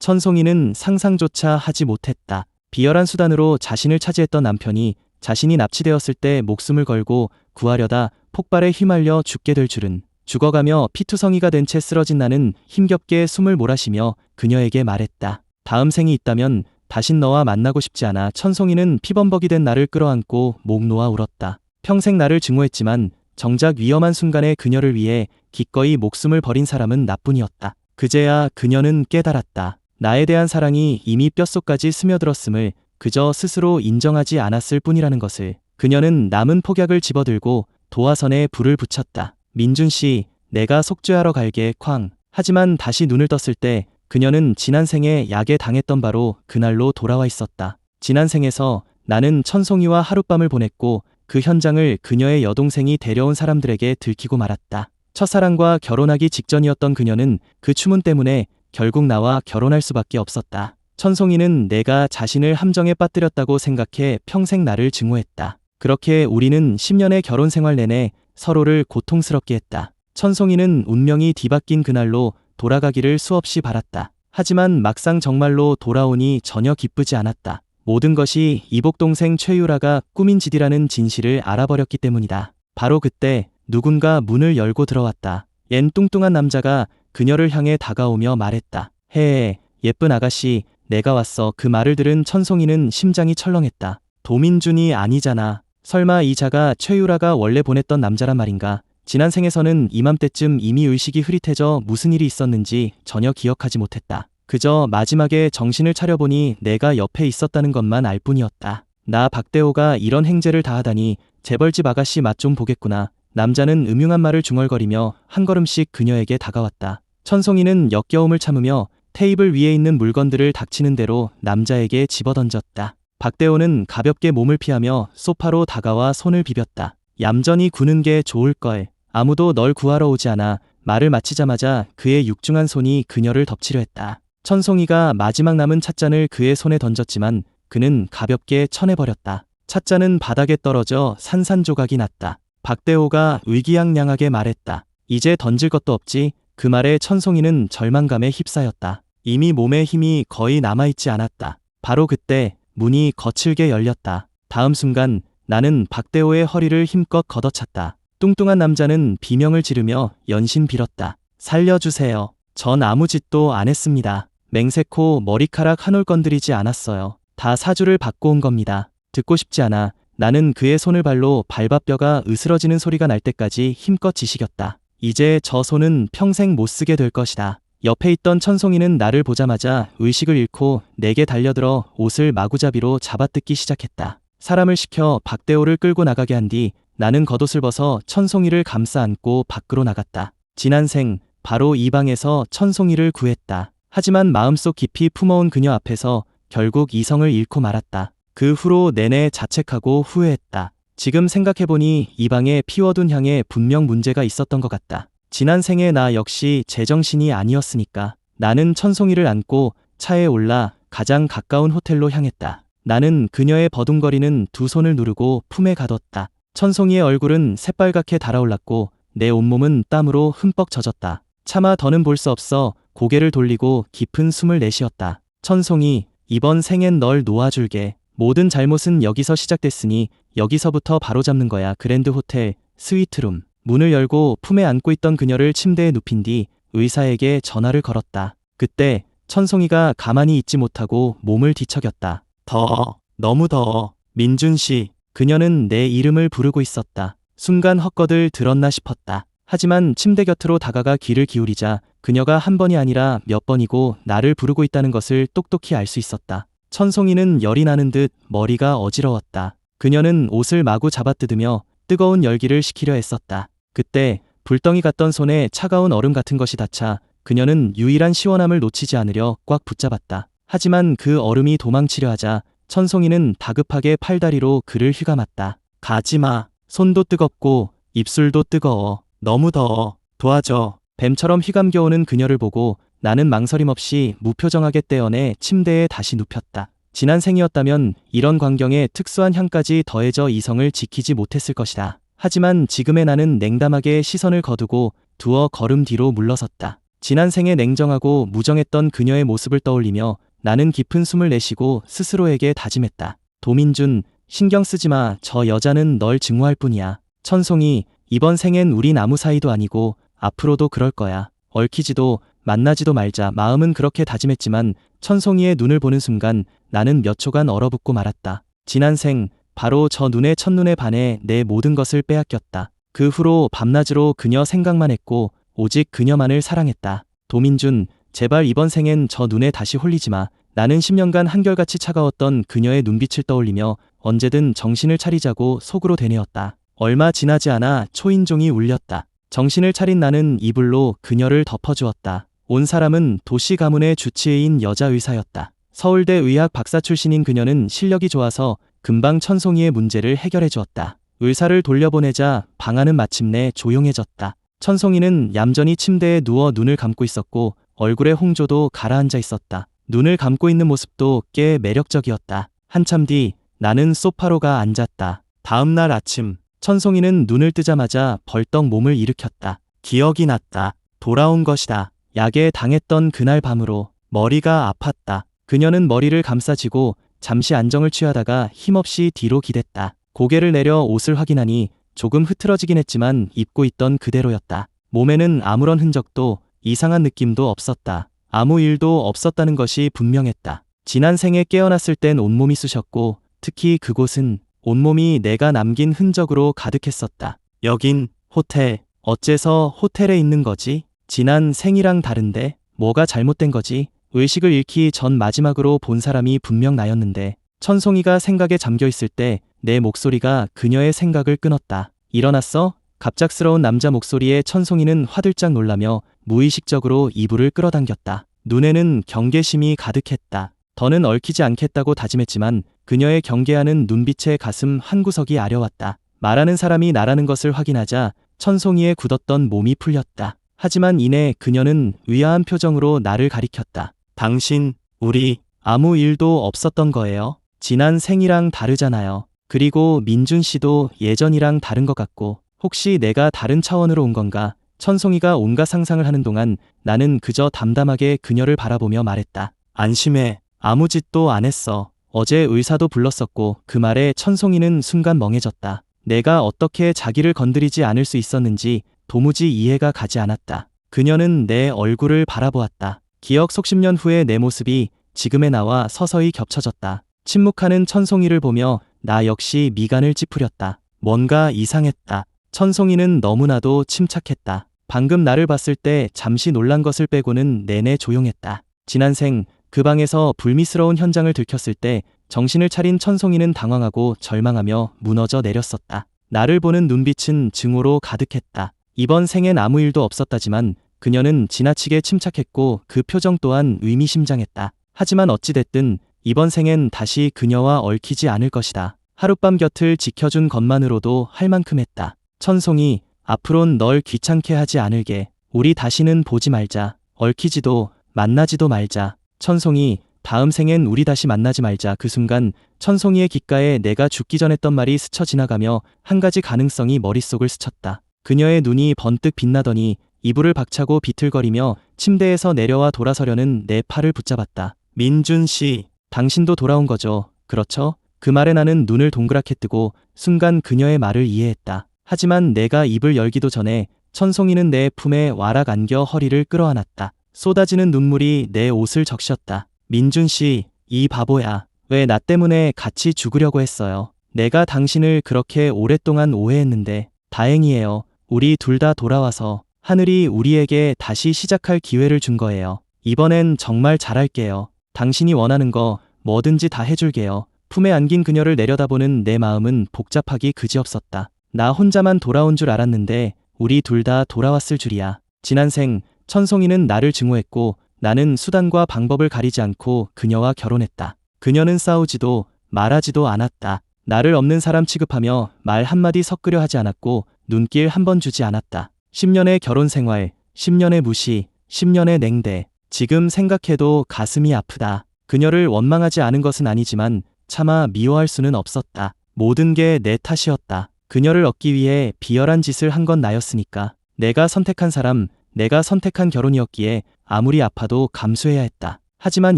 천송이는 상상조차 하지 못했다. 비열한 수단으로 자신을 차지했던 남편이 자신이 납치되었을 때 목숨을 걸고 구하려다 폭발에 휘말려 죽게 될 줄은. 죽어가며 피투성이가 된 채 쓰러진 나는 힘겹게 숨을 몰아쉬며 그녀에게 말했다. 다음 생이 있다면 다신 너와 만나고 싶지 않아. 천송이는 피범벅이 된 나를 끌어안고 목 놓아 울었다. 평생 나를 증오했지만 정작 위험한 순간에 그녀를 위해 기꺼이 목숨을 버린 사람은 나뿐이었다. 그제야 그녀는 깨달았다. 나에 대한 사랑이 이미 뼛속까지 스며들었음을 그저 스스로 인정하지 않았을 뿐이라는 것을. 그녀는 남은 폭약을 집어들고 도화선에 불을 붙였다. 민준씨, 내가 속죄하러 갈게. 쾅. 하지만 다시 눈을 떴을 때 그녀는 지난 생에 약에 당했던 바로 그날로 돌아와 있었다. 지난 생에서 나는 천송이와 하룻밤을 보냈고 그 현장을 그녀의 여동생이 데려온 사람들에게 들키고 말았다. 첫사랑과 결혼하기 직전이었던 그녀는 그 추문 때문에 결국 나와 결혼할 수밖에 없었다. 천송이는 내가 자신을 함정에 빠뜨렸다고 생각해 평생 나를 증오했다. 그렇게 우리는 10년의 결혼 생활 내내 서로를 고통스럽게 했다. 천송이는 운명이 뒤바뀐 그날로 돌아가기를 수없이 바랐다. 하지만 막상 정말로 돌아오니 전혀 기쁘지 않았다. 모든 것이 이복 동생 최유라가 꾸민 짓이라는 진실을 알아버렸기 때문이다. 바로 그때 누군가 문을 열고 들어왔다. 얜 뚱뚱한 남자가 그녀를 향해 다가오며 말했다. 헤, 예쁜 아가씨, 내가 왔어. 그 말을 들은 천송이는 심장이 철렁했다. 도민준이 아니잖아. 설마 이 자가 최유라가 원래 보냈던 남자란 말인가? 지난 생에서는 이맘때쯤 이미 의식이 흐릿해져 무슨 일이 있었는지 전혀 기억하지 못했다. 그저 마지막에 정신을 차려보니 내가 옆에 있었다는 것만 알 뿐이었다. 나 박대호가 이런 행제를 다하다니 재벌집 아가씨 맛 좀 보겠구나. 남자는 음흉한 말을 중얼거리며 한 걸음씩 그녀에게 다가왔다. 천송이는 역겨움을 참으며 테이블 위에 있는 물건들을 닥치는 대로 남자에게 집어던졌다. 박대호는 가볍게 몸을 피하며 소파로 다가와 손을 비볐다. 얌전히 구는 게 좋을걸. 아무도 널 구하러 오지 않아. 말을 마치자마자 그의 육중한 손이 그녀를 덮치려 했다. 천송이가 마지막 남은 찻잔을 그의 손에 던졌지만 그는 가볍게 쳐내버렸다. 찻잔은 바닥에 떨어져 산산조각이 났다. 박대호가 의기양양하게 말했다. 이제 던질 것도 없지. 그 말에 천송이는 절망감에 휩싸였다. 이미 몸에 힘이 거의 남아있지 않았다. 바로 그때 문이 거칠게 열렸다. 다음 순간 나는 박대호의 허리를 힘껏 걷어찼다. 뚱뚱한 남자는 비명을 지르며 연신 빌었다. 살려주세요. 전 아무 짓도 안 했습니다. 맹세코 머리카락 한 올 건드리지 않았어요. 다 사주를 받고 온 겁니다. 듣고 싶지 않아. 나는 그의 손을 발로 밟아 뼈가 으스러지는 소리가 날 때까지 힘껏 지식였다. 이제 저 손은 평생 못 쓰게 될 것이다. 옆에 있던 천송이는 나를 보자마자 의식을 잃고 내게 달려들어 옷을 마구잡이로 잡아뜯기 시작했다. 사람을 시켜 박대호를 끌고 나가게 한 뒤 나는 겉옷을 벗어 천송이를 감싸 안고 밖으로 나갔다. 지난 생 바로 이 방에서 천송이를 구했다. 하지만 마음속 깊이 품어온 그녀 앞에서 결국 이성을 잃고 말았다. 그 후로 내내 자책하고 후회했다. 지금 생각해보니 이 방에 피워둔 향에 분명 문제가 있었던 것 같다. 지난 생에 나 역시 제정신이 아니었으니까. 나는 천송이를 안고 차에 올라 가장 가까운 호텔로 향했다. 나는 그녀의 버둥거리는 두 손을 누르고 품에 가뒀다. 천송이의 얼굴은 새빨갛게 달아올랐고 내 온몸은 땀으로 흠뻑 젖었다. 차마 더는 볼 수 없어 고개를 돌리고 깊은 숨을 내쉬었다. 천송이, 이번 생엔 널 놓아줄게. 모든 잘못은 여기서 시작됐으니 여기서부터 바로잡는 거야. 그랜드 호텔 스위트룸. 문을 열고 품에 안고 있던 그녀를 침대에 눕힌 뒤 의사에게 전화를 걸었다. 그때 천송이가 가만히 있지 못하고 몸을 뒤척였다. 더워. 너무 더워. 민준씨. 그녀는 내 이름을 부르고 있었다. 순간 헛것을 들었나 싶었다. 하지만 침대 곁으로 다가가 귀를 기울이자 그녀가 한 번이 아니라 몇 번이고 나를 부르고 있다는 것을 똑똑히 알 수 있었다. 천송이는 열이 나는 듯 머리가 어지러웠다. 그녀는 옷을 마구 잡아뜯으며 뜨거운 열기를 식히려 애썼다. 그때 불덩이 같던 손에 차가운 얼음 같은 것이 닿자 그녀는 유일한 시원함을 놓치지 않으려 꽉 붙잡았다. 하지만 그 얼음이 도망치려 하자 천송이는 다급하게 팔다리로 그를 휘감았다. 가지마. 손도 뜨겁고 입술도 뜨거워. 너무 더워. 도와줘. 뱀처럼 휘감겨오는 그녀를 보고 나는 망설임 없이 무표정하게 떼어내 침대에 다시 눕혔다. 지난 생이었다면 이런 광경에 특수한 향까지 더해져 이성을 지키지 못했을 것이다. 하지만 지금의 나는 냉담하게 시선을 거두고 두어 걸음 뒤로 물러섰다. 지난 생에 냉정하고 무정했던 그녀의 모습을 떠올리며 나는 깊은 숨을 내쉬고 스스로에게 다짐했다. 도민준, 신경 쓰지 마. 저 여자는 널 증오할 뿐이야. 천송이, 이번 생엔 우린 아무 사이도 아니고 앞으로도 그럴 거야. 얽히지도 만나지도 말자. 마음은 그렇게 다짐했지만 천송이의 눈을 보는 순간 나는 몇 초간 얼어붙고 말았다. 지난 생, 바로 저 눈의 첫눈에 반해 내 모든 것을 빼앗겼다. 그 후로 밤낮으로 그녀 생각만 했고 오직 그녀만을 사랑했다. 도민준, 제발 이번 생엔 저 눈에 다시 홀리지 마. 나는 10년간 한결같이 차가웠던 그녀의 눈빛을 떠올리며 언제든 정신을 차리자고 속으로 되뇌었다. 얼마 지나지 않아 초인종이 울렸다. 정신을 차린 나는 이불로 그녀를 덮어주었다. 온 사람은 도시 가문의 주치의인 여자 의사였다. 서울대 의학 박사 출신인 그녀는 실력이 좋아서 금방 천송이의 문제를 해결해 주었다. 의사를 돌려보내자 방안은 마침내 조용해졌다. 천송이는 얌전히 침대에 누워 눈을 감고 있었고 얼굴에 홍조도 가라앉아 있었다. 눈을 감고 있는 모습도 꽤 매력적이었다. 한참 뒤 나는 소파로 가 앉았다. 다음 날 아침 천송이는 눈을 뜨자마자 벌떡 몸을 일으켰다. 기억이 났다. 돌아온 것이다. 약에 당했던 그날 밤으로 머리가 아팠다. 그녀는 머리를 감싸쥐고 잠시 안정을 취하다가 힘없이 뒤로 기댔다. 고개를 내려 옷을 확인하니 조금 흐트러지긴 했지만 입고 있던 그대로였다. 몸에는 아무런 흔적도 이상한 느낌도 없었다. 아무 일도 없었다는 것이 분명했다. 지난 생에 깨어났을 땐 온몸이 쑤셨고 특히 그곳은 온몸이 내가 남긴 흔적으로 가득했었다. 여긴 호텔. 어째서 호텔에 있는 거지? 지난 생이랑 다른데 뭐가 잘못된 거지? 의식을 잃기 전 마지막으로 본 사람이 분명 나였는데 천송이가 생각에 잠겨있을 때 내 목소리가 그녀의 생각을 끊었다. 일어났어? 갑작스러운 남자 목소리에 천송이는 화들짝 놀라며 무의식적으로 이불을 끌어당겼다. 눈에는 경계심이 가득했다. 더는 얽히지 않겠다고 다짐했지만 그녀의 경계하는 눈빛에 가슴 한구석이 아려왔다. 말하는 사람이 나라는 것을 확인하자 천송이의 굳었던 몸이 풀렸다. 하지만 이내 그녀는 의아한 표정으로 나를 가리켰다. 당신, 우리 아무 일도 없었던 거예요? 지난 생이랑 다르잖아요. 그리고 민준 씨도 예전이랑 다른 것 같고 혹시 내가 다른 차원으로 온 건가? 천송이가 온갖 상상을 하는 동안 나는 그저 담담하게 그녀를 바라보며 말했다. 안심해. 아무 짓도 안 했어. 어제 의사도 불렀었고. 그 말에 천송이는 순간 멍해졌다. 내가 어떻게 자기를 건드리지 않을 수 있었는지 도무지 이해가 가지 않았다. 그녀는 내 얼굴을 바라보았다. 기억 속 10년 후의 내 모습이 지금의 나와 서서히 겹쳐졌다. 침묵하는 천송이를 보며 나 역시 미간을 찌푸렸다. 뭔가 이상했다. 천송이는 너무나도 침착했다. 방금 나를 봤을 때 잠시 놀란 것을 빼고는 내내 조용했다. 지난 생, 그 방에서 불미스러운 현장을 들켰을 때 정신을 차린 천송이는 당황하고 절망하며 무너져 내렸었다. 나를 보는 눈빛은 증오로 가득했다. 이번 생엔 아무 일도 없었다지만 그녀는 지나치게 침착했고 그 표정 또한 의미심장했다. 하지만 어찌됐든 이번 생엔 다시 그녀와 얽히지 않을 것이다. 하룻밤 곁을 지켜준 것만으로도 할 만큼 했다. 천송이, 앞으론 널 귀찮게 하지 않을게. 우리 다시는 보지 말자. 얽히지도 만나지도 말자. 천송이, 다음 생엔 우리 다시 만나지 말자. 그 순간 천송이의 귓가에 내가 죽기 전 했던 말이 스쳐 지나가며 한 가지 가능성이 머릿속을 스쳤다. 그녀의 눈이 번뜩 빛나더니 이불을 박차고 비틀거리며 침대에서 내려와 돌아서려는 내 팔을 붙잡았다. 민준 씨, 당신도 돌아온 거죠. 그렇죠? 그 말에 나는 눈을 동그랗게 뜨고 순간 그녀의 말을 이해했다. 하지만 내가 입을 열기도 전에 천송이는 내 품에 와락 안겨 허리를 끌어안았다. 쏟아지는 눈물이 내 옷을 적셨다. 민준 씨, 이 바보야. 왜 나 때문에 같이 죽으려고 했어요? 내가 당신을 그렇게 오랫동안 오해했는데 다행이에요. 우리 둘 다 돌아와서 하늘이 우리에게 다시 시작할 기회를 준 거예요. 이번엔 정말 잘할게요. 당신이 원하는 거 뭐든지 다 해줄게요. 품에 안긴 그녀를 내려다보는 내 마음은 복잡하기 그지없었다. 나 혼자만 돌아온 줄 알았는데 우리 둘 다 돌아왔을 줄이야. 지난 생, 천송이는 나를 증오했고 나는 수단과 방법을 가리지 않고 그녀와 결혼했다. 그녀는 싸우지도 말하지도 않았다. 나를 없는 사람 취급하며 말 한마디 섞으려 하지 않았고 눈길 한 번 주지 않았다. 10년의 결혼 생활, 10년의 무시, 10년의 냉대. 지금 생각해도 가슴이 아프다. 그녀를 원망하지 않은 것은 아니지만 차마 미워할 수는 없었다. 모든 게 내 탓이었다. 그녀를 얻기 위해 비열한 짓을 한 건 나였으니까. 내가 선택한 사람, 내가 선택한 결혼이었기에 아무리 아파도 감수해야 했다. 하지만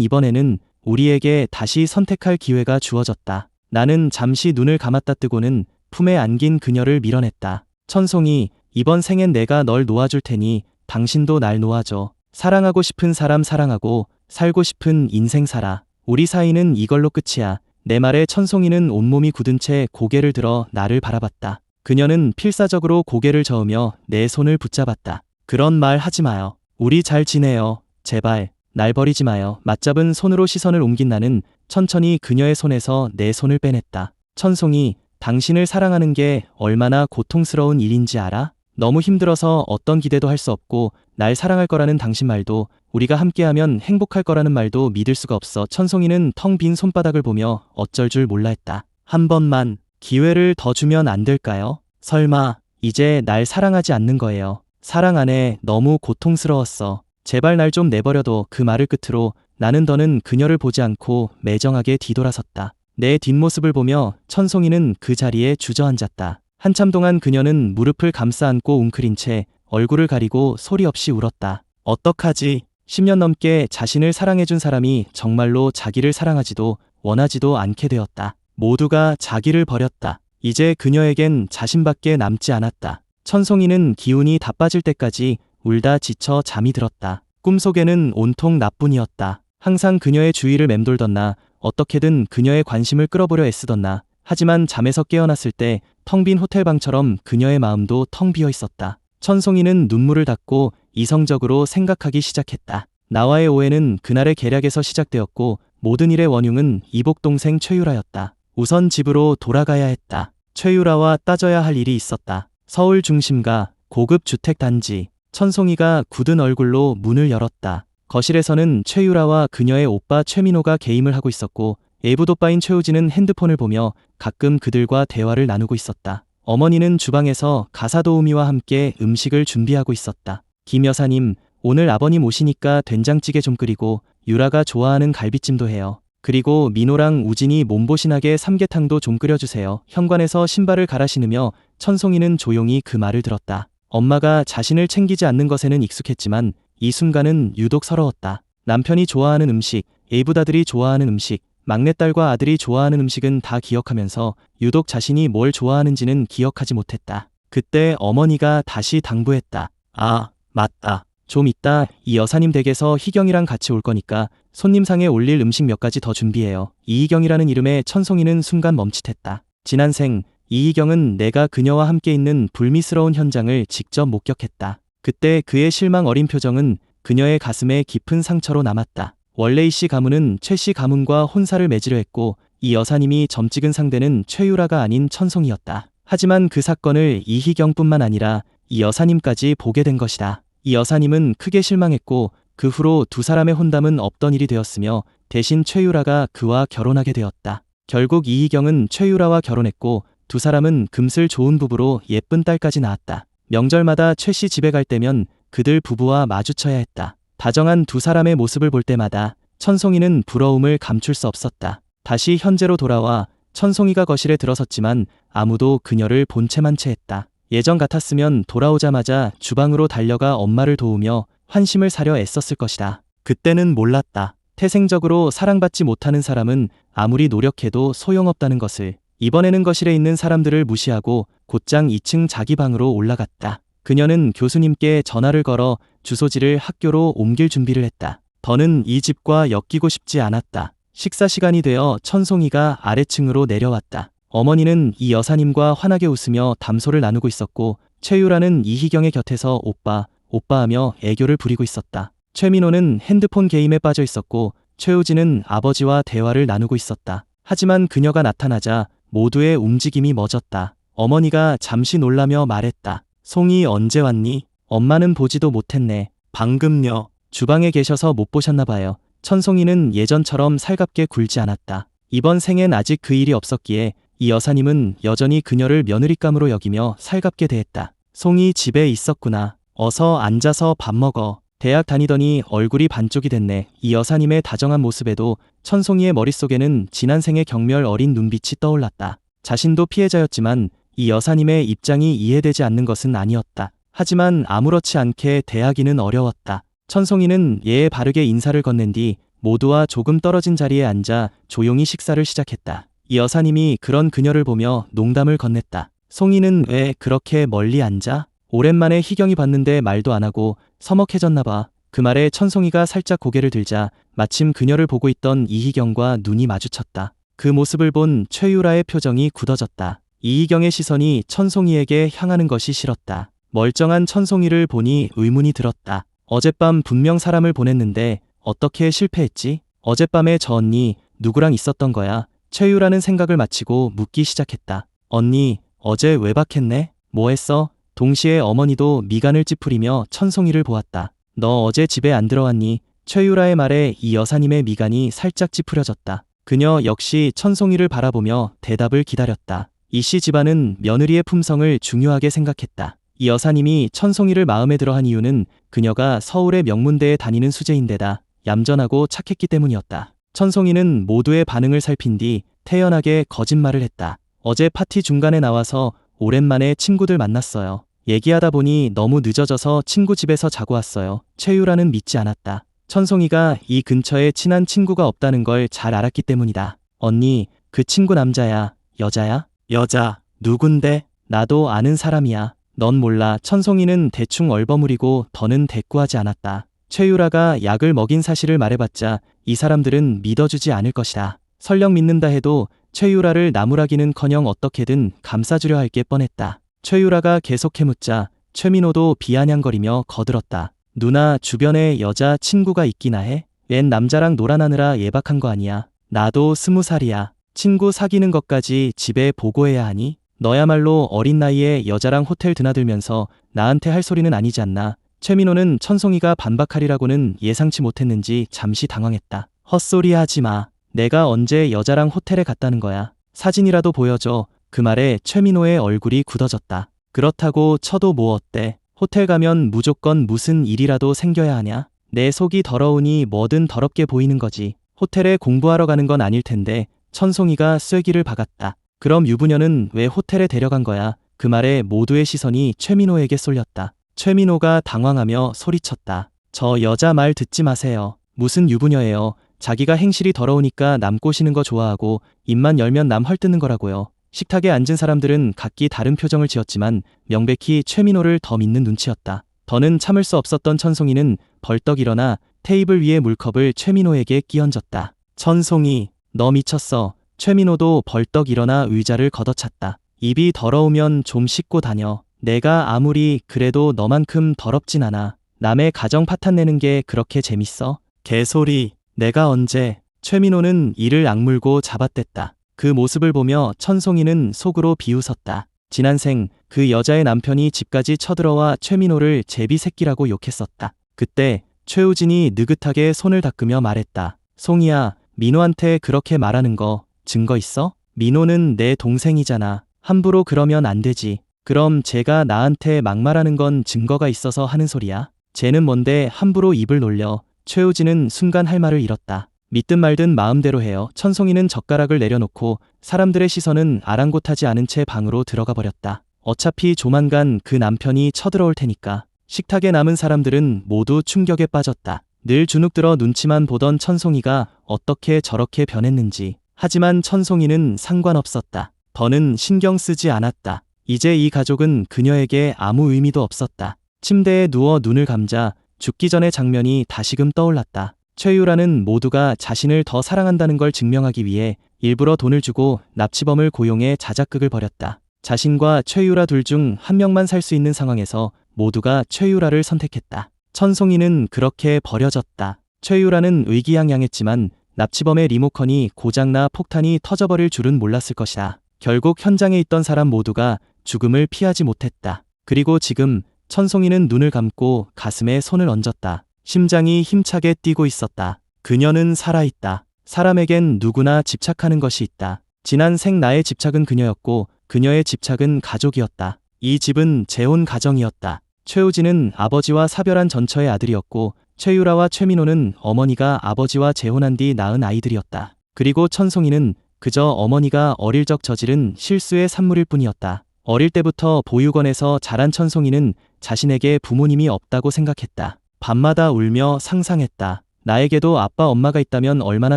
이번에는 우리에게 다시 선택할 기회가 주어졌다. 나는 잠시 눈을 감았다 뜨고는 품에 안긴 그녀를 밀어냈다. 천송이, 이번 생엔 내가 널 놓아줄 테니 당신도 날 놓아줘. 사랑하고 싶은 사람 사랑하고 살고 싶은 인생 살아. 우리 사이는 이걸로 끝이야. 내 말에 천송이는 온몸이 굳은 채 고개를 들어 나를 바라봤다. 그녀는 필사적으로 고개를 저으며 내 손을 붙잡았다. 그런 말 하지 마요. 우리 잘 지내요. 제발 날 버리지 마요. 맞잡은 손으로 시선을 옮긴 나는 천천히 그녀의 손에서 내 손을 빼냈다. 천송이, 당신을 사랑하는 게 얼마나 고통스러운 일인지 알아? 너무 힘들어서 어떤 기대도 할 수 없고 날 사랑할 거라는 당신 말도 우리가 함께하면 행복할 거라는 말도 믿을 수가 없어. 천송이는 텅 빈 손바닥을 보며 어쩔 줄 몰라 했다. 한 번만 기회를 더 주면 안 될까요? 설마 이제 날 사랑하지 않는 거예요? 사랑 안에 너무 고통스러웠어. 제발 날 좀 내버려둬. 그 말을 끝으로 나는 더는 그녀를 보지 않고 매정하게 뒤돌아섰다. 내 뒷모습을 보며 천송이는 그 자리에 주저앉았다. 한참 동안 그녀는 무릎을 감싸 안고 웅크린 채 얼굴을 가리고 소리 없이 울었다. 어떡하지? 10년 넘게 자신을 사랑해준 사람이 정말로 자기를 사랑하지도 원하지도 않게 되었다. 모두가 자기를 버렸다. 이제 그녀에겐 자신밖에 남지 않았다. 천송이는 기운이 다 빠질 때까지 울다 지쳐 잠이 들었다. 꿈속에는 온통 나뿐이었다. 항상 그녀의 주위를 맴돌던 나, 어떻게든 그녀의 관심을 끌어보려 애쓰던 나. 하지만 잠에서 깨어났을 때 텅 빈 호텔방처럼 그녀의 마음도 텅 비어 있었다. 천송이는 눈물을 닦고 이성적으로 생각하기 시작했다. 나와의 오해는 그날의 계략에서 시작되었고 모든 일의 원흉은 이복 동생 최유라였다. 우선 집으로 돌아가야 했다. 최유라와 따져야 할 일이 있었다. 서울 중심가 고급 주택 단지. 천송이가 굳은 얼굴로 문을 열었다. 거실에서는 최유라와 그녀의 오빠 최민호가 게임을 하고 있었고 애붓오빠인 최우진은 핸드폰을 보며 가끔 그들과 대화를 나누고 있었다. 어머니는 주방에서 가사도우미와 함께 음식을 준비하고 있었다. 김 여사님, 오늘 아버님 오시니까 된장찌개 좀 끓이고 유라가 좋아하는 갈비찜도 해요. 그리고 민호랑 우진이 몸보신하게 삼계탕도 좀 끓여주세요. 현관에서 신발을 갈아 신으며 천송이는 조용히 그 말을 들었다. 엄마가 자신을 챙기지 않는 것에는 익숙했지만 이 순간은 유독 서러웠다. 남편이 좋아하는 음식, 애부다들이 좋아하는 음식, 막내딸과 아들이 좋아하는 음식은 다 기억하면서 유독 자신이 뭘 좋아하는지는 기억하지 못했다. 그때 어머니가 다시 당부했다. 아, 맞다. 좀 이따 이 여사님 댁에서 희경이랑 같이 올 거니까 손님상에 올릴 음식 몇 가지 더 준비해요. 이희경이라는 이름에 천송이는 순간 멈칫했다. 지난 생 이희경은 내가 그녀와 함께 있는 불미스러운 현장을 직접 목격했다. 그때 그의 실망 어린 표정은 그녀의 가슴에 깊은 상처로 남았다. 원래 이씨 가문은 최씨 가문과 혼사를 맺으려 했고 이 여사님이 점 찍은 상대는 최유라가 아닌 천송이였다. 하지만 그 사건을 이희경뿐만 아니라 이 여사님까지 보게 된 것이다. 이 여사님은 크게 실망했고 그 후로 두 사람의 혼담은 없던 일이 되었으며 대신 최유라가 그와 결혼하게 되었다. 결국 이희경은 최유라와 결혼했고 두 사람은 금슬 좋은 부부로 예쁜 딸까지 낳았다. 명절마다 최씨 집에 갈 때면 그들 부부와 마주쳐야 했다. 다정한 두 사람의 모습을 볼 때마다 천송이는 부러움을 감출 수 없었다. 다시 현재로 돌아와 천송이가 거실에 들어섰지만 아무도 그녀를 본 채만 채했다. 예전 같았으면 돌아오자마자 주방으로 달려가 엄마를 도우며 환심을 사려 애썼을 것이다. 그때는 몰랐다. 태생적으로 사랑받지 못하는 사람은 아무리 노력해도 소용없다는 것을. 이번에는 거실에 있는 사람들을 무시하고 곧장 2층 자기 방으로 올라갔다. 그녀는 교수님께 전화를 걸어 주소지를 학교로 옮길 준비를 했다. 더는 이 집과 엮이고 싶지 않았다. 식사 시간이 되어 천송이가 아래층으로 내려왔다. 어머니는 이 여사님과 환하게 웃으며 담소를 나누고 있었고 최유라는 이희경의 곁에서 오빠, 오빠하며 애교를 부리고 있었다. 최민호는 핸드폰 게임에 빠져 있었고 최우진은 아버지와 대화를 나누고 있었다. 하지만 그녀가 나타나자 모두의 움직임이 멎었다. 어머니가 잠시 놀라며 말했다. 송이 언제 왔니? 엄마는 보지도 못했네. 방금요. 주방에 계셔서 못 보셨나 봐요. 천송이는 예전처럼 살갑게 굴지 않았다. 이번 생엔 아직 그 일이 없었기에 이 여사님은 여전히 그녀를 며느리감으로 여기며 살갑게 대했다. 송이 집에 있었구나. 어서 앉아서 밥 먹어. 대학 다니더니 얼굴이 반쪽이 됐네. 이 여사님의 다정한 모습에도 천송이의 머릿속에는 지난 생의 경멸 어린 눈빛이 떠올랐다. 자신도 피해자였지만 이 여사님의 입장이 이해되지 않는 것은 아니었다. 하지만 아무렇지 않게 대하기는 어려웠다. 천송이는 예에 바르게 인사를 건넨 뒤 모두와 조금 떨어진 자리에 앉아 조용히 식사를 시작했다. 이 여사님이 그런 그녀를 보며 농담을 건넸다. 송이는 왜 그렇게 멀리 앉아? 오랜만에 희경이 봤는데 말도 안 하고 서먹해졌나 봐. 그 말에 천송이가 살짝 고개를 들자 마침 그녀를 보고 있던 이희경과 눈이 마주쳤다. 그 모습을 본 최유라의 표정이 굳어졌다. 이희경의 시선이 천송이에게 향하는 것이 싫었다. 멀쩡한 천송이를 보니 의문이 들었다. 어젯밤 분명 사람을 보냈는데 어떻게 실패했지? 어젯밤에 저 언니 누구랑 있었던 거야? 최유라는 생각을 마치고 묻기 시작했다. 언니, 어제 외박했네? 뭐 했어? 동시에 어머니도 미간을 찌푸리며 천송이를 보았다. 너 어제 집에 안 들어왔니? 최유라의 말에 이 여사님의 미간이 살짝 찌푸려졌다. 그녀 역시 천송이를 바라보며 대답을 기다렸다. 이씨 집안은 며느리의 품성을 중요하게 생각했다. 이 여사님이 천송이를 마음에 들어한 이유는 그녀가 서울의 명문대에 다니는 수재인데다 얌전하고 착했기 때문이었다. 천송이는 모두의 반응을 살핀 뒤 태연하게 거짓말을 했다. 어제 파티 중간에 나와서 오랜만에 친구들 만났어요. 얘기하다 보니 너무 늦어져서 친구 집에서 자고 왔어요. 최유라는 믿지 않았다. 천송이가 이 근처에 친한 친구가 없다는 걸 잘 알았기 때문이다. 언니, 그 친구 남자야? 여자야? 여자. 누군데? 나도 아는 사람이야. 넌 몰라. 천송이는 대충 얼버무리고 더는 대꾸하지 않았다. 최유라가 약을 먹인 사실을 말해봤자 이 사람들은 믿어주지 않을 것이다. 설령 믿는다 해도 최유라를 나무라기는커녕 어떻게든 감싸주려 할 게 뻔했다. 최유라가 계속해 묻자 최민호도 비아냥거리며 거들었다. 누나, 주변에 여자 친구가 있기나 해? 웬 남자랑 놀아나느라 예박한 거 아니야. 나도 20살이야. 친구 사귀는 것까지 집에 보고해야 하니? 너야말로 어린 나이에 여자랑 호텔 드나들면서 나한테 할 소리는 아니지 않나. 최민호는 천송이가 반박하리라고는 예상치 못했는지 잠시 당황했다. 헛소리 하지 마. 내가 언제 여자랑 호텔에 갔다는 거야. 사진이라도 보여줘. 그 말에 최민호의 얼굴이 굳어졌다. 그렇다고 쳐도 뭐 어때? 호텔 가면 무조건 무슨 일이라도 생겨야 하냐? 내 속이 더러우니 뭐든 더럽게 보이는 거지. 호텔에 공부하러 가는 건 아닐 텐데. 천송이가 쐐기를 박았다. 그럼 유부녀는 왜 호텔에 데려간 거야? 그 말에 모두의 시선이 최민호에게 쏠렸다. 최민호가 당황하며 소리쳤다. 저 여자 말 듣지 마세요. 무슨 유부녀예요. 자기가 행실이 더러우니까 남 꼬시는 거 좋아하고 입만 열면 남 헐뜯는 거라고요. 식탁에 앉은 사람들은 각기 다른 표정을 지었지만 명백히 최민호를 더 믿는 눈치였다. 더는 참을 수 없었던 천송이는 벌떡 일어나 테이블 위에 물컵을 최민호에게 끼얹었다. 천송이, 너 미쳤어. 최민호도 벌떡 일어나 의자를 걷어찼다. 입이 더러우면 좀 씻고 다녀. 내가 아무리 그래도 너만큼 더럽진 않아. 남의 가정 파탄내는 게 그렇게 재밌어? 개소리. 내가 언제? 최민호는 이를 악물고 잡아댔다. 그 모습을 보며 천송이는 속으로 비웃었다. 지난 생 그 여자의 남편이 집까지 쳐들어와 최민호를 제비새끼라고 욕했었다. 그때 최우진이 느긋하게 손을 닦으며 말했다. 송이야, 민호한테 그렇게 말하는 거 증거 있어? 민호는 내 동생이잖아. 함부로 그러면 안 되지. 그럼 쟤가 나한테 막말하는 건 증거가 있어서 하는 소리야? 쟤는 뭔데 함부로 입을 놀려. 최우진은 순간 할 말을 잃었다. 믿든 말든 마음대로 해요. 천송이는 젓가락을 내려놓고 사람들의 시선은 아랑곳하지 않은 채 방으로 들어가 버렸다. 어차피 조만간 그 남편이 쳐들어올 테니까. 식탁에 남은 사람들은 모두 충격에 빠졌다. 늘 주눅들어 눈치만 보던 천송이가 어떻게 저렇게 변했는지. 하지만 천송이는 상관없었다. 더는 신경 쓰지 않았다. 이제 이 가족은 그녀에게 아무 의미도 없었다. 침대에 누워 눈을 감자 죽기 전의 장면이 다시금 떠올랐다. 최유라는 모두가 자신을 더 사랑한다는 걸 증명하기 위해 일부러 돈을 주고 납치범을 고용해 자작극을 벌였다. 자신과 최유라 둘 중 한 명만 살 수 있는 상황에서 모두가 최유라를 선택했다. 천송이는 그렇게 버려졌다. 최유라는 의기양양했지만 납치범의 리모컨이 고장나 폭탄이 터져버릴 줄은 몰랐을 것이다. 결국 현장에 있던 사람 모두가 죽음을 피하지 못했다. 그리고 지금 천송이는 눈을 감고 가슴에 손을 얹었다. 심장이 힘차게 뛰고 있었다. 그녀는 살아있다. 사람에겐 누구나 집착하는 것이 있다. 지난 생 나의 집착은 그녀였고 그녀의 집착은 가족이었다. 이 집은 재혼 가정이었다. 최우진은 아버지와 사별한 전처의 아들이었고 최유라와 최민호는 어머니가 아버지와 재혼한 뒤 낳은 아이들이었다. 그리고 천송이는 그저 어머니가 어릴 적 저지른 실수의 산물일 뿐이었다. 어릴 때부터 보육원에서 자란 천송이는 자신에게 부모님이 없다고 생각했다. 밤마다 울며 상상했다. 나에게도 아빠 엄마가 있다면 얼마나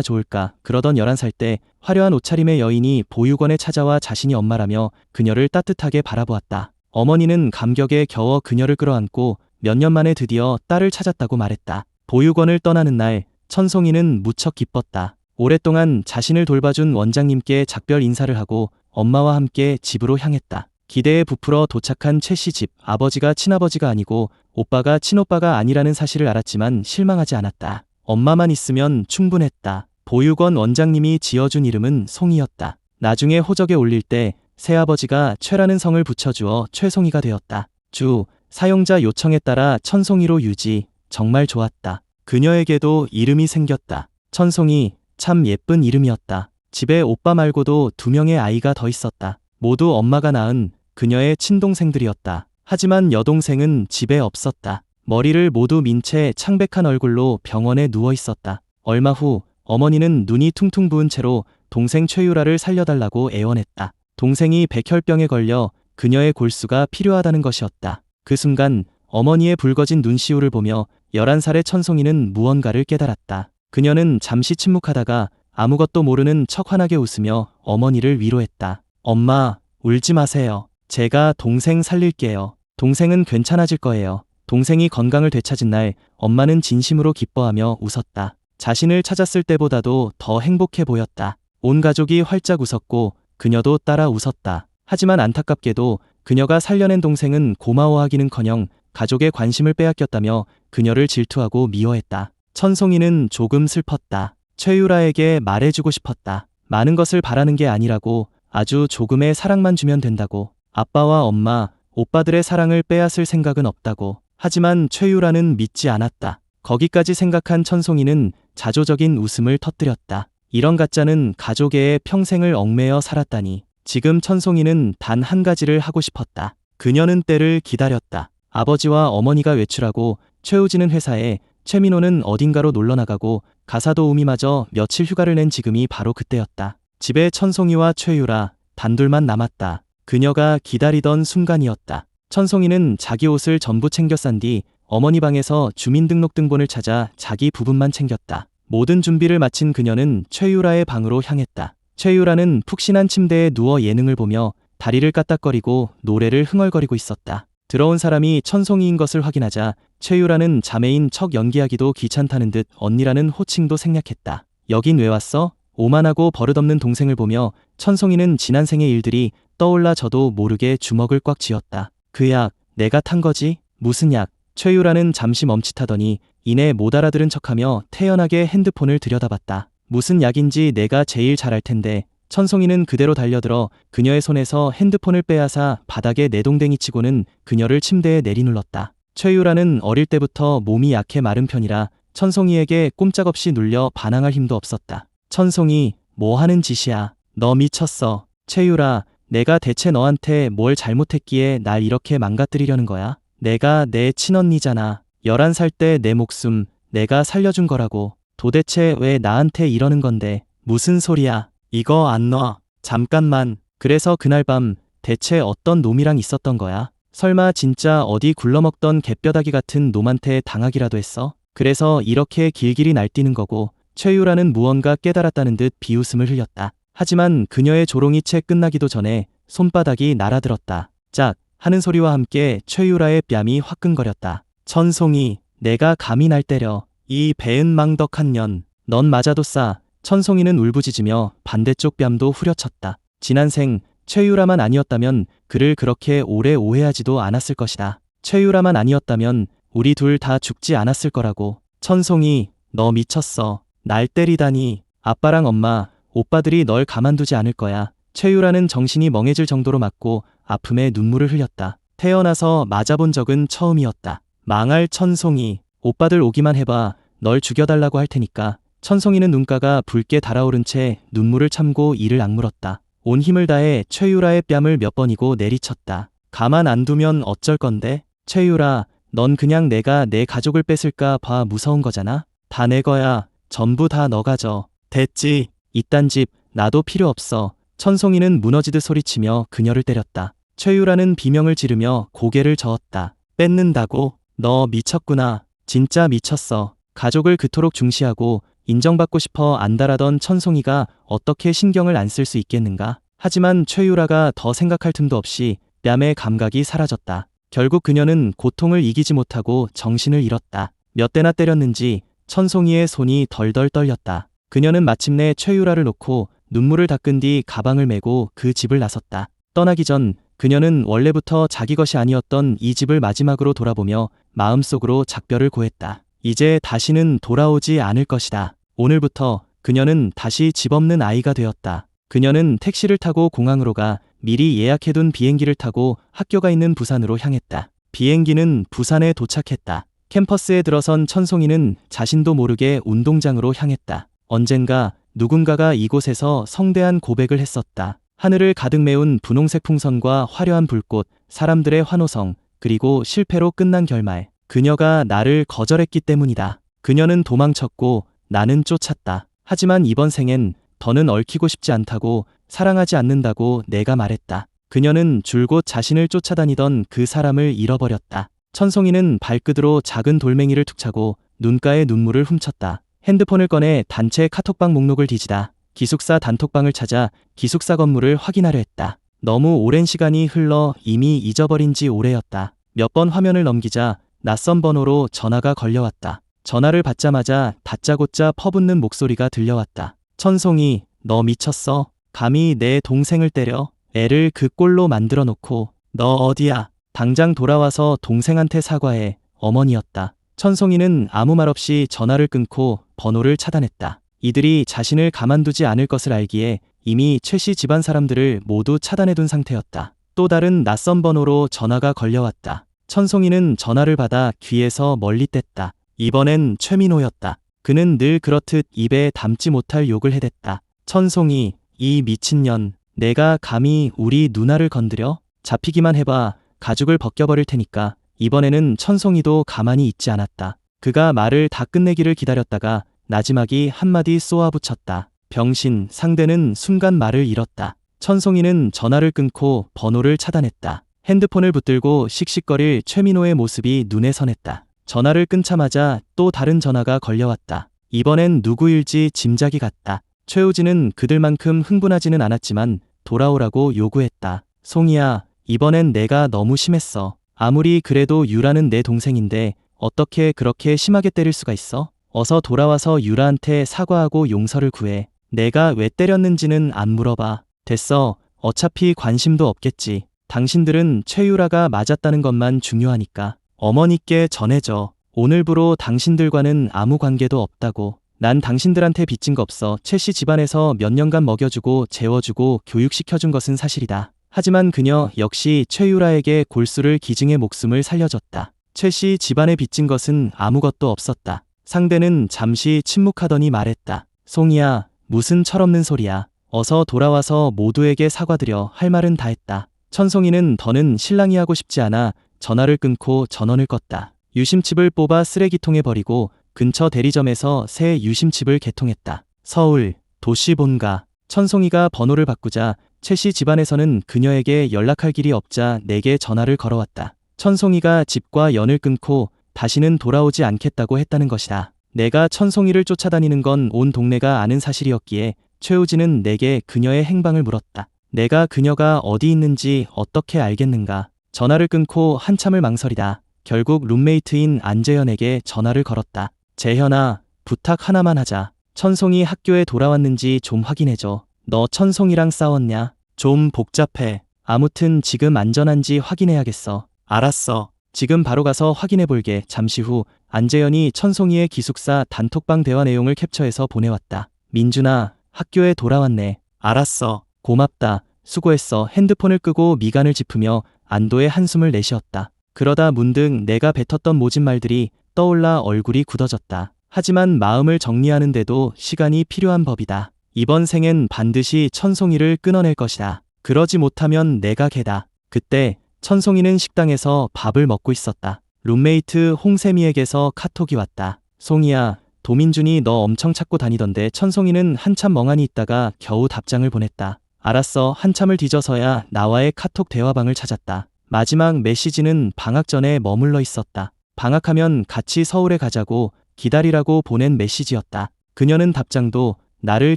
좋을까. 그러던 11살 때 화려한 옷차림의 여인이 보육원에 찾아와 자신이 엄마라며 그녀를 따뜻하게 바라보았다. 어머니는 감격에 겨워 그녀를 끌어안고 몇 년 만에 드디어 딸을 찾았다고 말했다. 보육원을 떠나는 날 천송이는 무척 기뻤다. 오랫동안 자신을 돌봐준 원장님께 작별 인사를 하고 엄마와 함께 집으로 향했다. 기대에 부풀어 도착한 최씨 집. 아버지가 친아버지가 아니고 오빠가 친오빠가 아니라는 사실을 알았지만 실망하지 않았다. 엄마만 있으면 충분했다. 보육원 원장님이 지어준 이름은 송이였다. 나중에 호적에 올릴 때 새아버지가 최라는 성을 붙여주어 최송이가 되었다. 주, 사용자 요청에 따라 천송이로 유지. 정말 좋았다. 그녀에게도 이름이 생겼다. 천송이, 참 예쁜 이름이었다. 집에 오빠 말고도 2명의 아이가 더 있었다. 모두 엄마가 낳은 그녀의 친동생들이었다. 하지만 여동생은 집에 없었다. 머리를 모두 민 채 창백한 얼굴로 병원에 누워 있었다. 얼마 후 어머니는 눈이 퉁퉁 부은 채로 동생 최유라를 살려달라고 애원했다. 동생이 백혈병에 걸려 그녀의 골수가 필요하다는 것이었다. 그 순간 어머니의 붉어진 눈시울을 보며 11살의 천송이는 무언가를 깨달았다. 그녀는 잠시 침묵하다가 아무것도 모르는 척 환하게 웃으며 어머니를 위로했다. 엄마, 울지 마세요. 제가 동생 살릴게요. 동생은 괜찮아질 거예요. 동생이 건강을 되찾은 날 엄마는 진심으로 기뻐하며 웃었다. 자신을 찾았을 때보다도 더 행복해 보였다. 온 가족이 활짝 웃었고 그녀도 따라 웃었다. 하지만 안타깝게도 그녀가 살려낸 동생은 고마워하기는커녕 가족의 관심을 빼앗겼다며 그녀를 질투하고 미워했다. 천송이는 조금 슬펐다. 최유라에게 말해주고 싶었다. 많은 것을 바라는 게 아니라고, 아주 조금의 사랑만 주면 된다고. 아빠와 엄마, 오빠들의 사랑을 빼앗을 생각은 없다고. 하지만 최유라는 믿지 않았다. 거기까지 생각한 천송이는 자조적인 웃음을 터뜨렸다. 이런 가짜는 가족애에 평생을 얽매여 살았다니. 지금 천송이는 단 한 가지를 하고 싶었다. 그녀는 때를 기다렸다. 아버지와 어머니가 외출하고 최우진은 회사에, 최민호는 어딘가로 놀러나가고 가사도우미마저 며칠 휴가를 낸 지금이 바로 그때였다. 집에 천송이와 최유라 단둘만 남았다. 그녀가 기다리던 순간이었다. 천송이는 자기 옷을 전부 챙겨 싼 뒤 어머니 방에서 주민등록등본을 찾아 자기 부분만 챙겼다. 모든 준비를 마친 그녀는 최유라의 방으로 향했다. 최유라는 푹신한 침대에 누워 예능을 보며 다리를 까딱거리고 노래를 흥얼거리고 있었다. 들어온 사람이 천송이인 것을 확인하자 최유라는 자매인 척 연기하기도 귀찮다는 듯 언니라는 호칭도 생략했다. 여긴 왜 왔어? 오만하고 버릇없는 동생을 보며 천송이는 지난 생의 일들이 떠올라 저도 모르게 주먹을 꽉 쥐었다. 그 약, 내가 탄 거지? 무슨 약? 최유라는 잠시 멈칫하더니 이내 못 알아들은 척하며 태연하게 핸드폰을 들여다봤다. 무슨 약인지 내가 제일 잘 알 텐데. 천송이는 그대로 달려들어 그녀의 손에서 핸드폰을 빼앗아 바닥에 내동댕이 치고는 그녀를 침대에 내리눌렀다. 최유라는 어릴 때부터 몸이 약해 마른 편이라 천송이에게 꼼짝없이 눌려 반항할 힘도 없었다. 천송이, 뭐 하는 짓이야? 너 미쳤어. 최유라, 내가 대체 너한테 뭘 잘못했기에 날 이렇게 망가뜨리려는 거야? 내가 내 친언니잖아. 11살 때 내 목숨 내가 살려준 거라고. 도대체 왜 나한테 이러는 건데? 무슨 소리야? 이거 안 놔. 잠깐만. 그래서 그날 밤 대체 어떤 놈이랑 있었던 거야? 설마 진짜 어디 굴러먹던 갯뼈다귀 같은 놈한테 당하기라도 했어? 그래서 이렇게 길길이 날뛰는 거고. 최유라는 무언가 깨달았다는 듯 비웃음을 흘렸다. 하지만 그녀의 조롱이 채 끝나기도 전에 손바닥이 날아들었다. 짝 하는 소리와 함께 최유라의 뺨이 화끈거렸다. 천송이, 내가 감히 날 때려. 이 배은망덕한 년. 넌 맞아도 싸. 천송이는 울부짖으며 반대쪽 뺨도 후려쳤다. 지난 생 최유라만 아니었다면 그를 그렇게 오래 오해하지도 않았을 것이다. 최유라만 아니었다면 우리 둘 다 죽지 않았을 거라고. 천송이, 너 미쳤어. 날 때리다니. 아빠랑 엄마, 오빠들이 널 가만두지 않을 거야. 최유라는 정신이 멍해질 정도로 맞고 아픔에 눈물을 흘렸다. 태어나서 맞아본 적은 처음이었다. 망할 천송이. 오빠들 오기만 해봐. 널 죽여달라고 할 테니까. 천송이는 눈가가 붉게 달아오른 채 눈물을 참고 이를 악물었다. 온 힘을 다해 최유라의 뺨을 몇 번이고 내리쳤다. 가만 안 두면 어쩔 건데? 최유라, 넌 그냥 내가 내 가족을 뺏을까 봐 무서운 거잖아? 다 내 거야. 전부 다 너 가져. 됐지. 이딴 집 나도 필요 없어. 천송이는 무너지듯 소리치며 그녀를 때렸다. 최유라는 비명을 지르며 고개를 저었다. 뺏는다고? 너 미쳤구나. 진짜 미쳤어. 가족을 그토록 중시하고 인정받고 싶어 안달하던 천송이가 어떻게 신경을 안 쓸 수 있겠는가? 하지만 최유라가 더 생각할 틈도 없이 뺨의 감각이 사라졌다. 결국 그녀는 고통을 이기지 못하고 정신을 잃었다. 몇 대나 때렸는지 천송이의 손이 덜덜 떨렸다. 그녀는 마침내 최유라를 놓고 눈물을 닦은 뒤 가방을 메고 그 집을 나섰다. 떠나기 전 그녀는 원래부터 자기 것이 아니었던 이 집을 마지막으로 돌아보며 마음속으로 작별을 고했다. 이제 다시는 돌아오지 않을 것이다. 오늘부터 그녀는 다시 집 없는 아이가 되었다. 그녀는 택시를 타고 공항으로 가 미리 예약해둔 비행기를 타고 학교가 있는 부산으로 향했다. 비행기는 부산에 도착했다. 캠퍼스에 들어선 천송이는 자신도 모르게 운동장으로 향했다. 언젠가 누군가가 이곳에서 성대한 고백을 했었다. 하늘을 가득 메운 분홍색 풍선과 화려한 불꽃, 사람들의 환호성, 그리고 실패로 끝난 결말. 그녀가 나를 거절했기 때문이다. 그녀는 도망쳤고 나는 쫓았다. 하지만 이번 생엔 더는 얽히고 싶지 않다고, 사랑하지 않는다고 내가 말했다. 그녀는 줄곧 자신을 쫓아다니던 그 사람을 잃어버렸다. 천송이는 발끝으로 작은 돌멩이를 툭 차고 눈가에 눈물을 훔쳤다. 핸드폰을 꺼내 단체 카톡방 목록을 뒤지다 기숙사 단톡방을 찾아 기숙사 건물을 확인하려 했다. 너무 오랜 시간이 흘러 이미 잊어버린 지 오래였다. 몇 번 화면을 넘기자 낯선 번호로 전화가 걸려왔다. 전화를 받자마자 다짜고짜 퍼붓는 목소리가 들려왔다. 천송이, 너 미쳤어? 감히 내 동생을 때려? 애를 그 꼴로 만들어 놓고. 너 어디야? 당장 돌아와서 동생한테 사과해. 어머니였다. 천송이는 아무 말 없이 전화를 끊고 번호를 차단했다. 이들이 자신을 가만두지 않을 것을 알기에 이미 최씨 집안 사람들을 모두 차단해둔 상태였다. 또 다른 낯선 번호로 전화가 걸려왔다. 천송이는 전화를 받아 귀에서 멀리 뗐다. 이번엔 최민호였다. 그는 늘 그렇듯 입에 담지 못할 욕을 해댔다. 천송이, 이 미친년, 내가 감히 우리 누나를 건드려? 잡히기만 해봐. 가죽을 벗겨버릴 테니까. 이번에는 천송이도 가만히 있지 않았다. 그가 말을 다 끝내기를 기다렸다가 나지막이 한마디 쏘아붙였다. 병신. 상대는 순간 말을 잃었다. 천송이는 전화를 끊고 번호를 차단했다. 핸드폰을 붙들고 씩씩거릴 최민호의 모습이 눈에 선했다. 전화를 끊자마자 또 다른 전화가 걸려왔다. 이번엔 누구일지 짐작이 갔다. 최우진은 그들만큼 흥분하지는 않았지만 돌아오라고 요구했다. 송이야, 이번엔 내가 너무 심했어. 아무리 그래도 유라는 내 동생인데 어떻게 그렇게 심하게 때릴 수가 있어? 어서 돌아와서 유라한테 사과하고 용서를 구해. 내가 왜 때렸는지는 안 물어봐. 됐어. 어차피 관심도 없겠지. 당신들은 최유라가 맞았다는 것만 중요하니까. 어머니께 전해줘. 오늘부로 당신들과는 아무 관계도 없다고. 난 당신들한테 빚진 거 없어. 최씨 집안에서 몇 년간 먹여주고 재워주고 교육시켜준 것은 사실이다. 하지만 그녀 역시 최유라에게 골수를 기증해 목숨을 살려줬다. 최씨 집안에 빚진 것은 아무것도 없었다. 상대는 잠시 침묵하더니 말했다. 송이야, 무슨 철없는 소리야. 어서 돌아와서 모두에게 사과드려. 할 말은 다 했다. 천송이는 더는 실랑이 하고 싶지 않아 전화를 끊고 전원을 껐다. 유심칩을 뽑아 쓰레기통에 버리고 근처 대리점에서 새 유심칩을 개통했다. 서울, 도시 본가. 천송이가 번호를 바꾸자 최씨 집안에서는 그녀에게 연락할 길이 없자 내게 전화를 걸어왔다. 천송이가 집과 연을 끊고 다시는 돌아오지 않겠다고 했다는 것이다. 내가 천송이를 쫓아다니는 건 온 동네가 아는 사실이었기에 최우진은 내게 그녀의 행방을 물었다. 내가 그녀가 어디 있는지 어떻게 알겠는가. 전화를 끊고 한참을 망설이다 결국 룸메이트인 안재현에게 전화를 걸었다. 재현아, 부탁 하나만 하자. 천송이 학교에 돌아왔는지 좀 확인해줘. 너 천송이랑 싸웠냐? 좀 복잡해. 아무튼 지금 안전한지 확인해야겠어. 알았어. 지금 바로 가서 확인해볼게. 잠시 후 안재현이 천송이의 기숙사 단톡방 대화 내용을 캡처해서 보내왔다. 민준아, 학교에 돌아왔네. 알았어. 고맙다. 수고했어. 핸드폰을 끄고 미간을 짚으며 안도의 한숨을 내쉬었다. 그러다 문득 내가 뱉었던 모진 말들이 떠올라 얼굴이 굳어졌다. 하지만 마음을 정리하는데도 시간이 필요한 법이다. 이번 생엔 반드시 천송이를 끊어낼 것이다. 그러지 못하면 내가 개다. 그때 천송이는 식당에서 밥을 먹고 있었다. 룸메이트 홍세미에게서 카톡이 왔다. 송이야, 도민준이 너 엄청 찾고 다니던데. 천송이는 한참 멍하니 있다가 겨우 답장을 보냈다. 알았어. 한참을 뒤져서야 나와의 카톡 대화방을 찾았다. 마지막 메시지는 방학 전에 머물러 있었다. 방학하면 같이 서울에 가자고 기다리라고 보낸 메시지였다. 그녀는 답장도 나를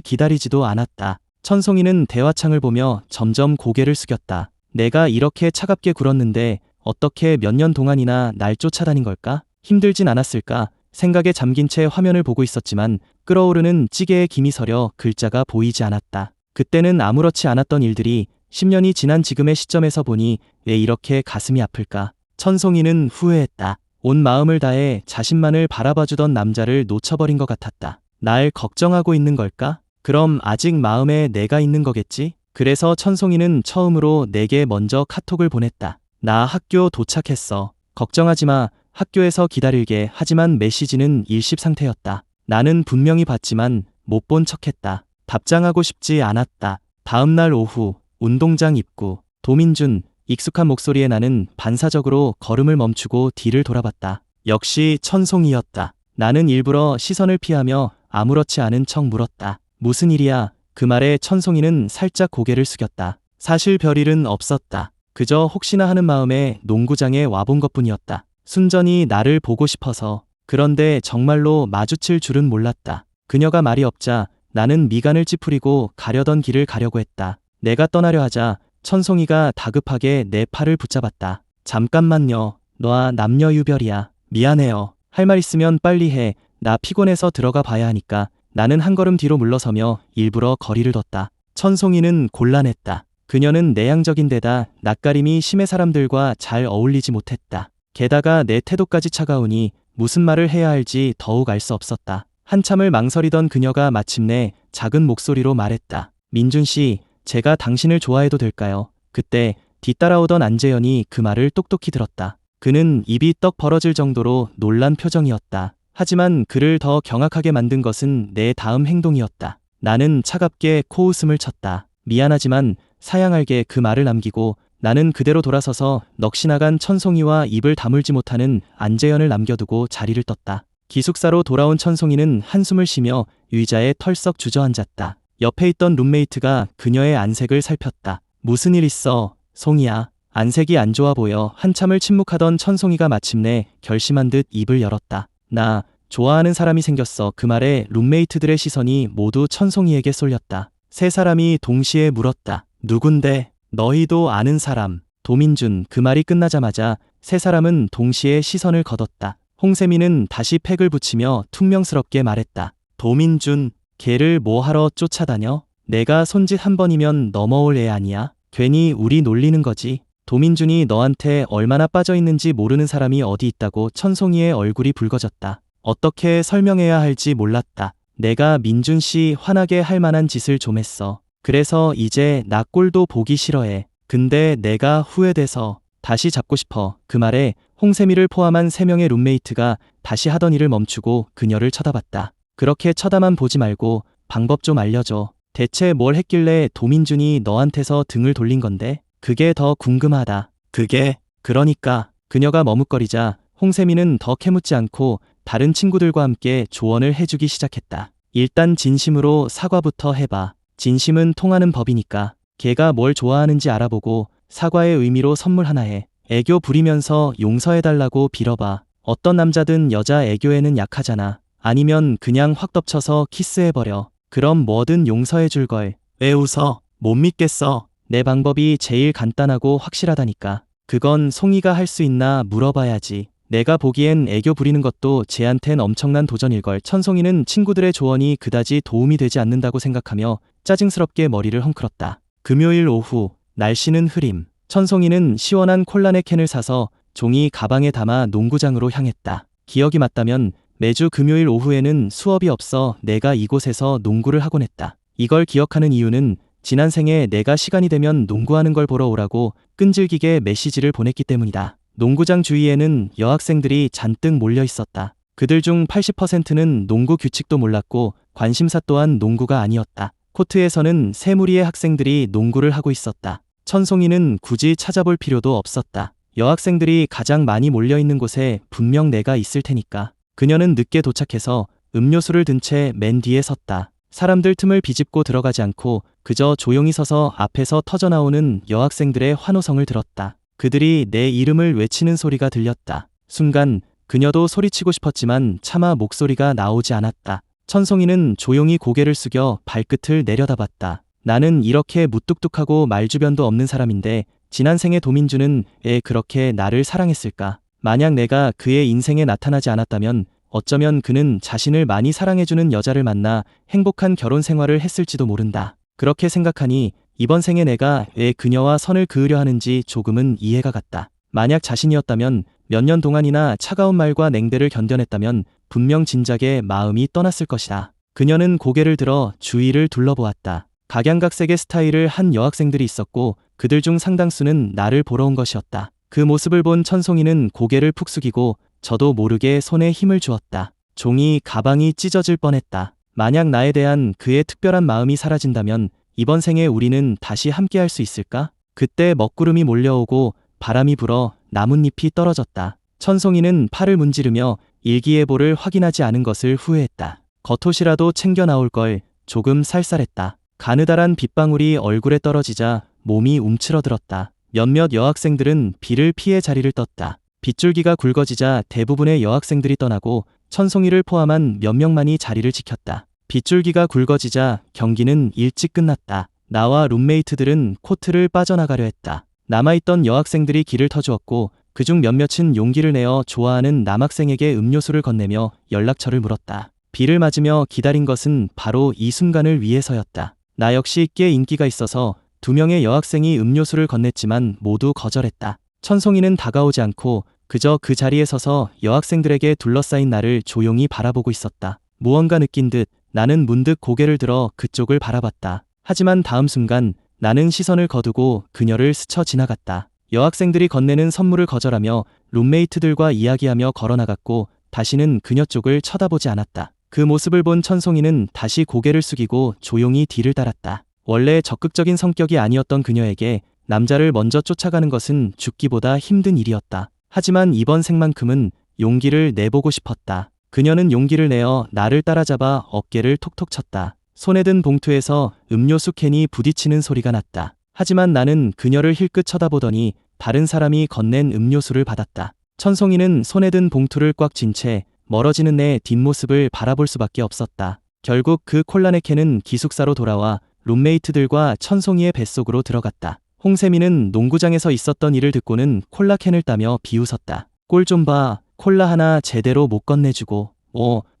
기다리지도 않았다. 천송이는 대화창을 보며 점점 고개를 숙였다. 내가 이렇게 차갑게 굴었는데 어떻게 몇 년 동안이나 날 쫓아다닌 걸까? 힘들진 않았을까? 생각에 잠긴 채 화면을 보고 있었지만 끓어오르는 찌개에 김이 서려 글자가 보이지 않았다. 그때는 아무렇지 않았던 일들이 10년이 지난 지금의 시점에서 보니 왜 이렇게 가슴이 아플까? 천송이는 후회했다. 온 마음을 다해 자신만을 바라봐주던 남자를 놓쳐버린 것 같았다. 날 걱정하고 있는 걸까? 그럼 아직 마음에 내가 있는 거겠지? 그래서 천송이는 처음으로 내게 먼저 카톡을 보냈다. 나 학교 도착했어. 걱정하지 마. 학교에서 기다릴게. 하지만 메시지는 일십 상태였다. 나는 분명히 봤지만 못 본 척했다. 답장하고 싶지 않았다. 다음날 오후 운동장 입구 도민준. 익숙한 목소리에 나는 반사적으로 걸음을 멈추고 뒤를 돌아봤다. 역시 천송이였다. 나는 일부러 시선을 피하며 아무렇지 않은 척 물었다. 무슨 일이야? 그 말에 천송이는 살짝 고개를 숙였다. 사실 별일은 없었다. 그저 혹시나 하는 마음에 농구장에 와본 것뿐이었다. 순전히 나를 보고 싶어서. 그런데 정말로 마주칠 줄은 몰랐다. 그녀가 말이 없자 나는 미간을 찌푸리고 가려던 길을 가려고 했다. 내가 떠나려 하자 천송이가 다급하게 내 팔을 붙잡았다. 잠깐만요. 너와 남녀유별이야. 미안해요. 할 말 있으면 빨리 해. 나 피곤해서 들어가 봐야 하니까. 나는 한 걸음 뒤로 물러서며 일부러 거리를 뒀다. 천송이는 곤란했다. 그녀는 내향적인 데다 낯가림이 심해 사람들과 잘 어울리지 못했다. 게다가 내 태도까지 차가우니 무슨 말을 해야 할지 더욱 알 수 없었다. 한참을 망설이던 그녀가 마침내 작은 목소리로 말했다. 민준 씨, 제가 당신을 좋아해도 될까요? 그때 뒤따라오던 안재현이 그 말을 똑똑히 들었다. 그는 입이 떡 벌어질 정도로 놀란 표정이었다. 하지만 그를 더 경악하게 만든 것은 내 다음 행동이었다. 나는 차갑게 코웃음을 쳤다. 미안하지만 사양할게. 그 말을 남기고 나는 그대로 돌아서서 넋이 나간 천송이와 입을 다물지 못하는 안재현을 남겨두고 자리를 떴다. 기숙사로 돌아온 천송이는 한숨을 쉬며 의자에 털썩 주저앉았다. 옆에 있던 룸메이트가 그녀의 안색을 살폈다. 무슨 일 있어, 송이야? 안색이 안 좋아 보여. 한참을 침묵하던 천송이가 마침내 결심한 듯 입을 열었다. 나 좋아하는 사람이 생겼어. 그 말에 룸메이트들의 시선이 모두 천송이에게 쏠렸다. 세 사람이 동시에 물었다. 누군데? 너희도 아는 사람. 도민준. 그 말이 끝나자마자 세 사람은 동시에 시선을 거뒀다. 홍세미는 다시 팩을 붙이며 퉁명스럽게 말했다. 도민준, 걔를 뭐하러 쫓아다녀? 내가 손짓 한 번이면 넘어올 애 아니야? 괜히 우리 놀리는 거지. 도민준이 너한테 얼마나 빠져있는지 모르는 사람이 어디 있다고. 천송이의 얼굴이 붉어졌다. 어떻게 설명해야 할지 몰랐다. 내가 민준 씨 화나게 할 만한 짓을 좀 했어. 그래서 이제 나 꼴도 보기 싫어해. 근데 내가 후회돼서 다시 잡고 싶어. 그 말에 홍세미를 포함한 3명의 룸메이트가 다시 하던 일을 멈추고 그녀를 쳐다봤다. 그렇게 쳐다만 보지 말고 방법 좀 알려줘. 대체 뭘 했길래 도민준이 너한테서 등을 돌린 건데? 그게 더 궁금하다. 그게? 그러니까. 그녀가 머뭇거리자 홍세미는 더 캐묻지 않고 다른 친구들과 함께 조언을 해주기 시작했다. 일단 진심으로 사과부터 해봐. 진심은 통하는 법이니까. 걔가 뭘 좋아하는지 알아보고 사과의 의미로 선물 하나 해. 애교 부리면서 용서해달라고 빌어봐. 어떤 남자든 여자 애교에는 약하잖아. 아니면 그냥 확 덮쳐서 키스해버려. 그럼 뭐든 용서해줄걸. 왜 웃어? 못 믿겠어. 내 방법이 제일 간단하고 확실하다니까. 그건 송이가 할 수 있나 물어봐야지. 내가 보기엔 애교 부리는 것도 쟤한텐 엄청난 도전일걸. 천송이는 친구들의 조언이 그다지 도움이 되지 않는다고 생각하며 짜증스럽게 머리를 헝클었다. 금요일 오후, 날씨는 흐림. 천송이는 시원한 콜라네 캔을 사서 종이 가방에 담아 농구장으로 향했다. 기억이 맞다면 매주 금요일 오후에는 수업이 없어 내가 이곳에서 농구를 하곤 했다. 이걸 기억하는 이유는 지난 생에 내가 시간이 되면 농구하는 걸 보러 오라고 끈질기게 메시지를 보냈기 때문이다. 농구장 주위에는 여학생들이 잔뜩 몰려 있었다. 그들 중 80%는 농구 규칙도 몰랐고 관심사 또한 농구가 아니었다. 코트에서는 세 무리의 학생들이 농구를 하고 있었다. 천송이는 굳이 찾아볼 필요도 없었다. 여학생들이 가장 많이 몰려있는 곳에 분명 내가 있을 테니까. 그녀는 늦게 도착해서 음료수를 든 채 맨 뒤에 섰다. 사람들 틈을 비집고 들어가지 않고 그저 조용히 서서 앞에서 터져나오는 여학생들의 환호성을 들었다. 그들이 내 이름을 외치는 소리가 들렸다. 순간 그녀도 소리치고 싶었지만 차마 목소리가 나오지 않았다. 천송이는 조용히 고개를 숙여 발끝을 내려다봤다. 나는 이렇게 무뚝뚝하고 말주변도 없는 사람인데 지난 생에 도민주는 왜 그렇게 나를 사랑했을까? 만약 내가 그의 인생에 나타나지 않았다면 어쩌면 그는 자신을 많이 사랑해주는 여자를 만나 행복한 결혼 생활을 했을지도 모른다. 그렇게 생각하니 이번 생에 내가 왜 그녀와 선을 그으려 하는지 조금은 이해가 갔다. 만약 자신이었다면 몇 년 동안이나 차가운 말과 냉대를 견뎌냈다면 분명 진작에 마음이 떠났을 것이다. 그녀는 고개를 들어 주위를 둘러보았다. 각양각색의 스타일을 한 여학생들이 있었고 그들 중 상당수는 나를 보러 온 것이었다. 그 모습을 본 천송이는 고개를 푹 숙이고 저도 모르게 손에 힘을 주었다. 종이 가방이 찢어질 뻔했다. 만약 나에 대한 그의 특별한 마음이 사라진다면 이번 생에 우리는 다시 함께할 수 있을까? 그때 먹구름이 몰려오고 바람이 불어 나뭇잎이 떨어졌다. 천송이는 팔을 문지르며 일기예보를 확인하지 않은 것을 후회했다. 겉옷이라도 챙겨 나올 걸. 조금 쌀쌀했다. 가느다란 빗방울이 얼굴에 떨어지자 몸이 움츠러들었다. 몇몇 여학생들은 비를 피해 자리를 떴다. 빗줄기가 굵어지자 대부분의 여학생들이 떠나고 천송이를 포함한 몇 명만이 자리를 지켰다. 빗줄기가 굵어지자 경기는 일찍 끝났다. 나와 룸메이트들은 코트를 빠져나가려 했다. 남아있던 여학생들이 길을 터주었고 그중 몇몇은 용기를 내어 좋아하는 남학생에게 음료수를 건네며 연락처를 물었다. 비를 맞으며 기다린 것은 바로 이 순간을 위해서였다. 나 역시 꽤 인기가 있어서 2명의 여학생이 음료수를 건넸지만 모두 거절했다. 천송이는 다가오지 않고 그저 그 자리에 서서 여학생들에게 둘러싸인 나를 조용히 바라보고 있었다. 무언가 느낀 듯 나는 문득 고개를 들어 그쪽을 바라봤다. 하지만 다음 순간 나는 시선을 거두고 그녀를 스쳐 지나갔다. 여학생들이 건네는 선물을 거절하며 룸메이트들과 이야기하며 걸어나갔고 다시는 그녀 쪽을 쳐다보지 않았다. 그 모습을 본 천송이는 다시 고개를 숙이고 조용히 뒤를 따랐다. 원래 적극적인 성격이 아니었던 그녀에게 남자를 먼저 쫓아가는 것은 죽기보다 힘든 일이었다. 하지만 이번 생만큼은 용기를 내보고 싶었다. 그녀는 용기를 내어 나를 따라잡아 어깨를 톡톡 쳤다. 손에 든 봉투에서 음료수 캔이 부딪히는 소리가 났다. 하지만 나는 그녀를 힐끗 쳐다보더니 다른 사람이 건넨 음료수를 받았다. 천송이는 손에 든 봉투를 꽉 쥔 채 멀어지는 내 뒷모습을 바라볼 수밖에 없었다. 결국 그 콜라네 캔은 기숙사로 돌아와 룸메이트들과 천송이의 뱃속으로 들어갔다. 홍세미는 농구장에서 있었던 일을 듣고는 콜라 캔을 따며 비웃었다. 꼴 좀 봐. 콜라 하나 제대로 못 건네주고.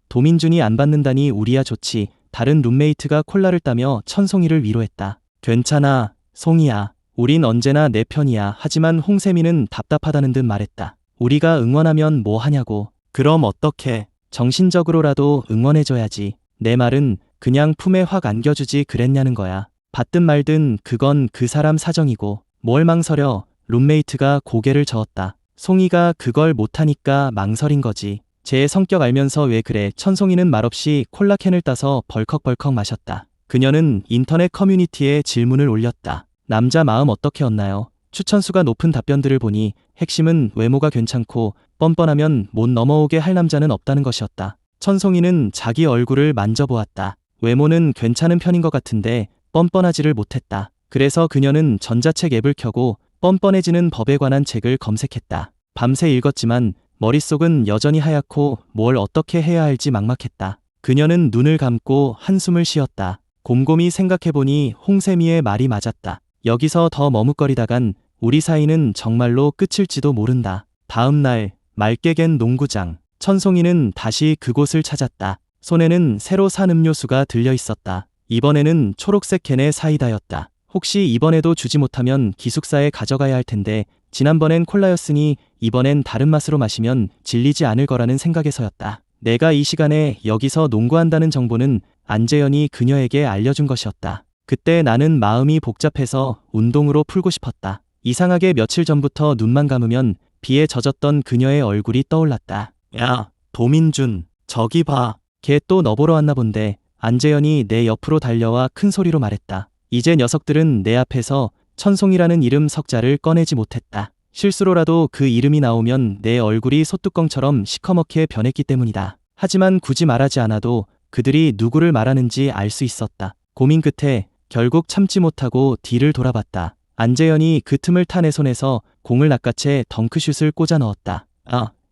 도민준이 안 받는다니 우리야 좋지. 다른 룸메이트가 콜라를 따며 천송이를 위로했다. 괜찮아, 송이야. 우린 언제나 내 편이야. 하지만 홍세미는 답답하다는 듯 말했다. 우리가 응원하면 뭐 하냐고. 그럼 어떡해. 정신적으로라도 응원해줘야지. 내 말은 그냥 품에 확 안겨주지 그랬냐는 거야. 받든 말든 그건 그 사람 사정이고. 뭘 망설여. 룸메이트가 고개를 저었다. 송이가 그걸 못하니까 망설인 거지. 제 성격 알면서 왜 그래. 천송이는 말없이 콜라캔을 따서 벌컥벌컥 마셨다. 그녀는 인터넷 커뮤니티에 질문을 올렸다. 남자 마음 어떻게 얻나요? 추천수가 높은 답변들을 보니 핵심은 외모가 괜찮고 뻔뻔하면 못 넘어오게 할 남자는 없다는 것이었다. 천송이는 자기 얼굴을 만져보았다. 외모는 괜찮은 편인 것 같은데 뻔뻔하지를 못했다. 그래서 그녀는 전자책 앱을 켜고 뻔뻔해지는 법에 관한 책을 검색했다. 밤새 읽었지만 머릿속은 여전히 하얗고 뭘 어떻게 해야 할지 막막했다. 그녀는 눈을 감고 한숨을 쉬었다. 곰곰이 생각해보니 홍세미의 말이 맞았다. 여기서 더 머뭇거리다간 우리 사이는 정말로 끝일지도 모른다. 다음 날 맑게 갠 농구장. 천송이는 다시 그곳을 찾았다. 손에는 새로 산 음료수가 들려 있었다. 이번에는 초록색 캔의 사이다였다. 혹시 이번에도 주지 못하면 기숙사에 가져가야 할 텐데 지난번엔 콜라였으니 이번엔 다른 맛으로 마시면 질리지 않을 거라는 생각에서였다. 내가 이 시간에 여기서 농구한다는 정보는 안재현이 그녀에게 알려준 것이었다. 그때 나는 마음이 복잡해서 운동으로 풀고 싶었다. 이상하게 며칠 전부터 눈만 감으면 비에 젖었던 그녀의 얼굴이 떠올랐다. 야, 도민준, 저기 봐. 걔 또 너 보러 왔나 본데. 안재현이 내 옆으로 달려와 큰 소리로 말했다. 이제 녀석들은 내 앞에서 천송이라는 이름 석자를 꺼내지 못했다. 실수로라도 그 이름이 나오면 내 얼굴이 소뚜껑처럼 시커멓게 변했기 때문이다. 하지만 굳이 말하지 않아도 그들이 누구를 말하는지 알 수 있었다. 고민 끝에 결국 참지 못하고 뒤를 돌아봤다. 안재현이 그 틈을 타 내 손에서 공을 낚아채 덩크슛을 꽂아 넣었다.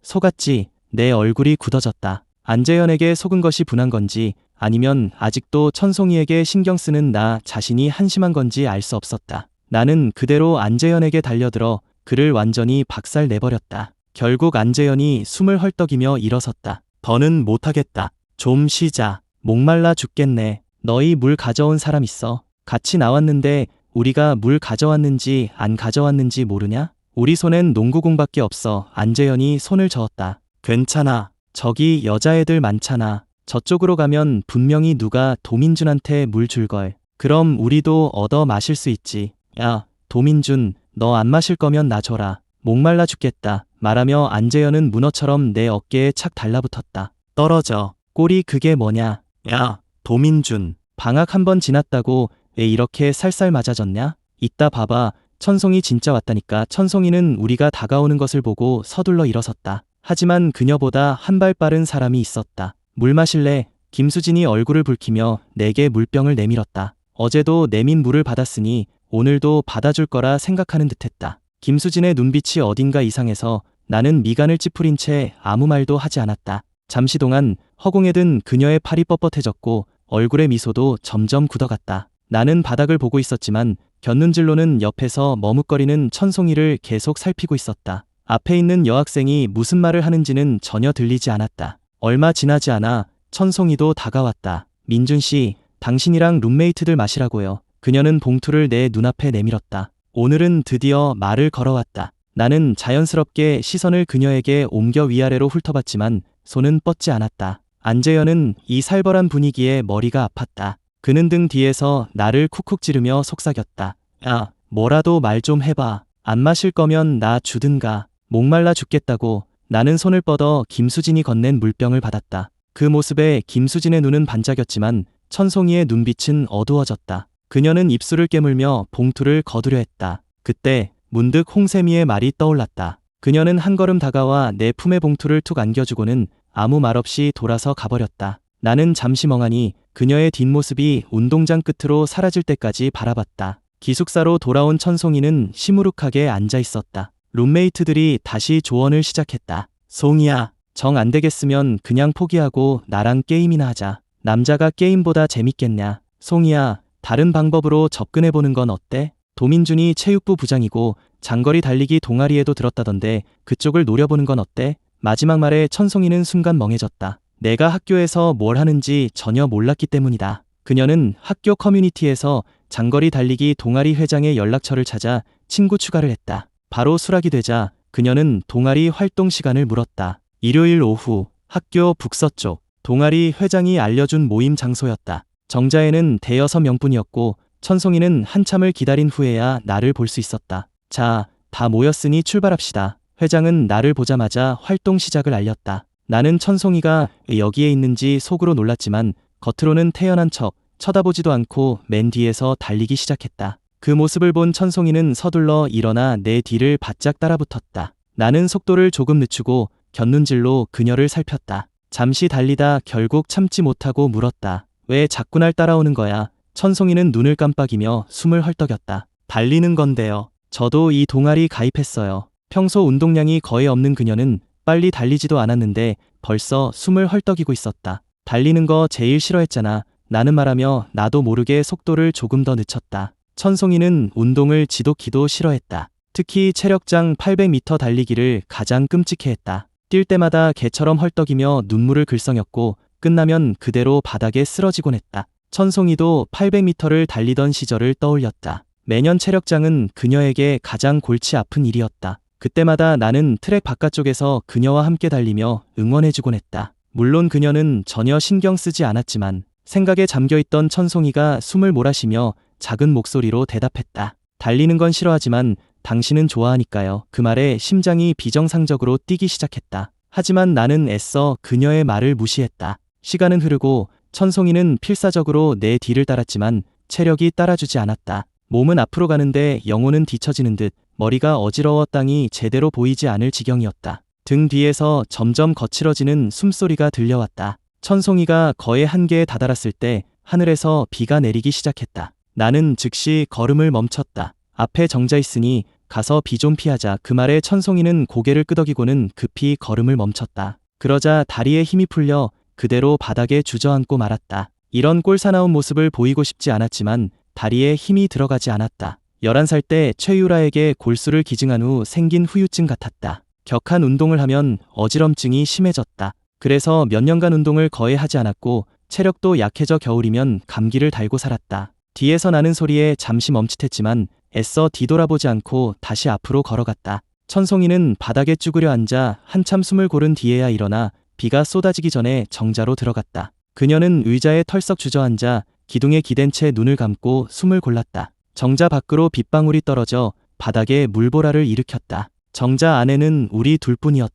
속았지. 내 얼굴이 굳어졌다. 안재현에게 속은 것이 분한 건지 아니면 아직도 천송이에게 신경 쓰는 나 자신이 한심한 건지 알 수 없었다. 나는 그대로 안재현에게 달려들어 그를 완전히 박살 내버렸다. 결국 안재현이 숨을 헐떡이며 일어섰다. 더는 못하겠다. 좀 쉬자. 목말라 죽겠네. 너희 물 가져온 사람 있어? 같이 나왔는데 우리가 물 가져왔는지 안 가져왔는지 모르냐? 우리 손엔 농구공밖에 없어. 안재현이 손을 저었다. 괜찮아. 저기 여자애들 많잖아. 저쪽으로 가면 분명히 누가 도민준한테 물 줄걸. 그럼 우리도 얻어 마실 수 있지. 야, 도민준, 너 안 마실 거면 나 줘라. 목말라 죽겠다. 말하며 안재현은 문어처럼 내 어깨에 착 달라붙었다. 떨어져. 꼴이 그게 뭐냐? 야, 도민준. 방학 한 번 지났다고 왜 이렇게 살살 맞아졌냐? 이따 봐봐. 천송이 진짜 왔다니까. 천송이는 우리가 다가오는 것을 보고 서둘러 일어섰다. 하지만 그녀보다 한 발 빠른 사람이 있었다. 물 마실래? 김수진이 얼굴을 붉히며 내게 물병을 내밀었다. 어제도 내민 물을 받았으니 오늘도 받아줄 거라 생각하는 듯했다. 김수진의 눈빛이 어딘가 이상해서 나는 미간을 찌푸린 채 아무 말도 하지 않았다. 잠시 동안 허공에 든 그녀의 팔이 뻣뻣해졌고 얼굴의 미소도 점점 굳어갔다. 나는 바닥을 보고 있었지만 곁눈질로는 옆에서 머뭇거리는 천송이를 계속 살피고 있었다. 앞에 있는 여학생이 무슨 말을 하는지는 전혀 들리지 않았다. 얼마 지나지 않아 천송이도 다가왔다. 민준씨, 당신이랑 룸메이트들 마시라고요. 그녀는 봉투를 내 눈앞에 내밀었다. 오늘은 드디어 말을 걸어왔다. 나는 자연스럽게 시선을 그녀에게 옮겨 위아래로 훑어봤지만 손은 뻗지 않았다. 안재현은 이 살벌한 분위기에 머리가 아팠다. 그는 등 뒤에서 나를 쿡쿡 찌르며 속삭였다. 야, 뭐라도 말 좀 해봐. 안 마실 거면 나 주든가. 목말라 죽겠다고. 나는 손을 뻗어 김수진이 건넨 물병을 받았다. 그 모습에 김수진의 눈은 반짝였지만 천송이의 눈빛은 어두워졌다. 그녀는 입술을 깨물며 봉투를 거두려 했다. 그때 문득 홍세미의 말이 떠올랐다. 그녀는 한 걸음 다가와 내 품에 봉투를 툭 안겨주고는 아무 말 없이 돌아서 가버렸다. 나는 잠시 멍하니 그녀의 뒷모습이 운동장 끝으로 사라질 때까지 바라봤다. 기숙사로 돌아온 천송이는 시무룩하게 앉아 있었다. 룸메이트들이 다시 조언을 시작했다. 송이야, 정 안 되겠으면 그냥 포기하고 나랑 게임이나 하자. 남자가 게임보다 재밌겠냐. 송이야, 다른 방법으로 접근해보는 건 어때? 도민준이 체육부 부장이고 장거리 달리기 동아리에도 들었다던데 그쪽을 노려보는 건 어때? 마지막 말에 천송이는 순간 멍해졌다. 내가 학교에서 뭘 하는지 전혀 몰랐기 때문이다. 그녀는 학교 커뮤니티에서 장거리 달리기 동아리 회장의 연락처를 찾아 친구 추가를 했다. 바로 수락이 되자 그녀는 동아리 활동 시간을 물었다. 일요일 오후 학교 북서쪽 동아리 회장이 알려준 모임 장소였다. 정자에는 대여섯 명뿐이었고 천송이는 한참을 기다린 후에야 나를 볼 수 있었다. 자, 다 모였으니 출발합시다. 회장은 나를 보자마자 활동 시작을 알렸다. 나는 천송이가 여기에 있는지 속으로 놀랐지만 겉으로는 태연한 척 쳐다보지도 않고 맨 뒤에서 달리기 시작했다. 그 모습을 본 천송이는 서둘러 일어나 내 뒤를 바짝 따라붙었다. 나는 속도를 조금 늦추고 곁눈질로 그녀를 살폈다. 잠시 달리다 결국 참지 못하고 물었다. 왜 자꾸 날 따라오는 거야? 천송이는 눈을 깜빡이며 숨을 헐떡였다. 달리는 건데요. 저도 이 동아리 가입했어요. 평소 운동량이 거의 없는 그녀는 빨리 달리지도 않았는데 벌써 숨을 헐떡이고 있었다. 달리는 거 제일 싫어했잖아. 나는 말하며 나도 모르게 속도를 조금 더 늦췄다. 천송이는 운동을 지독히도 싫어했다. 특히 체력장 800m 달리기를 가장 끔찍해했다. 뛸 때마다 개처럼 헐떡이며 눈물을 글썽였고 끝나면 그대로 바닥에 쓰러지곤 했다. 천송이도 800m를 달리던 시절을 떠올렸다. 매년 체력장은 그녀에게 가장 골치 아픈 일이었다. 그때마다 나는 트랙 바깥쪽에서 그녀와 함께 달리며 응원해주곤 했다. 물론 그녀는 전혀 신경 쓰지 않았지만 생각에 잠겨있던 천송이가 숨을 몰아쉬며 작은 목소리로 대답했다. 달리는 건 싫어하지만 당신은 좋아하니까요. 그 말에 심장이 비정상적으로 뛰기 시작했다. 하지만 나는 애써 그녀의 말을 무시했다. 시간은 흐르고 천송이는 필사적으로 내 뒤를 따랐지만 체력이 따라주지 않았다. 몸은 앞으로 가는데 영혼은 뒤처지는 듯 머리가 어지러워 땅이 제대로 보이지 않을 지경이었다. 등 뒤에서 점점 거칠어지는 숨소리가 들려왔다. 천송이가 거의 한계에 다다랐을 때 하늘에서 비가 내리기 시작했다. 나는 즉시 걸음을 멈췄다. 앞에 정자 있으니 가서 비 좀 피하자. 그 말에 천송이는 고개를 끄덕이고는 급히 걸음을 멈췄다. 그러자 다리에 힘이 풀려 그대로 바닥에 주저앉고 말았다. 이런 꼴사나운 모습을 보이고 싶지 않았지만 다리에 힘이 들어가지 않았다. 11살 때 최유라에게 골수를 기증한 후 생긴 후유증 같았다. 격한 운동을 하면 어지럼증이 심해졌다. 그래서 몇 년간 운동을 거의 하지 않았고 체력도 약해져 겨울이면 감기를 달고 살았다. 뒤에서 나는 소리에 잠시 멈칫했지만 애써 뒤돌아보지 않고 다시 앞으로 걸어갔다. 천송이는 바닥에 쭈그려 앉아 한참 숨을 고른 뒤에야 일어나 비가 쏟아지기 전에 정자로 들어갔다. 그녀는 의자에 털썩 주저앉아 기둥에 기댄 채 눈을 감고 숨을 골랐다. 정자 밖으로 빗방울이 떨어져 바닥에 물보라를 일으켰다. 정자 안에는 우리 둘뿐이었다.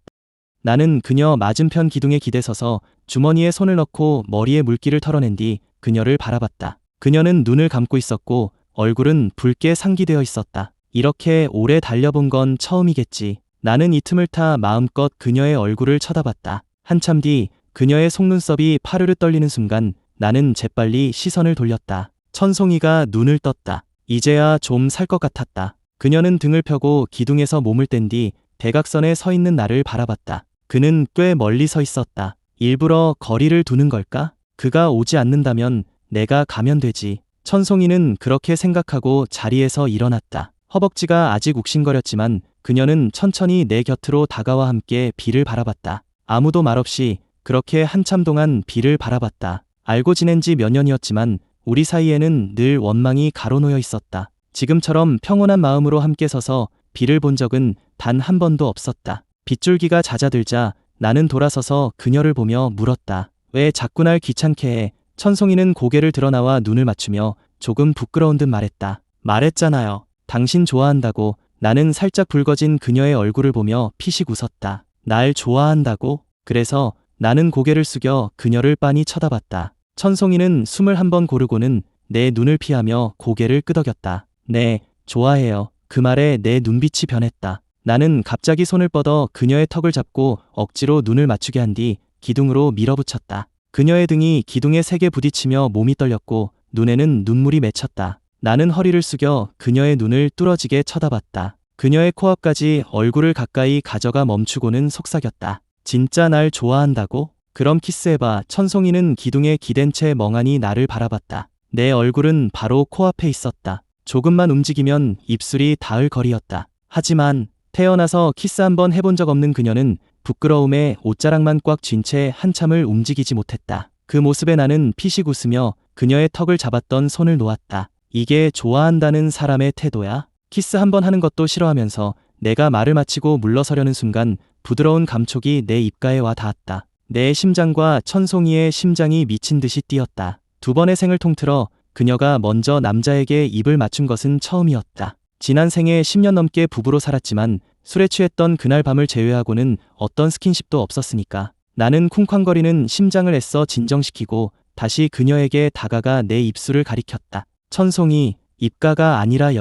나는 그녀 맞은편 기둥에 기대서서 주머니에 손을 넣고 머리에 물기를 털어낸 뒤 그녀를 바라봤다. 그녀는 눈을 감고 있었고 얼굴은 붉게 상기되어 있었다. 이렇게 오래 달려본 건 처음이겠지. 나는 이 틈을 타 마음껏 그녀의 얼굴을 쳐다봤다. 한참 뒤 그녀의 속눈썹이 파르르 떨리는 순간 나는 재빨리 시선을 돌렸다. 천송이가 눈을 떴다. 이제야 좀 살 것 같았다. 그녀는 등을 펴고 기둥에서 몸을 뗀 뒤 대각선에 서 있는 나를 바라봤다. 그는 꽤 멀리 서 있었다. 일부러 거리를 두는 걸까? 그가 오지 않는다면 내가 가면 되지. 천송이는 그렇게 생각하고 자리에서 일어났다. 허벅지가 아직 욱신거렸지만 그녀는 천천히 내 곁으로 다가와 함께 비를 바라봤다. 아무도 말없이 그렇게 한참 동안 비를 바라봤다. 알고 지낸 지 몇 년이었지만 우리 사이에는 늘 원망이 가로놓여 있었다. 지금처럼 평온한 마음으로 함께 서서 비를 본 적은 단 한 번도 없었다. 빗줄기가 잦아들자 나는 돌아서서 그녀를 보며 물었다. 왜 자꾸 날 귀찮게 해? 천송이는 고개를 들어 나와 눈을 맞추며 조금 부끄러운 듯 말했다. 말했잖아요. 당신 좋아한다고. 나는 살짝 붉어진 그녀의 얼굴을 보며 피식 웃었다. 날 좋아한다고? 그래서 나는 고개를 숙여 그녀를 빤히 쳐다봤다. 천송이는 숨을 한번 고르고는 내 눈을 피하며 고개를 끄덕였다. 네, 좋아해요. 그 말에 내 눈빛이 변했다. 나는 갑자기 손을 뻗어 그녀의 턱을 잡고 억지로 눈을 맞추게 한 뒤 기둥으로 밀어붙였다. 그녀의 등이 기둥에 세게 부딪히며 몸이 떨렸고 눈에는 눈물이 맺혔다. 나는 허리를 숙여 그녀의 눈을 뚫어지게 쳐다봤다. 그녀의 코앞까지 얼굴을 가까이 가져가 멈추고는 속삭였다. 진짜 날 좋아한다고? 그럼 키스해봐. 천송이는 기둥에 기댄 채 멍하니 나를 바라봤다. 내 얼굴은 바로 코앞에 있었다. 조금만 움직이면 입술이 닿을 거리였다. 하지만 태어나서 키스 한번 해본 적 없는 그녀는 부끄러움에 옷자락만 꽉 쥔 채 한참을 움직이지 못했다. 그 모습에 나는 피식 웃으며 그녀의 턱을 잡았던 손을 놓았다. 이게 좋아한다는 사람의 태도야? 키스 한번 하는 것도 싫어하면서 내가 말을 마치고 물러서려는 순간 부드러운 감촉이 내 입가에 와 닿았다. 내 심장과 천송이의 심장이 미친 듯이 뛰었다. 두 번의 생을 통틀어 그녀가 먼저 남자에게 입을 맞춘 것은 처음이었다. 지난 생에 10년 넘게 부부로 살았지만 술에 취했던 그날 밤을 제외하고는 어떤 스킨십도 없었으니까. 나는 쿵쾅거리는 심장을 애써 진정시키고 다시 그녀에게 다가가 내 입술을 가리켰다. 천송이, 입가가 아니라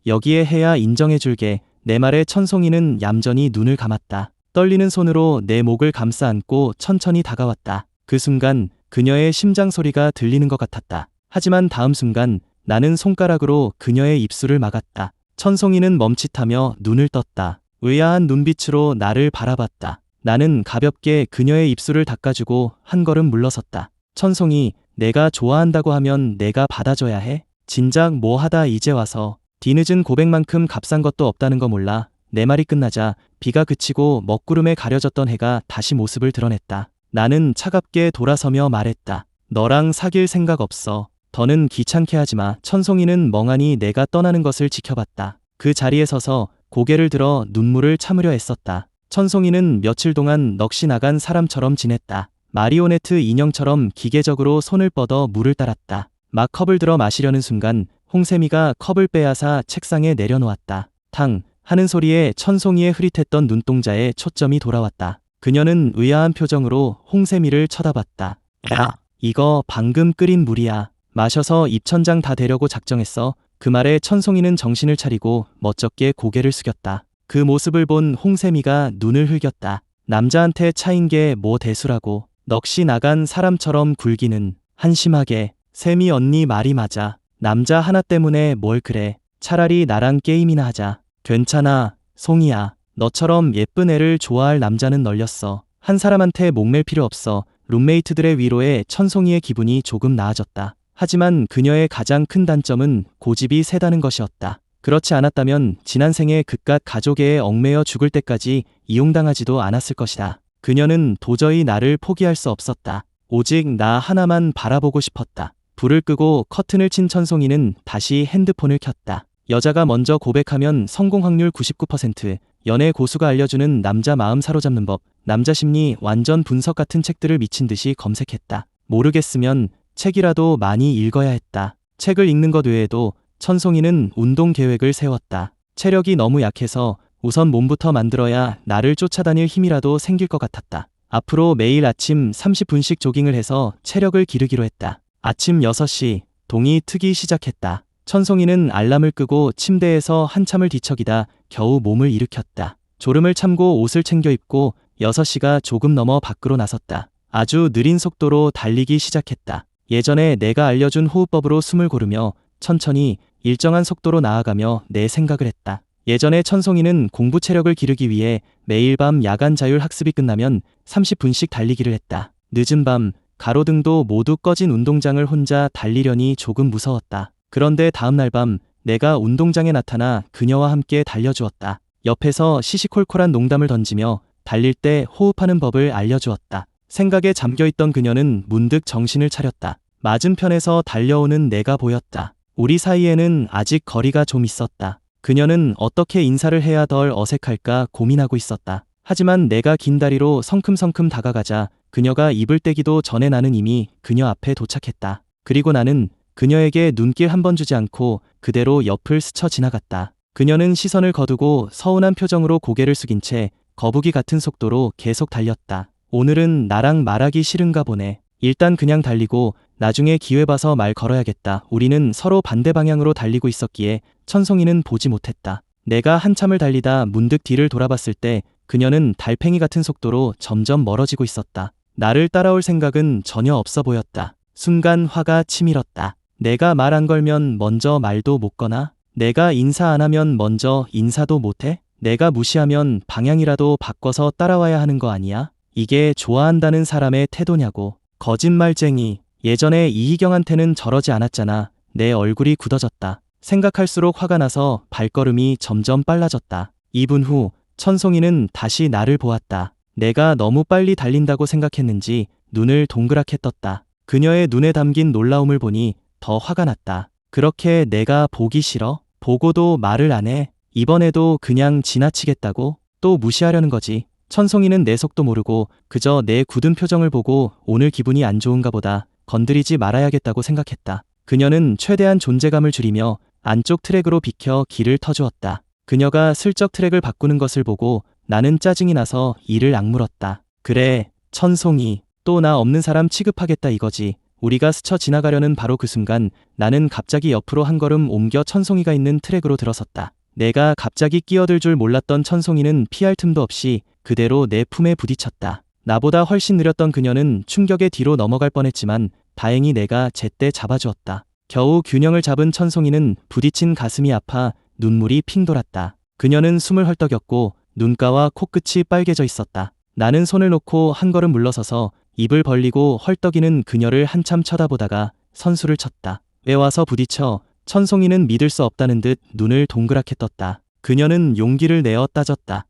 여기에 해야 인정해줄게. 내 말에 천송이는 얌전히 눈을 감았다. 떨리는 손으로 내 목을 감싸 안고 천천히 다가왔다. 그 순간 그녀의 심장 소리가 들리는 것 같았다. 하지만 다음 순간 나는 손가락으로 그녀의 입술을 막았다. 천송이는 멈칫하며 눈을 떴다. 의아한 눈빛으로 나를 바라봤다. 나는 가볍게 그녀의 입술을 닦아주고 한 걸음 물러섰다. 천송이, 내가 좋아한다고 하면 내가 받아줘야 해? 진작 뭐 하다 이제 와서. 뒤늦은 고백만큼 값싼 것도 없다는 거 몰라. 내 말이 끝나자 비가 그치고 먹구름에 가려졌던 해가 다시 모습을 드러냈다. 나는 차갑게 돌아서며 말했다. 너랑 사귈 생각 없어. 더는 귀찮게 하지마. 천송이는 멍하니 내가 떠나는 것을 지켜봤다. 그 자리에 서서 고개를 들어 눈물을 참으려 애썼다. 천송이는 며칠 동안 넋이 나간 사람처럼 지냈다. 마리오네트 인형처럼 기계적으로 손을 뻗어 물을 따랐다. 막 컵을 들어 마시려는 순간 홍세미가 컵을 빼앗아 책상에 내려놓았다. 탕 하는 소리에 천송이의 흐릿했던 눈동자에 초점이 돌아왔다. 그녀는 의아한 표정으로 홍세미를 쳐다봤다. 야, 이거 방금 끓인 물이야. 마셔서 입천장 다 대려고 작정했어. 그 말에 천송이는 정신을 차리고 멋쩍게 고개를 숙였다. 그 모습을 본 홍세미가 눈을 흘겼다. 남자한테 차인 게 뭐 대수라고. 넋이 나간 사람처럼 굴기는. 한심하게. 세미 언니 말이 맞아. 남자 하나 때문에 뭘 그래. 차라리 나랑 게임이나 하자. 괜찮아, 송이야. 너처럼 예쁜 애를 좋아할 남자는 널렸어. 한 사람한테 목맬 필요 없어. 룸메이트들의 위로에 천송이의 기분이 조금 나아졌다. 하지만 그녀의 가장 큰 단점은 고집이 세다는 것이었다. 그렇지 않았다면 지난 생에 그깟 가족애에 얽매여 죽을 때까지 이용당하지도 않았을 것이다. 그녀는 도저히 나를 포기할 수 없었다. 오직 나 하나만 바라보고 싶었다. 불을 끄고 커튼을 친 천송이는 다시 핸드폰을 켰다. 여자가 먼저 고백하면 성공 확률 99%, 연애 고수가 알려주는 남자 마음 사로잡는 법, 남자 심리 완전 분석 같은 책들을 미친 듯이 검색했다. 모르겠으면 책이라도 많이 읽어야 했다. 책을 읽는 것 외에도 천송이는 운동 계획을 세웠다. 체력이 너무 약해서 우선 몸부터 만들어야 나를 쫓아다닐 힘이라도 생길 것 같았다. 앞으로 매일 아침 30분씩 조깅을 해서 체력을 기르기로 했다. 아침 6시, 동이 트기 시작했다. 천송이는 알람을 끄고 침대에서 한참을 뒤척이다 겨우 몸을 일으켰다. 졸음을 참고 옷을 챙겨 입고 6시가 조금 넘어 밖으로 나섰다. 아주 느린 속도로 달리기 시작했다. 예전에 내가 알려준 호흡법으로 숨을 고르며 천천히 일정한 속도로 나아가며 내 생각을 했다. 예전에 천송이는 공부 체력을 기르기 위해 매일 밤 야간 자율 학습이 끝나면 30분씩 달리기를 했다. 늦은 밤 가로등도 모두 꺼진 운동장을 혼자 달리려니 조금 무서웠다. 그런데 다음날 밤 내가 운동장에 나타나 그녀와 함께 달려주었다. 옆에서 시시콜콜한 농담을 던지며 달릴 때 호흡하는 법을 알려주었다. 생각에 잠겨있던 그녀는 문득 정신을 차렸다. 맞은편에서 달려오는 내가 보였다. 우리 사이에는 아직 거리가 좀 있었다. 그녀는 어떻게 인사를 해야 덜 어색할까 고민하고 있었다. 하지만 내가 긴 다리로 성큼성큼 다가가자 그녀가 입을 떼기도 전에 나는 이미 그녀 앞에 도착했다. 그리고 나는 그녀에게 눈길 한 번 주지 않고 그대로 옆을 스쳐 지나갔다. 그녀는 시선을 거두고 서운한 표정으로 고개를 숙인 채 거북이 같은 속도로 계속 달렸다. 오늘은 나랑 말하기 싫은가 보네. 일단 그냥 달리고 나중에 기회 봐서 말 걸어야겠다. 우리는 서로 반대 방향으로 달리고 있었기에 천송이는 보지 못했다. 내가 한참을 달리다 문득 뒤를 돌아봤을 때 그녀는 달팽이 같은 속도로 점점 멀어지고 있었다. 나를 따라올 생각은 전혀 없어 보였다. 순간 화가 치밀었다. 내가 말 안 걸면 먼저 말도 못 거나? 내가 인사 안 하면 먼저 인사도 못 해? 내가 무시하면 방향이라도 바꿔서 따라와야 하는 거 아니야? 이게 좋아한다는 사람의 태도냐고. 거짓말쟁이. 예전에 이희경한테는 저러지 않았잖아. 내 얼굴이 굳어졌다. 생각할수록 화가 나서 발걸음이 점점 빨라졌다. 2분 후 천송이는 다시 나를 보았다. 내가 너무 빨리 달린다고 생각했는지 눈을 동그랗게 떴다. 그녀의 눈에 담긴 놀라움을 보니 더 화가 났다. 그렇게 내가 보기 싫어? 보고도 말을 안 해? 이번에도 그냥 지나치겠다고? 또 무시하려는 거지. 천송이는 내 속도 모르고 그저 내 굳은 표정을 보고 오늘 기분이 안 좋은가 보다. 건드리지 말아야겠다고 생각했다. 그녀는 최대한 존재감을 줄이며 안쪽 트랙으로 비켜 길을 터주었다. 그녀가 슬쩍 트랙을 바꾸는 것을 보고 나는 짜증이 나서 이를 악물었다. 그래, 천송이. 또 나 없는 사람 취급하겠다 이거지. 우리가 스쳐 지나가려는 바로 그 순간 나는 갑자기 옆으로 한 걸음 옮겨 천송이가 있는 트랙으로 들어섰다. 내가 갑자기 끼어들 줄 몰랐던 천송이는 피할 틈도 없이 그대로 내 품에 부딪혔다. 나보다 훨씬 느렸던 그녀는 충격에 뒤로 넘어갈 뻔했지만 다행히 내가 제때 잡아주었다. 겨우 균형을 잡은 천송이는 부딪힌 가슴이 아파 눈물이 핑 돌았다. 그녀는 숨을 헐떡였고 눈가와 코끝이 빨개져 있었다. 나는 손을 놓고 한 걸음 물러서서 입을 벌리고 헐떡이는 그녀를 한참 쳐다보다가 선수를 쳤다. 왜 와서 부딪혀? 천송이는 믿을 수 없다는 듯 눈을 동그랗게 떴다. 그녀는 용기를 내어 따졌다.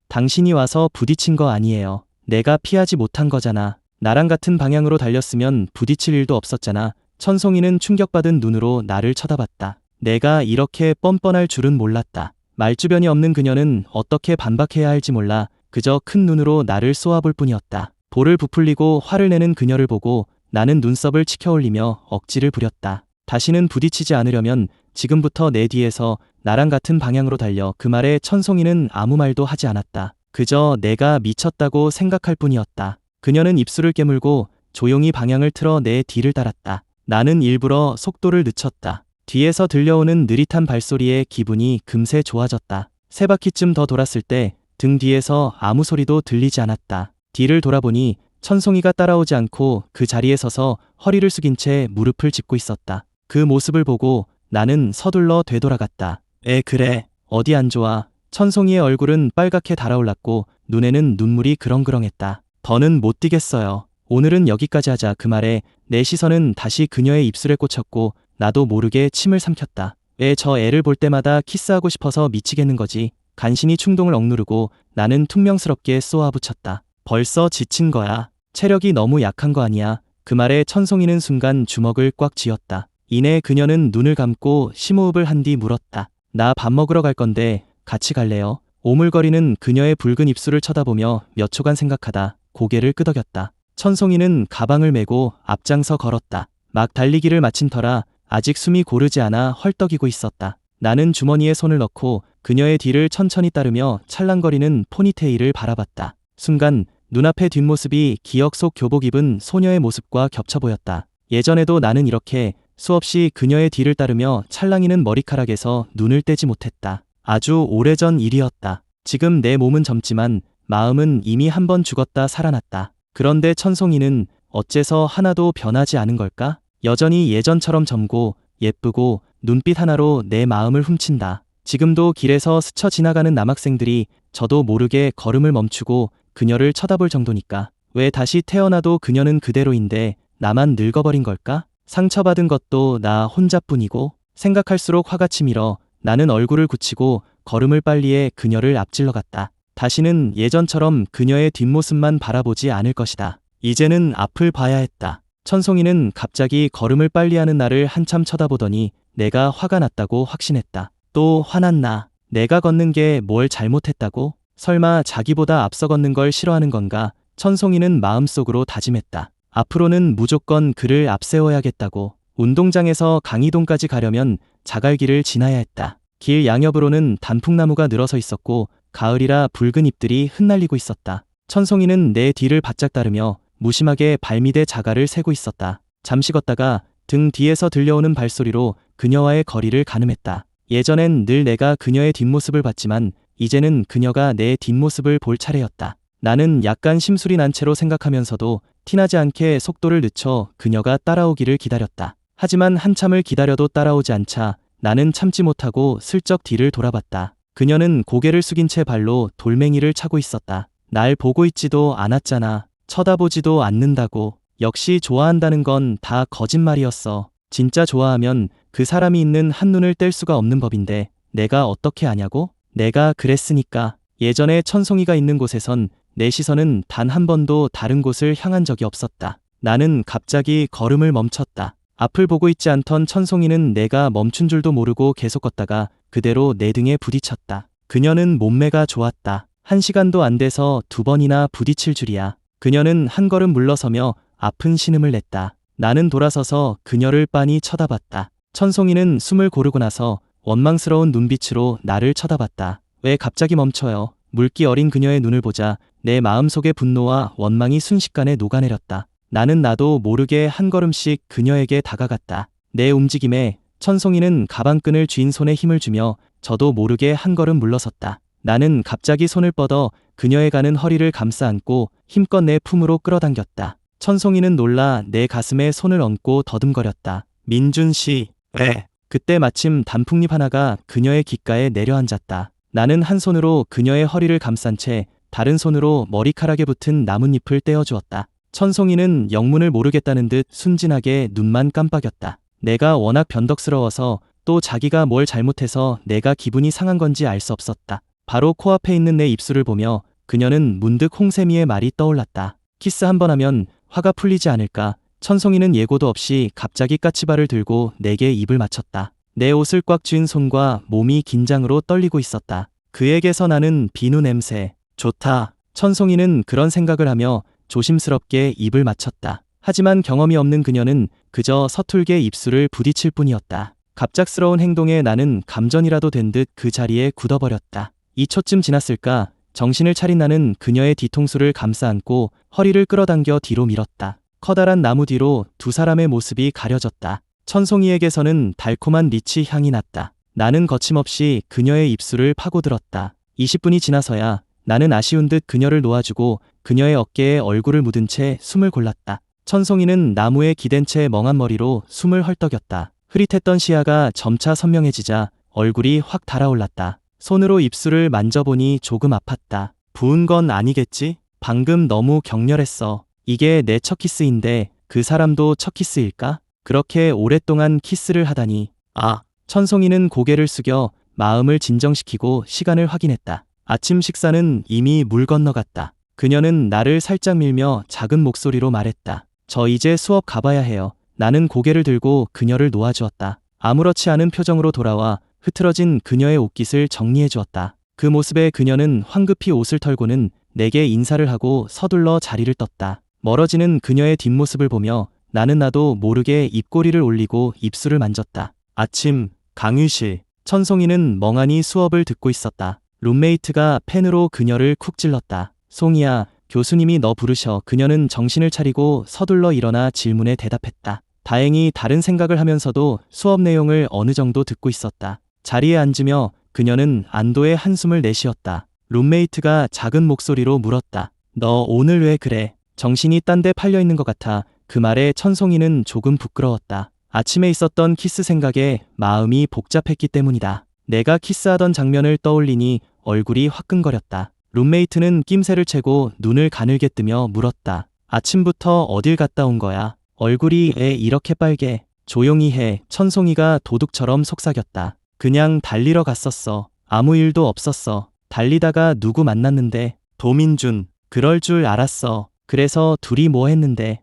당신이 와서 부딪힌 거 아니에요. 내가 피하지 못한 거잖아. 나랑 같은 방향으로 달렸으면 부딪힐 일도 없었잖아. 천송이는 충격받은 눈으로 나를 쳐다봤다. 내가 이렇게 뻔뻔할 줄은 몰랐다. 말주변이 없는 그녀는 어떻게 반박해야 할지 몰라 그저 큰 눈으로 나를 쏘아볼 뿐이었다. 볼을 부풀리고 화를 내는 그녀를 보고 나는 눈썹을 치켜올리며 억지를 부렸다. 다시는 부딪히지 않으려면 지금부터 내 뒤에서 나랑 같은 방향으로 달려. 그 말에 천송이는 아무 말도 하지 않았다. 그저 내가 미쳤다고 생각할 뿐이었다. 그녀는 입술을 깨물고 조용히 방향을 틀어 내 뒤를 따랐다. 나는 일부러 속도를 늦췄다. 뒤에서 들려오는 느릿한 발소리에 기분이 금세 좋아졌다. 세 바퀴쯤 더 돌았을 때 등 뒤에서 아무 소리도 들리지 않았다. 뒤를 돌아보니 천송이가 따라오지 않고 그 자리에 서서 허리를 숙인 채 무릎을 짚고 있었다. 그 모습을 보고 나는 서둘러 되돌아갔다. 그래. 어디 안 좋아? 천송이의 얼굴은 빨갛게 달아올랐고 눈에는 눈물이 그렁그렁했다. 더는 못 뛰겠어요. 오늘은 여기까지 하자. 그 말에 내 시선은 다시 그녀의 입술에 꽂혔고 나도 모르게 침을 삼켰다. 왜 저 애를 볼 때마다 키스하고 싶어서 미치겠는 거지. 간신히 충동을 억누르고 나는 퉁명스럽게 쏘아붙였다. 벌써 지친 거야. 체력이 너무 약한 거 아니야. 그 말에 천송이는 순간 주먹을 꽉 쥐었다. 이내 그녀는 눈을 감고 심호흡을 한 뒤 물었다. 나 밥 먹으러 갈 건데 같이 갈래요? 오물거리는 그녀의 붉은 입술을 쳐다보며 몇 초간 생각하다 고개를 끄덕였다. 천송이는 가방을 메고 앞장서 걸었다. 막 달리기를 마친 터라 아직 숨이 고르지 않아 헐떡이고 있었다. 나는 주머니에 손을 넣고 그녀의 뒤를 천천히 따르며 찰랑거리는 포니테일을 바라봤다. 순간 눈앞의 뒷모습이 기억 속 교복 입은 소녀의 모습과 겹쳐 보였다. 예전에도 나는 이렇게 수없이 그녀의 뒤를 따르며 찰랑이는 머리카락에서 눈을 떼지 못했다. 아주 오래전 일이었다. 지금 내 몸은 젊지만 마음은 이미 한 번 죽었다 살아났다. 그런데 천송이는 어째서 하나도 변하지 않은 걸까? 여전히 예전처럼 젊고 예쁘고 눈빛 하나로 내 마음을 훔친다. 지금도 길에서 스쳐 지나가는 남학생들이 저도 모르게 걸음을 멈추고 그녀를 쳐다볼 정도니까. 왜 다시 태어나도 그녀는 그대로인데 나만 늙어버린 걸까? 상처받은 것도 나 혼자뿐이고. 생각할수록 화가 치밀어 나는 얼굴을 굳히고 걸음을 빨리 해 그녀를 앞질러 갔다. 다시는 예전처럼 그녀의 뒷모습만 바라보지 않을 것이다. 이제는 앞을 봐야 했다. 천송이는 갑자기 걸음을 빨리 하는 나를 한참 쳐다보더니 내가 화가 났다고 확신했다. 또 화났나? 내가 걷는 게 뭘 잘못했다고? 설마 자기보다 앞서 걷는 걸 싫어하는 건가? 천송이는 마음속으로 다짐했다. 앞으로는 무조건 그를 앞세워야겠다고. 운동장에서 강이동까지 가려면 자갈길을 지나야 했다. 길 양옆으로는 단풍나무가 늘어서 있었고 가을이라 붉은 잎들이 흩날리고 있었다. 천송이는 내 뒤를 바짝 따르며 무심하게 발밑에 자갈을 세고 있었다. 잠시 걷다가 등 뒤에서 들려오는 발소리로 그녀와의 거리를 가늠했다. 예전엔 늘 내가 그녀의 뒷모습을 봤지만 이제는 그녀가 내 뒷모습을 볼 차례였다. 나는 약간 심술이 난 채로 생각하면서도 티나지 않게 속도를 늦춰 그녀가 따라오기를 기다렸다. 하지만 한참을 기다려도 따라오지 않자 나는 참지 못하고 슬쩍 뒤를 돌아봤다. 그녀는 고개를 숙인 채 발로 돌멩이를 차고 있었다. 날 보고 있지도 않았잖아. 쳐다보지도 않는다고. 역시 좋아한다는 건 다 거짓말이었어. 진짜 좋아하면 그 사람이 있는 한눈을 뗄 수가 없는 법인데 내가 어떻게 아냐고? 내가 그랬으니까. 예전에 천송이가 있는 곳에선 내 시선은 단 한 번도 다른 곳을 향한 적이 없었다. 나는 갑자기 걸음을 멈췄다. 앞을 보고 있지 않던 천송이는 내가 멈춘 줄도 모르고 계속 걷다가 그대로 내 등에 부딪혔다. 그녀는 몸매가 좋았다. 1시간도 안 돼서 2번이나 부딪힐 줄이야. 그녀는 한 걸음 물러서며 아픈 신음을 냈다. 나는 돌아서서 그녀를 빤히 쳐다봤다. 천송이는 숨을 고르고 나서 원망스러운 눈빛으로 나를 쳐다봤다. 왜 갑자기 멈춰요? 물기 어린 그녀의 눈을 보자 내 마음속의 분노와 원망이 순식간에 녹아내렸다. 나는 나도 모르게 한 걸음씩 그녀에게 다가갔다. 내 움직임에 천송이는 가방끈을 쥔 손에 힘을 주며 저도 모르게 한 걸음 물러섰다. 나는 갑자기 손을 뻗어 그녀의 가는 허리를 감싸 안고 힘껏 내 품으로 끌어당겼다. 천송이는 놀라 내 가슴에 손을 얹고 더듬거렸다. 민준 씨, 왜? 그때 마침 단풍잎 하나가 그녀의 귓가에 내려앉았다. 나는 한 손으로 그녀의 허리를 감싼 채 다른 손으로 머리카락에 붙은 나뭇잎을 떼어주었다. 천송이는 영문을 모르겠다는 듯 순진하게 눈만 깜빡였다. 내가 워낙 변덕스러워서 또 자기가 뭘 잘못해서 내가 기분이 상한 건지 알 수 없었다. 바로 코앞에 있는 내 입술을 보며 그녀는 문득 홍세미의 말이 떠올랐다. 키스 한 번 하면 화가 풀리지 않을까. 천송이는 예고도 없이 갑자기 까치발을 들고 내게 입을 맞췄다. 내 옷을 꽉 쥔 손과 몸이 긴장으로 떨리고 있었다. 그에게서 나는 비누 냄새. 좋다. 천송이는 그런 생각을 하며 조심스럽게 입을 맞췄다. 하지만 경험이 없는 그녀는 그저 서툴게 입술을 부딪힐 뿐이었다. 갑작스러운 행동에 나는 감전이라도 된 듯 그 자리에 굳어버렸다. 2초쯤 지났을까 정신을 차린 나는 그녀의 뒤통수를 감싸 안고 허리를 끌어당겨 뒤로 밀었다. 커다란 나무 뒤로 두 사람의 모습이 가려졌다. 천송이에게서는 달콤한 리치 향이 났다. 나는 거침없이 그녀의 입술을 파고들었다. 20분이 지나서야 나는 아쉬운 듯 그녀를 놓아주고 그녀의 어깨에 얼굴을 묻은 채 숨을 골랐다. 천송이는 나무에 기댄 채 멍한 머리로 숨을 헐떡였다. 흐릿했던 시야가 점차 선명해지자 얼굴이 확 달아올랐다. 손으로 입술을 만져보니 조금 아팠다. 부은 건 아니겠지? 방금 너무 격렬했어. 이게 내 첫 키스인데 그 사람도 첫 키스일까? 그렇게 오랫동안 키스를 하다니. 아, 천송이는 고개를 숙여 마음을 진정시키고 시간을 확인했다. 아침 식사는 이미 물 건너갔다. 그녀는 나를 살짝 밀며 작은 목소리로 말했다. 저 이제 수업 가봐야 해요. 나는 고개를 들고 그녀를 놓아주었다. 아무렇지 않은 표정으로 돌아와 흐트러진 그녀의 옷깃을 정리해 주었다. 그 모습에 그녀는 황급히 옷을 털고는 내게 인사를 하고 서둘러 자리를 떴다. 멀어지는 그녀의 뒷모습을 보며 나도 모르게 입꼬리를 올리고 입술을 만졌다. 아침, 강의실. 천송이는 멍하니 수업을 듣고 있었다. 룸메이트가 펜으로 그녀를 쿡 찔렀다. 송이야, 교수님이 너 부르셔. 그녀는 정신을 차리고 서둘러 일어나 질문에 대답했다. 다행히 다른 생각을 하면서도 수업 내용을 어느 정도 듣고 있었다. 자리에 앉으며 그녀는 안도의 한숨을 내쉬었다. 룸메이트가 작은 목소리로 물었다. 너 오늘 왜 그래? 정신이 딴 데 팔려 있는 것 같아. 그 말에 천송이는 조금 부끄러웠다. 아침에 있었던 키스 생각에 마음이 복잡했기 때문이다. 내가 키스하던 장면을 떠올리니 얼굴이 화끈거렸다. 룸메이트는 낌새를 채고 눈을 가늘게 뜨며 물었다. 아침부터 어딜 갔다 온 거야? 얼굴이 왜 이렇게 빨개? 조용히 해. 천송이가 도둑처럼 속삭였다. 그냥 달리러 갔었어. 아무 일도 없었어. 달리다가 누구 만났는데? 도민준. 그럴 줄 알았어. 그래서 둘이 뭐 했는데?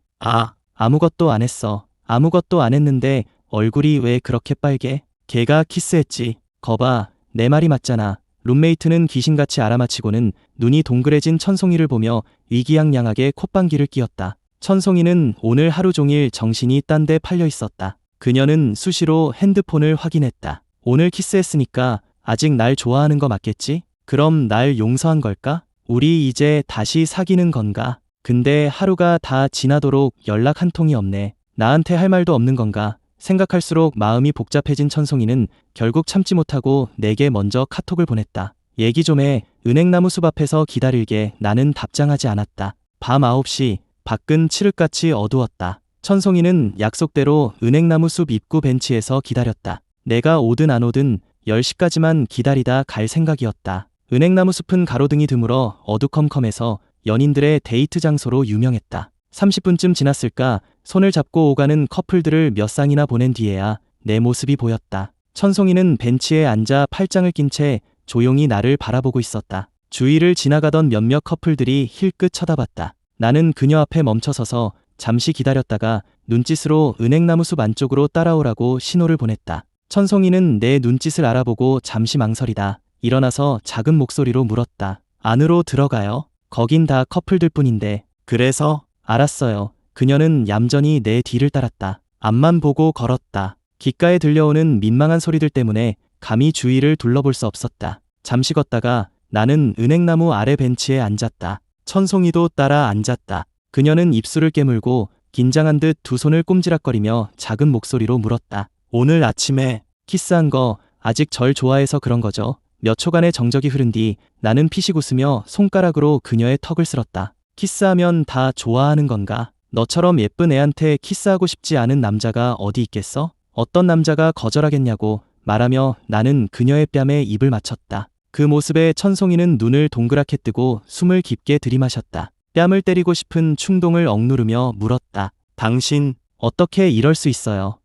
아무것도 안 했어. 아무것도 안 했는데 얼굴이 왜 그렇게 빨개? 걔가 키스했지. 거봐, 내 말이 맞잖아. 룸메이트는 귀신같이 알아맞히고는 눈이 동그래진 천송이를 보며 위기양양하게 콧방귀를 뀌었다. 천송이는 오늘 하루 종일 정신이 딴 데 팔려 있었다. 그녀는 수시로 핸드폰을 확인했다. 오늘 키스했으니까 아직 날 좋아하는 거 맞겠지? 그럼 날 용서한 걸까? 우리 이제 다시 사귀는 건가? 근데 하루가 다 지나도록 연락 한 통이 없네. 나한테 할 말도 없는 건가? 생각할수록 마음이 복잡해진 천송이는 결국 참지 못하고 내게 먼저 카톡을 보냈다. 얘기 좀 해. 은행나무 숲 앞에서 기다릴게. 나는 답장하지 않았다. 밤 9시, 밖은 칠흑같이 어두웠다. 천송이는 약속대로 은행나무 숲 입구 벤치에서 기다렸다. 내가 오든 안 오든 10시까지만 기다리다 갈 생각이었다. 은행나무 숲은 가로등이 드물어 어두컴컴해서 연인들의 데이트 장소로 유명했다. 30분쯤 지났을까 손을 잡고 오가는 커플들을 몇 쌍이나 보낸 뒤에야 내 모습이 보였다. 천송이는 벤치에 앉아 팔짱을 낀 채 조용히 나를 바라보고 있었다. 주위를 지나가던 몇몇 커플들이 힐끗 쳐다봤다. 나는 그녀 앞에 멈춰서서 잠시 기다렸다가 눈짓으로 은행나무 숲 안쪽으로 따라오라고 신호를 보냈다. 천송이는 내 눈짓을 알아보고 잠시 망설이다 일어나서 작은 목소리로 물었다. 안으로 들어가요? 거긴 다 커플들 뿐인데. 그래서? 알았어요. 그녀는 얌전히 내 뒤를 따랐다. 앞만 보고 걸었다. 귓가에 들려오는 민망한 소리들 때문에 감히 주위를 둘러볼 수 없었다. 잠시 걷다가 나는 은행나무 아래 벤치에 앉았다. 천송이도 따라 앉았다. 그녀는 입술을 깨물고 긴장한 듯 두 손을 꼼지락거리며 작은 목소리로 물었다. 오늘 아침에 키스한 거 아직 절 좋아해서 그런 거죠? 몇 초간의 정적이 흐른 뒤 나는 피식 웃으며 손가락으로 그녀의 턱을 쓸었다. 키스하면 다 좋아하는 건가? 너처럼 예쁜 애한테 키스하고 싶지 않은 남자가 어디 있겠어? 어떤 남자가 거절하겠냐고 말하며 나는 그녀의 뺨에 입을 맞췄다. 그 모습에 천송이는 눈을 동그랗게 뜨고 숨을 깊게 들이마셨다. 뺨을 때리고 싶은 충동을 억누르며 물었다. 당신 어떻게 이럴 수 있어요?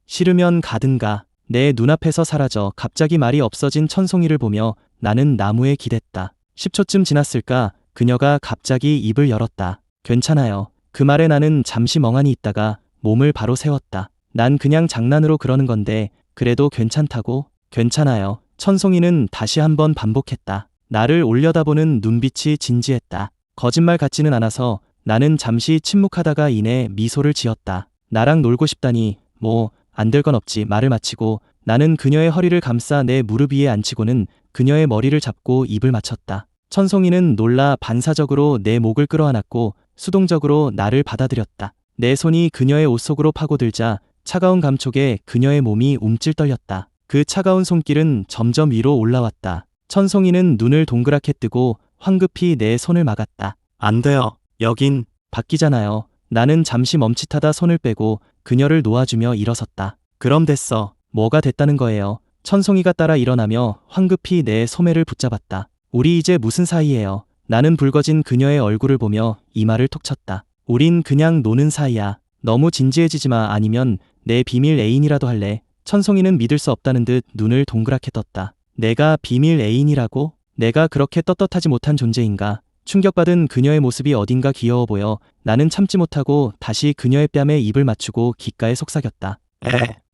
싫으면 가든가. 내 눈앞에서 사라져 갑자기 말이 없어진 천송이를 보며 나는 나무에 기댔다. 10초쯤 지났을까 그녀가 갑자기 입을 열었다. 괜찮아요. 그 말에 나는 잠시 멍하니 있다가 몸을 바로 세웠다. 난 그냥 장난으로 그러는 건데 그래도 괜찮다고? 괜찮아요. 천송이는 다시 한번 반복했다. 나를 올려다보는 눈빛이 진지했다. 거짓말 같지는 않아서 나는 잠시 침묵하다가 이내 미소를 지었다. 나랑 놀고 싶다니 뭐 안 될 건 없지. 말을 마치고 나는 그녀의 허리를 감싸 내 무릎 위에 앉히고는 그녀의 머리를 잡고 입을 맞췄다. 천송이는 놀라 반사적으로 내 목을 끌어안았고 수동적으로 나를 받아들였다. 내 손이 그녀의 옷 속으로 파고들자 차가운 감촉에 그녀의 몸이 움찔 떨렸다. 그 차가운 손길은 점점 위로 올라왔다. 천송이는 눈을 동그랗게 뜨고 황급히 내 손을 막았다. 안 돼요. 여긴 밖이잖아요. 나는 잠시 멈칫하다 손을 빼고 그녀를 놓아주며 일어섰다. 그럼 됐어. 뭐가 됐다는 거예요? 천송이가 따라 일어나며 황급히 내 소매를 붙잡았다. 우리 이제 무슨 사이예요? 나는 붉어진 그녀의 얼굴을 보며 이마를 톡 쳤다. 우린 그냥 노는 사이야. 너무 진지해지지 마. 아니면 내 비밀 애인이라도 할래. 천송이는 믿을 수 없다는 듯 눈을 동그랗게 떴다. 내가 비밀 애인이라고? 내가 그렇게 떳떳하지 못한 존재인가? 충격받은 그녀의 모습이 어딘가 귀여워 보여 나는 참지 못하고 다시 그녀의 뺨에 입을 맞추고 귓가에 속삭였다.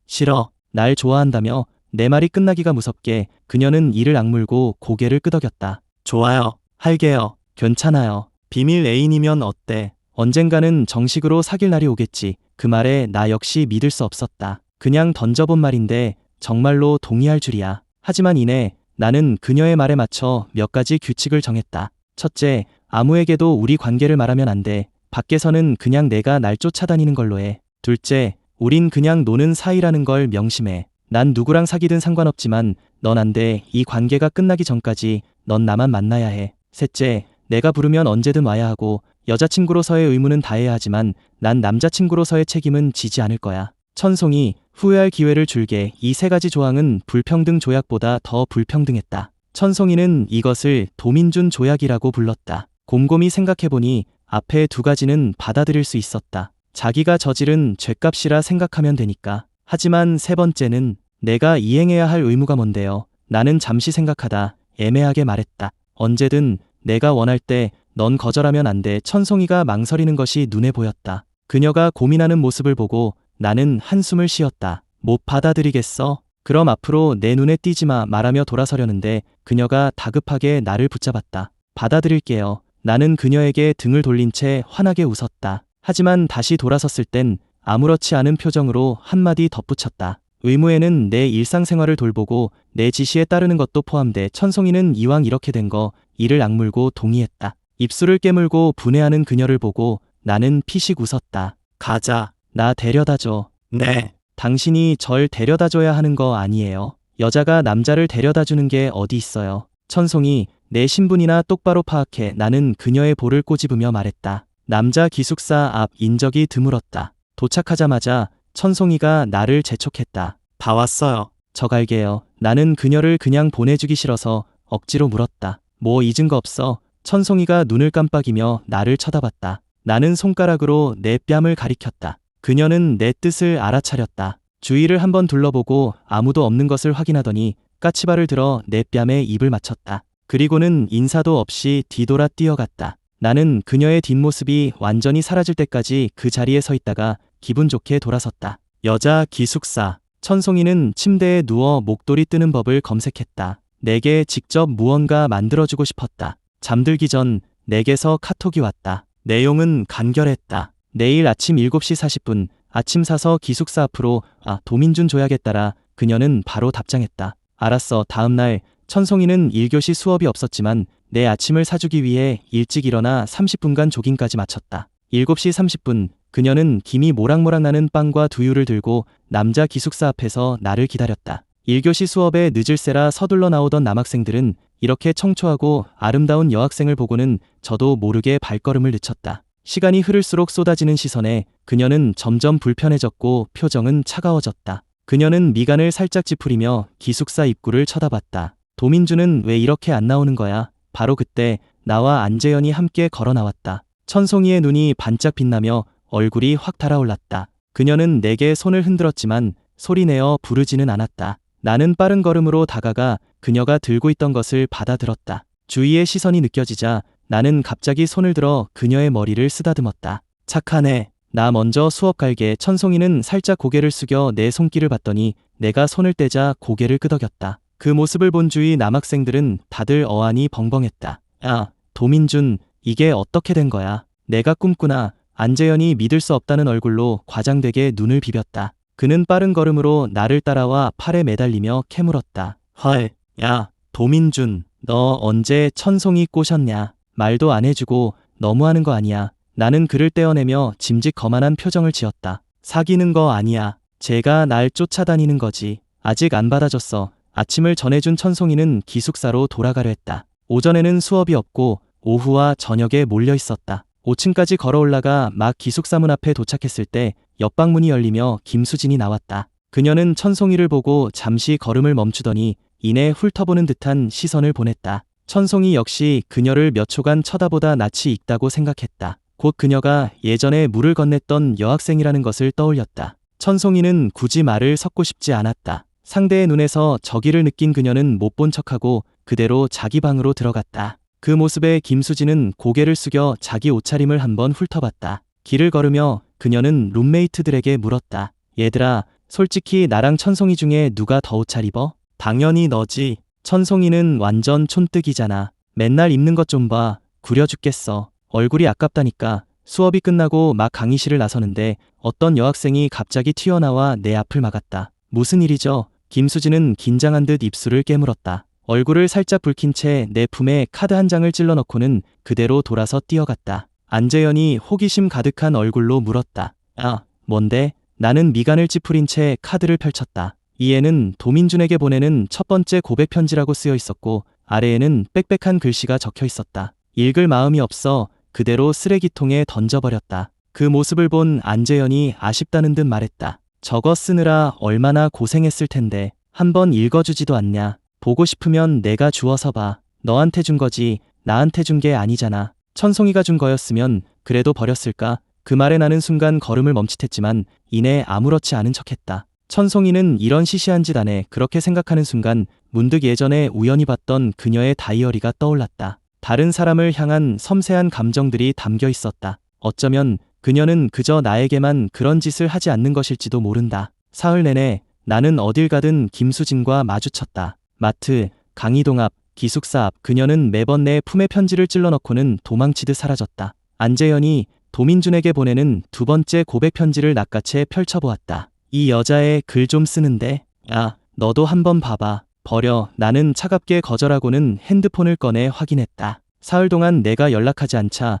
싫어. 날 좋아한다며? 내 말이 끝나기가 무섭게 그녀는 이를 악물고 고개를 끄덕였다. 좋아요. 할게요. 괜찮아요. 비밀 애인이면 어때? 언젠가는 정식으로 사귈 날이 오겠지. 그 말에 나 역시 믿을 수 없었다. 그냥 던져본 말인데 정말로 동의할 줄이야. 하지만 이내 나는 그녀의 말에 맞춰 몇 가지 규칙을 정했다. 첫째, 아무에게도 우리 관계를 말하면 안 돼. 밖에서는 그냥 내가 날 쫓아다니는 걸로 해. 둘째, 우린 그냥 노는 사이라는 걸 명심해. 난 누구랑 사귀든 상관없지만 넌 안 돼. 이 관계가 끝나기 전까지 넌 나만 만나야 해. 셋째, 내가 부르면 언제든 와야 하고 여자친구로서의 의무는 다해야 하지만 난 남자친구로서의 책임은 지지 않을 거야. 천송이, 후회할 기회를 줄게. 이 세 가지 조항은 불평등 조약보다 더 불평등했다. 천송이는 이것을 도민준 조약이라고 불렀다. 곰곰이 생각해보니 앞에 두 가지는 받아들일 수 있었다. 자기가 저지른 죗값이라 생각하면 되니까. 하지만 세 번째는 내가 이행해야 할 의무가 뭔데요? 나는 잠시 생각하다 애매하게 말했다. 언제든 내가 원할 때 넌 거절하면 안 돼. 천송이가 망설이는 것이 눈에 보였다. 그녀가 고민하는 모습을 보고 나는 한숨을 쉬었다. 못 받아들이겠어? 그럼 앞으로 내 눈에 띄지 마. 말하며 돌아서려는데 그녀가 다급하게 나를 붙잡았다. 받아들일게요. 나는 그녀에게 등을 돌린 채 환하게 웃었다. 하지만 다시 돌아섰을 땐 아무렇지 않은 표정으로 한마디 덧붙였다. 의무에는 내 일상생활을 돌보고 내 지시에 따르는 것도 포함돼. 천송이는 이왕 이렇게 된 거 이를 악물고 동의했다. 입술을 깨물고 분해하는 그녀를 보고 나는 피식 웃었다. 가자. 나 데려다줘. 네. 당신이 절 데려다줘야 하는 거 아니에요. 여자가 남자를 데려다주는 게 어디 있어요. 천송이, 내 신분이나 똑바로 파악해. 나는 그녀의 볼을 꼬집으며 말했다. 남자 기숙사 앞 인적이 드물었다. 도착하자마자 천송이가 나를 재촉했다. 다 왔어요. 저 갈게요. 나는 그녀를 그냥 보내주기 싫어서 억지로 물었다. 뭐 잊은 거 없어? 천송이가 눈을 깜빡이며 나를 쳐다봤다. 나는 손가락으로 내 뺨을 가리켰다. 그녀는 내 뜻을 알아차렸다. 주위를 한번 둘러보고 아무도 없는 것을 확인하더니 까치발을 들어 내 뺨에 입을 맞췄다. 그리고는 인사도 없이 뒤돌아 뛰어갔다. 나는 그녀의 뒷모습이 완전히 사라질 때까지 그 자리에 서 있다가 기분 좋게 돌아섰다. 여자 기숙사. 천송이는 침대에 누워 목도리 뜨는 법을 검색했다. 내게 직접 무언가 만들어주고 싶었다. 잠들기 전 내게서 카톡이 왔다. 내용은 간결했다. 내일 아침 7시 40분 아침 사서 기숙사 앞으로. 도민준 조약에 따라. 그녀는 바로 답장했다. 알았어. 다음날 천송이는 1교시 수업이 없었지만 내 아침을 사주기 위해 일찍 일어나 30분간 조깅까지 마쳤다. 7시 30분 그녀는 김이 모락모락 나는 빵과 두유를 들고 남자 기숙사 앞에서 나를 기다렸다. 1교시 수업에 늦을세라 서둘러 나오던 남학생들은 이렇게 청초하고 아름다운 여학생을 보고는 저도 모르게 발걸음을 늦췄다. 시간이 흐를수록 쏟아지는 시선에 그녀는 점점 불편해졌고 표정은 차가워졌다. 그녀는 미간을 살짝 찌푸리며 기숙사 입구를 쳐다봤다. 도민준은 왜 이렇게 안 나오는 거야? 바로 그때 나와 안재현이 함께 걸어 나왔다. 천송이의 눈이 반짝 빛나며 얼굴이 확 달아올랐다. 그녀는 내게 손을 흔들었지만 소리내어 부르지는 않았다. 나는 빠른 걸음으로 다가가 그녀가 들고 있던 것을 받아들었다. 주위의 시선이 느껴지자 나는 갑자기 손을 들어 그녀의 머리를 쓰다듬었다. 착하네. 나 먼저 수업 갈게. 천송이는 살짝 고개를 숙여 내 손길을 봤더니 내가 손을 떼자 고개를 끄덕였다. 그 모습을 본 주위 남학생들은 다들 어안이 벙벙했다. 야, 도민준, 이게 어떻게 된 거야? 내가 꿈꾸나? 안재현이 믿을 수 없다는 얼굴로 과장되게 눈을 비볐다. 그는 빠른 걸음으로 나를 따라와 팔에 매달리며 캐물었다. 헐, 야, 도민준, 너 언제 천송이 꼬셨냐? 말도 안 해주고 너무하는 거 아니야. 나는 그를 떼어내며 짐짓 거만한 표정을 지었다. 사귀는 거 아니야. 쟤가 날 쫓아다니는 거지. 아직 안 받아줬어. 아침을 전해준 천송이는 기숙사로 돌아가려 했다. 오전에는 수업이 없고 오후와 저녁에 몰려 있었다. 5층까지 걸어 올라가 막 기숙사 문 앞에 도착했을 때 옆방 문이 열리며 김수진이 나왔다. 그녀는 천송이를 보고 잠시 걸음을 멈추더니 이내 훑어보는 듯한 시선을 보냈다. 천송이 역시 그녀를 몇 초간 쳐다보다 낯이 익다고 생각했다. 곧 그녀가 예전에 물을 건넸던 여학생이라는 것을 떠올렸다. 천송이는 굳이 말을 섞고 싶지 않았다. 상대의 눈에서 적의를 느낀 그녀는 못 본 척하고 그대로 자기 방으로 들어갔다. 그 모습에 김수진은 고개를 숙여 자기 옷차림을 한번 훑어봤다. 길을 걸으며 그녀는 룸메이트들에게 물었다. 얘들아, 솔직히 나랑 천송이 중에 누가 더 옷 잘 입어? 당연히 너지. 천송이는 완전 촌뜨기잖아. 맨날 입는 것 좀 봐. 구려 죽겠어. 얼굴이 아깝다니까. 수업이 끝나고 막 강의실을 나서는데 어떤 여학생이 갑자기 튀어나와 내 앞을 막았다. 무슨 일이죠? 김수진은 긴장한 듯 입술을 깨물었다. 얼굴을 살짝 붉힌 채 내 품에 카드 한 장을 찔러 넣고는 그대로 돌아서 뛰어갔다. 안재현이 호기심 가득한 얼굴로 물었다. 아, 뭔데? 나는 미간을 찌푸린 채 카드를 펼쳤다. 이에는 도민준에게 보내는 첫 번째 고백 편지라고 쓰여 있었고 아래에는 빽빽한 글씨가 적혀 있었다. 읽을 마음이 없어 그대로 쓰레기통에 던져버렸다. 그 모습을 본 안재현이 아쉽다는 듯 말했다. 저거 쓰느라 얼마나 고생했을 텐데 한번 읽어주지도 않냐. 보고 싶으면 내가 주워서 봐. 너한테 준 거지 나한테 준 게 아니잖아. 천송이가 준 거였으면 그래도 버렸을까? 그 말에 나는 순간 걸음을 멈칫했지만 이내 아무렇지 않은 척했다. 천송이는 이런 시시한 짓 안에 그렇게 생각하는 순간 문득 예전에 우연히 봤던 그녀의 다이어리가 떠올랐다. 다른 사람을 향한 섬세한 감정들이 담겨 있었다. 어쩌면 그녀는 그저 나에게만 그런 짓을 하지 않는 것일지도 모른다. 사흘 내내 나는 어딜 가든 김수진과 마주쳤다. 마트, 강의동 앞, 기숙사 앞 그녀는 매번 내 품에 편지를 찔러 넣고는 도망치듯 사라졌다. 안재현이 도민준에게 보내는 두 번째 고백 편지를 낚아채 펼쳐보았다. 이 여자애 글 좀 쓰는데? 야, 너도 한번 봐봐. 버려. 나는 차갑게 거절하고는 핸드폰을 꺼내 확인했다. 사흘 동안 내가 연락하지 않자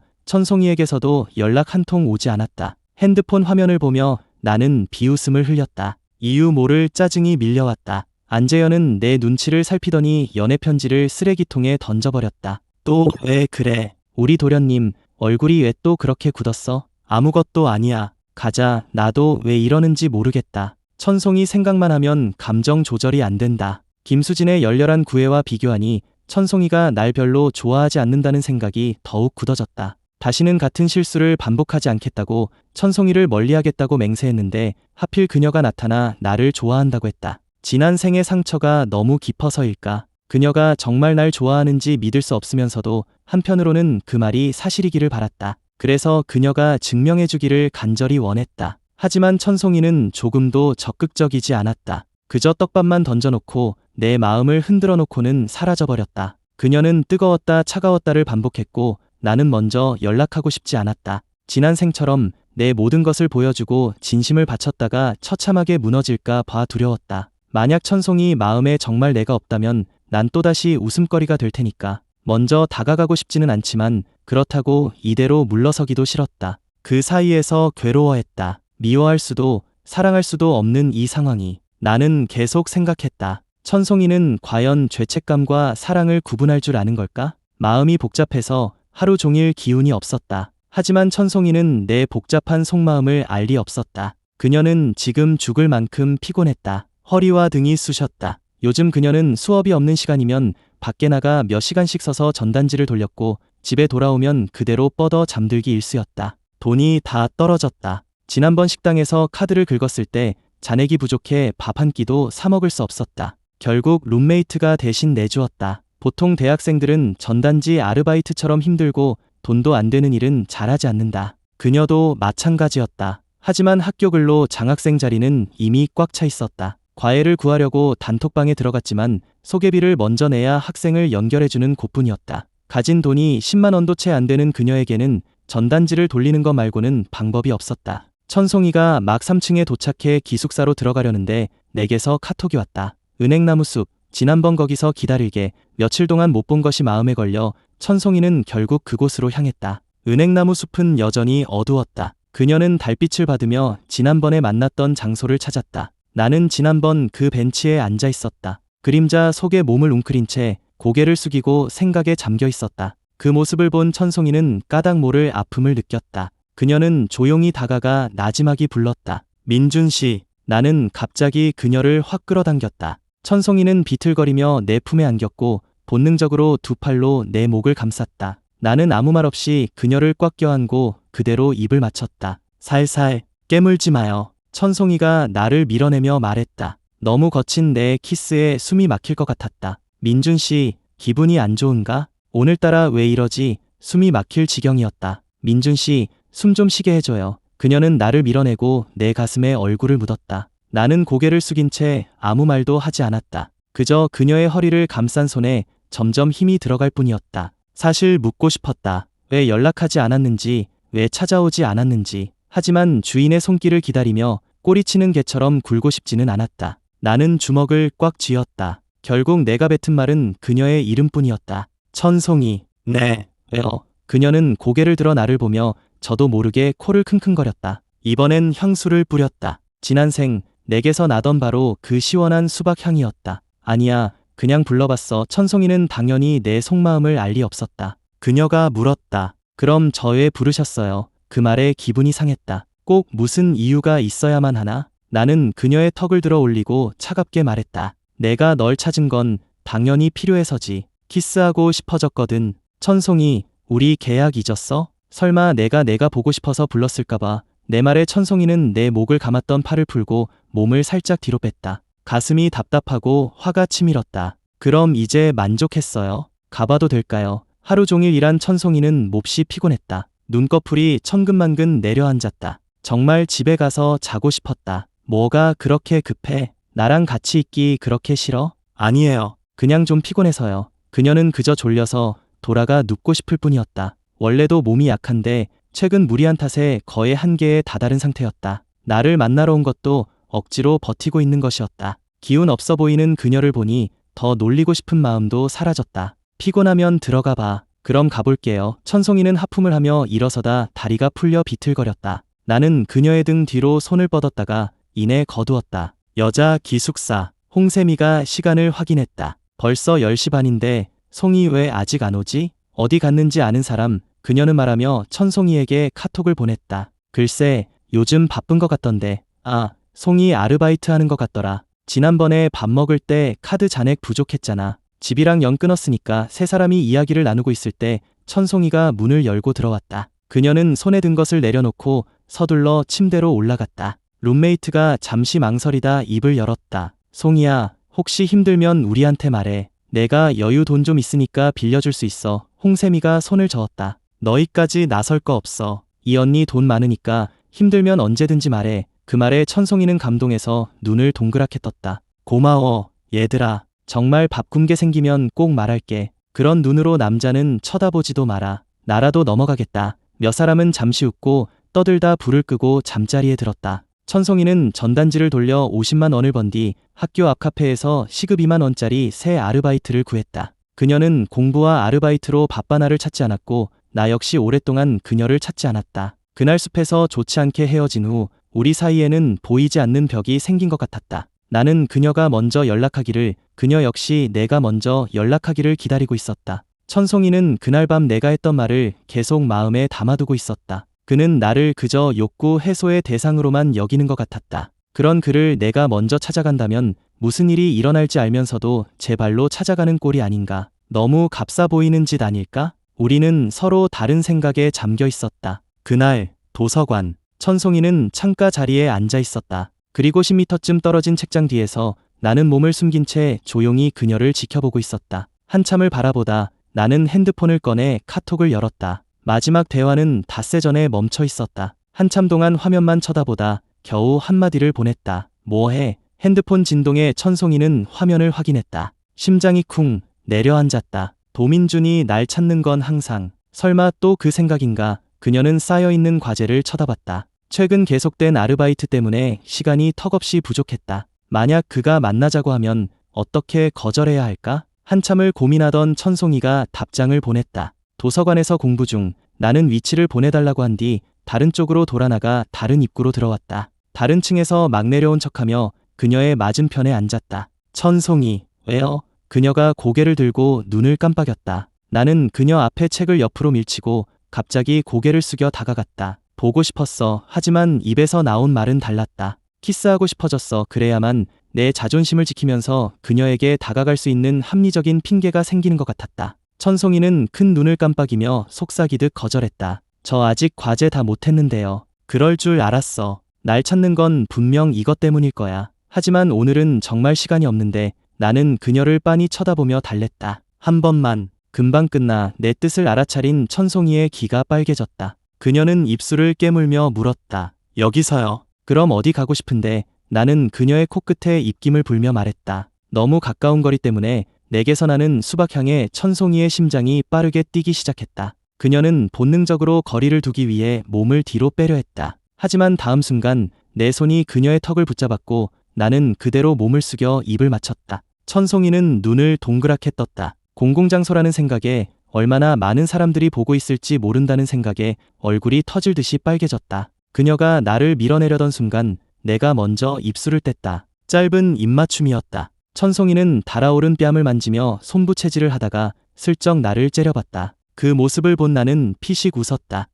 천송이에게서도 연락 한 통 오지 않았다. 핸드폰 화면을 보며 나는 비웃음을 흘렸다. 이유 모를 짜증이 밀려왔다. 안재현은 내 눈치를 살피더니 연애 편지를 쓰레기통에 던져버렸다. 또 왜 그래? 우리 도련님, 얼굴이 왜 또 그렇게 굳었어? 아무것도 아니야. 가자. 나도 왜 이러는지 모르겠다. 천송이 생각만 하면 감정 조절이 안 된다. 김수진의 열렬한 구애와 비교하니 천송이가 날 별로 좋아하지 않는다는 생각이 더욱 굳어졌다. 다시는 같은 실수를 반복하지 않겠다고 천송이를 멀리하겠다고 맹세했는데 하필 그녀가 나타나 나를 좋아한다고 했다. 지난 생의 상처가 너무 깊어서일까? 그녀가 정말 날 좋아하는지 믿을 수 없으면서도 한편으로는 그 말이 사실이기를 바랐다. 그래서 그녀가 증명해주기를 간절히 원했다. 하지만 천송이는 조금도 적극적이지 않았다. 그저 떡밥만 던져놓고 내 마음을 흔들어 놓고는 사라져버렸다. 그녀는 뜨거웠다 차가웠다를 반복했고 나는 먼저 연락하고 싶지 않았다. 지난 생처럼 내 모든 것을 보여주고 진심을 바쳤다가 처참하게 무너질까 봐 두려웠다. 만약 천송이 마음에 정말 내가 없다면 난 또다시 웃음거리가 될 테니까. 먼저 다가가고 싶지는 않지만 그렇다고 이대로 물러서기도 싫었다. 그 사이에서 괴로워했다. 미워할 수도 사랑할 수도 없는 이 상황이. 나는 계속 생각했다. 천송이는 과연 죄책감과 사랑을 구분할 줄 아는 걸까? 마음이 복잡해서 하루 종일 기운이 없었다. 하지만 천송이는 내 복잡한 속마음을 알 리 없었다. 그녀는 지금 죽을 만큼 피곤했다. 허리와 등이 쑤셨다. 요즘 그녀는 수업이 없는 시간이면 밖에 나가 몇 시간씩 서서 전단지를 돌렸고 집에 돌아오면 그대로 뻗어 잠들기 일쑤였다. 돈이 다 떨어졌다. 지난번 식당에서 카드를 긁었을 때 잔액이 부족해 밥 한 끼도 사 먹을 수 없었다. 결국 룸메이트가 대신 내주었다. 보통 대학생들은 전단지 아르바이트처럼 힘들고 돈도 안 되는 일은 잘하지 않는다. 그녀도 마찬가지였다. 하지만 학교 근로 장학생 자리는 이미 꽉 차 있었다. 과외를 구하려고 단톡방에 들어갔지만 소개비를 먼저 내야 학생을 연결해주는 곳뿐이었다. 가진 돈이 10만 원도 채 안 되는 그녀에게는 전단지를 돌리는 것 말고는 방법이 없었다. 천송이가 막 3층에 도착해 기숙사로 들어가려는데 내게서 카톡이 왔다. 은행나무 숲, 지난번 거기서 기다리게. 며칠 동안 못 본 것이 마음에 걸려 천송이는 결국 그곳으로 향했다. 은행나무 숲은 여전히 어두웠다. 그녀는 달빛을 받으며 지난번에 만났던 장소를 찾았다. 나는 지난번 그 벤치에 앉아 있었다. 그림자 속에 몸을 웅크린 채 고개를 숙이고 생각에 잠겨 있었다. 그 모습을 본 천송이는 까닭 모를 아픔을 느꼈다. 그녀는 조용히 다가가 나지막이 불렀다. 민준 씨, 나는 갑자기 그녀를 확 끌어당겼다. 천송이는 비틀거리며 내 품에 안겼고 본능적으로 두 팔로 내 목을 감쌌다. 나는 아무 말 없이 그녀를 꽉 껴안고 그대로 입을 맞췄다. 살살 깨물지 마요. 천송이가 나를 밀어내며 말했다. 너무 거친 내 키스에 숨이 막힐 것 같았다. 민준 씨, 기분이 안 좋은가? 오늘따라 왜 이러지? 숨이 막힐 지경이었다. 민준 씨, 숨 좀 쉬게 해줘요. 그녀는 나를 밀어내고 내 가슴에 얼굴을 묻었다. 나는 고개를 숙인 채 아무 말도 하지 않았다. 그저 그녀의 허리를 감싼 손에 점점 힘이 들어갈 뿐이었다. 사실 묻고 싶었다. 왜 연락하지 않았는지, 왜 찾아오지 않았는지. 하지만 주인의 손길을 기다리며 꼬리치는 개처럼 굴고 싶지는 않았다. 나는 주먹을 꽉 쥐었다. 결국 내가 뱉은 말은 그녀의 이름뿐이었다. 천송이. 네, 왜요? 그녀는 고개를 들어 나를 보며 저도 모르게 코를 킁킁거렸다. 이번엔 향수를 뿌렸다. 지난 생 내게서 나던 바로 그 시원한 수박 향이었다. 아니야, 그냥 불러봤어. 천송이는 당연히 내 속마음을 알 리 없었다. 그녀가 물었다. 그럼 저 왜 부르셨어요? 그 말에 기분이 상했다. 꼭 무슨 이유가 있어야만 하나? 나는 그녀의 턱을 들어 올리고 차갑게 말했다. 내가 널 찾은 건 당연히 필요해서지. 키스하고 싶어졌거든. 천송이, 우리 계약 잊었어? 설마 내가 보고 싶어서 불렀을까봐. 내 말에 천송이는 내 목을 감았던 팔을 풀고 몸을 살짝 뒤로 뺐다. 가슴이 답답하고 화가 치밀었다. 그럼 이제 만족했어요? 가봐도 될까요? 하루 종일 일한 천송이는 몹시 피곤했다. 눈꺼풀이 천근만근 내려앉았다. 정말 집에 가서 자고 싶었다. 뭐가 그렇게 급해? 나랑 같이 있기 그렇게 싫어? 아니에요. 그냥 좀 피곤해서요. 그녀는 그저 졸려서 돌아가 눕고 싶을 뿐이었다. 원래도 몸이 약한데 최근 무리한 탓에 거의 한계에 다다른 상태였다. 나를 만나러 온 것도 억지로 버티고 있는 것이었다. 기운 없어 보이는 그녀를 보니 더 놀리고 싶은 마음도 사라졌다. 피곤하면 들어가 봐. 그럼 가볼게요. 천송이는 하품을 하며 일어서다 다리가 풀려 비틀거렸다. 나는 그녀의 등 뒤로 손을 뻗었다가 이내 거두었다. 여자 기숙사. 홍세미가 시간을 확인했다. 벌써 10시 반인데 송이 왜 아직 안 오지? 어디 갔는지 아는 사람? 그녀는 말하며 천송이에게 카톡을 보냈다. 글쎄, 요즘 바쁜 것 같던데. 아, 송이 아르바이트 하는 것 같더라. 지난번에 밥 먹을 때 카드 잔액 부족했잖아. 집이랑 연 끊었으니까 세 사람이 이야기를 나누고 있을 때 천송이가 문을 열고 들어왔다. 그녀는 손에 든 것을 내려놓고 서둘러 침대로 올라갔다. 룸메이트가 잠시 망설이다 입을 열었다. 송이야, 혹시 힘들면 우리한테 말해. 내가 여유 돈 좀 있으니까 빌려줄 수 있어. 홍세미가 손을 저었다. 너희까지 나설 거 없어. 이 언니 돈 많으니까 힘들면 언제든지 말해. 그 말에 천송이는 감동해서 눈을 동그랗게 떴다. 고마워, 얘들아. 정말 밥 굶게 생기면 꼭 말할게. 그런 눈으로 남자는 쳐다보지도 마라. 나라도 넘어가겠다. 몇 사람은 잠시 웃고 떠들다 불을 끄고 잠자리에 들었다. 천송이는 전단지를 돌려 50만 원을 번 뒤 학교 앞 카페에서 시급 2만 원짜리 새 아르바이트를 구했다. 그녀는 공부와 아르바이트로 밥바나를 찾지 않았고 나 역시 오랫동안 그녀를 찾지 않았다. 그날 숲에서 좋지 않게 헤어진 후 우리 사이에는 보이지 않는 벽이 생긴 것 같았다. 나는 그녀가 먼저 연락하기를, 그녀 역시 내가 먼저 연락하기를 기다리고 있었다. 천송이는 그날 밤 내가 했던 말을 계속 마음에 담아두고 있었다. 그는 나를 그저 욕구 해소의 대상으로만 여기는 것 같았다. 그런 그를 내가 먼저 찾아간다면 무슨 일이 일어날지 알면서도 제 발로 찾아가는 꼴이 아닌가. 너무 값싸 보이는 짓 아닐까? 우리는 서로 다른 생각에 잠겨 있었다. 그날 도서관. 천송이는 창가 자리에 앉아 있었다. 그리고 10m쯤 떨어진 책장 뒤에서 나는 몸을 숨긴 채 조용히 그녀를 지켜보고 있었다. 한참을 바라보다 나는 핸드폰을 꺼내 카톡을 열었다. 마지막 대화는 닷새 전에 멈춰 있었다. 한참 동안 화면만 쳐다보다 겨우 한마디를 보냈다. 뭐해? 핸드폰 진동에 천송이는 화면을 확인했다. 심장이 쿵 내려앉았다. 도민준이 날 찾는 건 항상. 설마 또 그 생각인가? 그녀는 쌓여있는 과제를 쳐다봤다. 최근 계속된 아르바이트 때문에 시간이 턱없이 부족했다. 만약 그가 만나자고 하면 어떻게 거절해야 할까? 한참을 고민하던 천송이가 답장을 보냈다. 도서관에서 공부 중. 나는 위치를 보내달라고 한 뒤 다른 쪽으로 돌아나가 다른 입구로 들어왔다. 다른 층에서 막 내려온 척하며 그녀의 맞은편에 앉았다. 천송이, 왜요? 그녀가 고개를 들고 눈을 깜빡였다. 나는 그녀 앞에 책을 옆으로 밀치고 갑자기 고개를 숙여 다가갔다. 보고 싶었어. 하지만 입에서 나온 말은 달랐다. 키스하고 싶어졌어. 그래야만 내 자존심을 지키면서 그녀에게 다가갈 수 있는 합리적인 핑계가 생기는 것 같았다. 천송이는 큰 눈을 깜빡이며 속삭이듯 거절했다. 저 아직 과제 다 못했는데요. 그럴 줄 알았어. 날 찾는 건 분명 이것 때문일 거야. 하지만 오늘은 정말 시간이 없는데 나는 그녀를 빤히 쳐다보며 달랬다. 한 번만. 금방 끝나. 내 뜻을 알아차린 천송이의 귀가 빨개졌다. 그녀는 입술을 깨물며 물었다. 여기서요. 그럼 어디 가고 싶은데? 나는 그녀의 코끝에 입김을 불며 말했다. 너무 가까운 거리 때문에 내게서 나는 수박향에 천송이의 심장이 빠르게 뛰기 시작했다. 그녀는 본능적으로 거리를 두기 위해 몸을 뒤로 빼려 했다. 하지만 다음 순간 내 손이 그녀의 턱을 붙잡았고 나는 그대로 몸을 숙여 입을 맞췄다. 천송이는 눈을 동그랗게 떴다. 공공장소라는 생각에, 얼마나 많은 사람들이 보고 있을지 모른다는 생각에 얼굴이 터질 듯이 빨개졌다. 그녀가 나를 밀어내려던 순간 내가 먼저 입술을 뗐다. 짧은 입맞춤이었다. 천송이는 달아오른 뺨을 만지며 손부채질을 하다가 슬쩍 나를 째려봤다. 그 모습을 본 나는 피식 웃었다.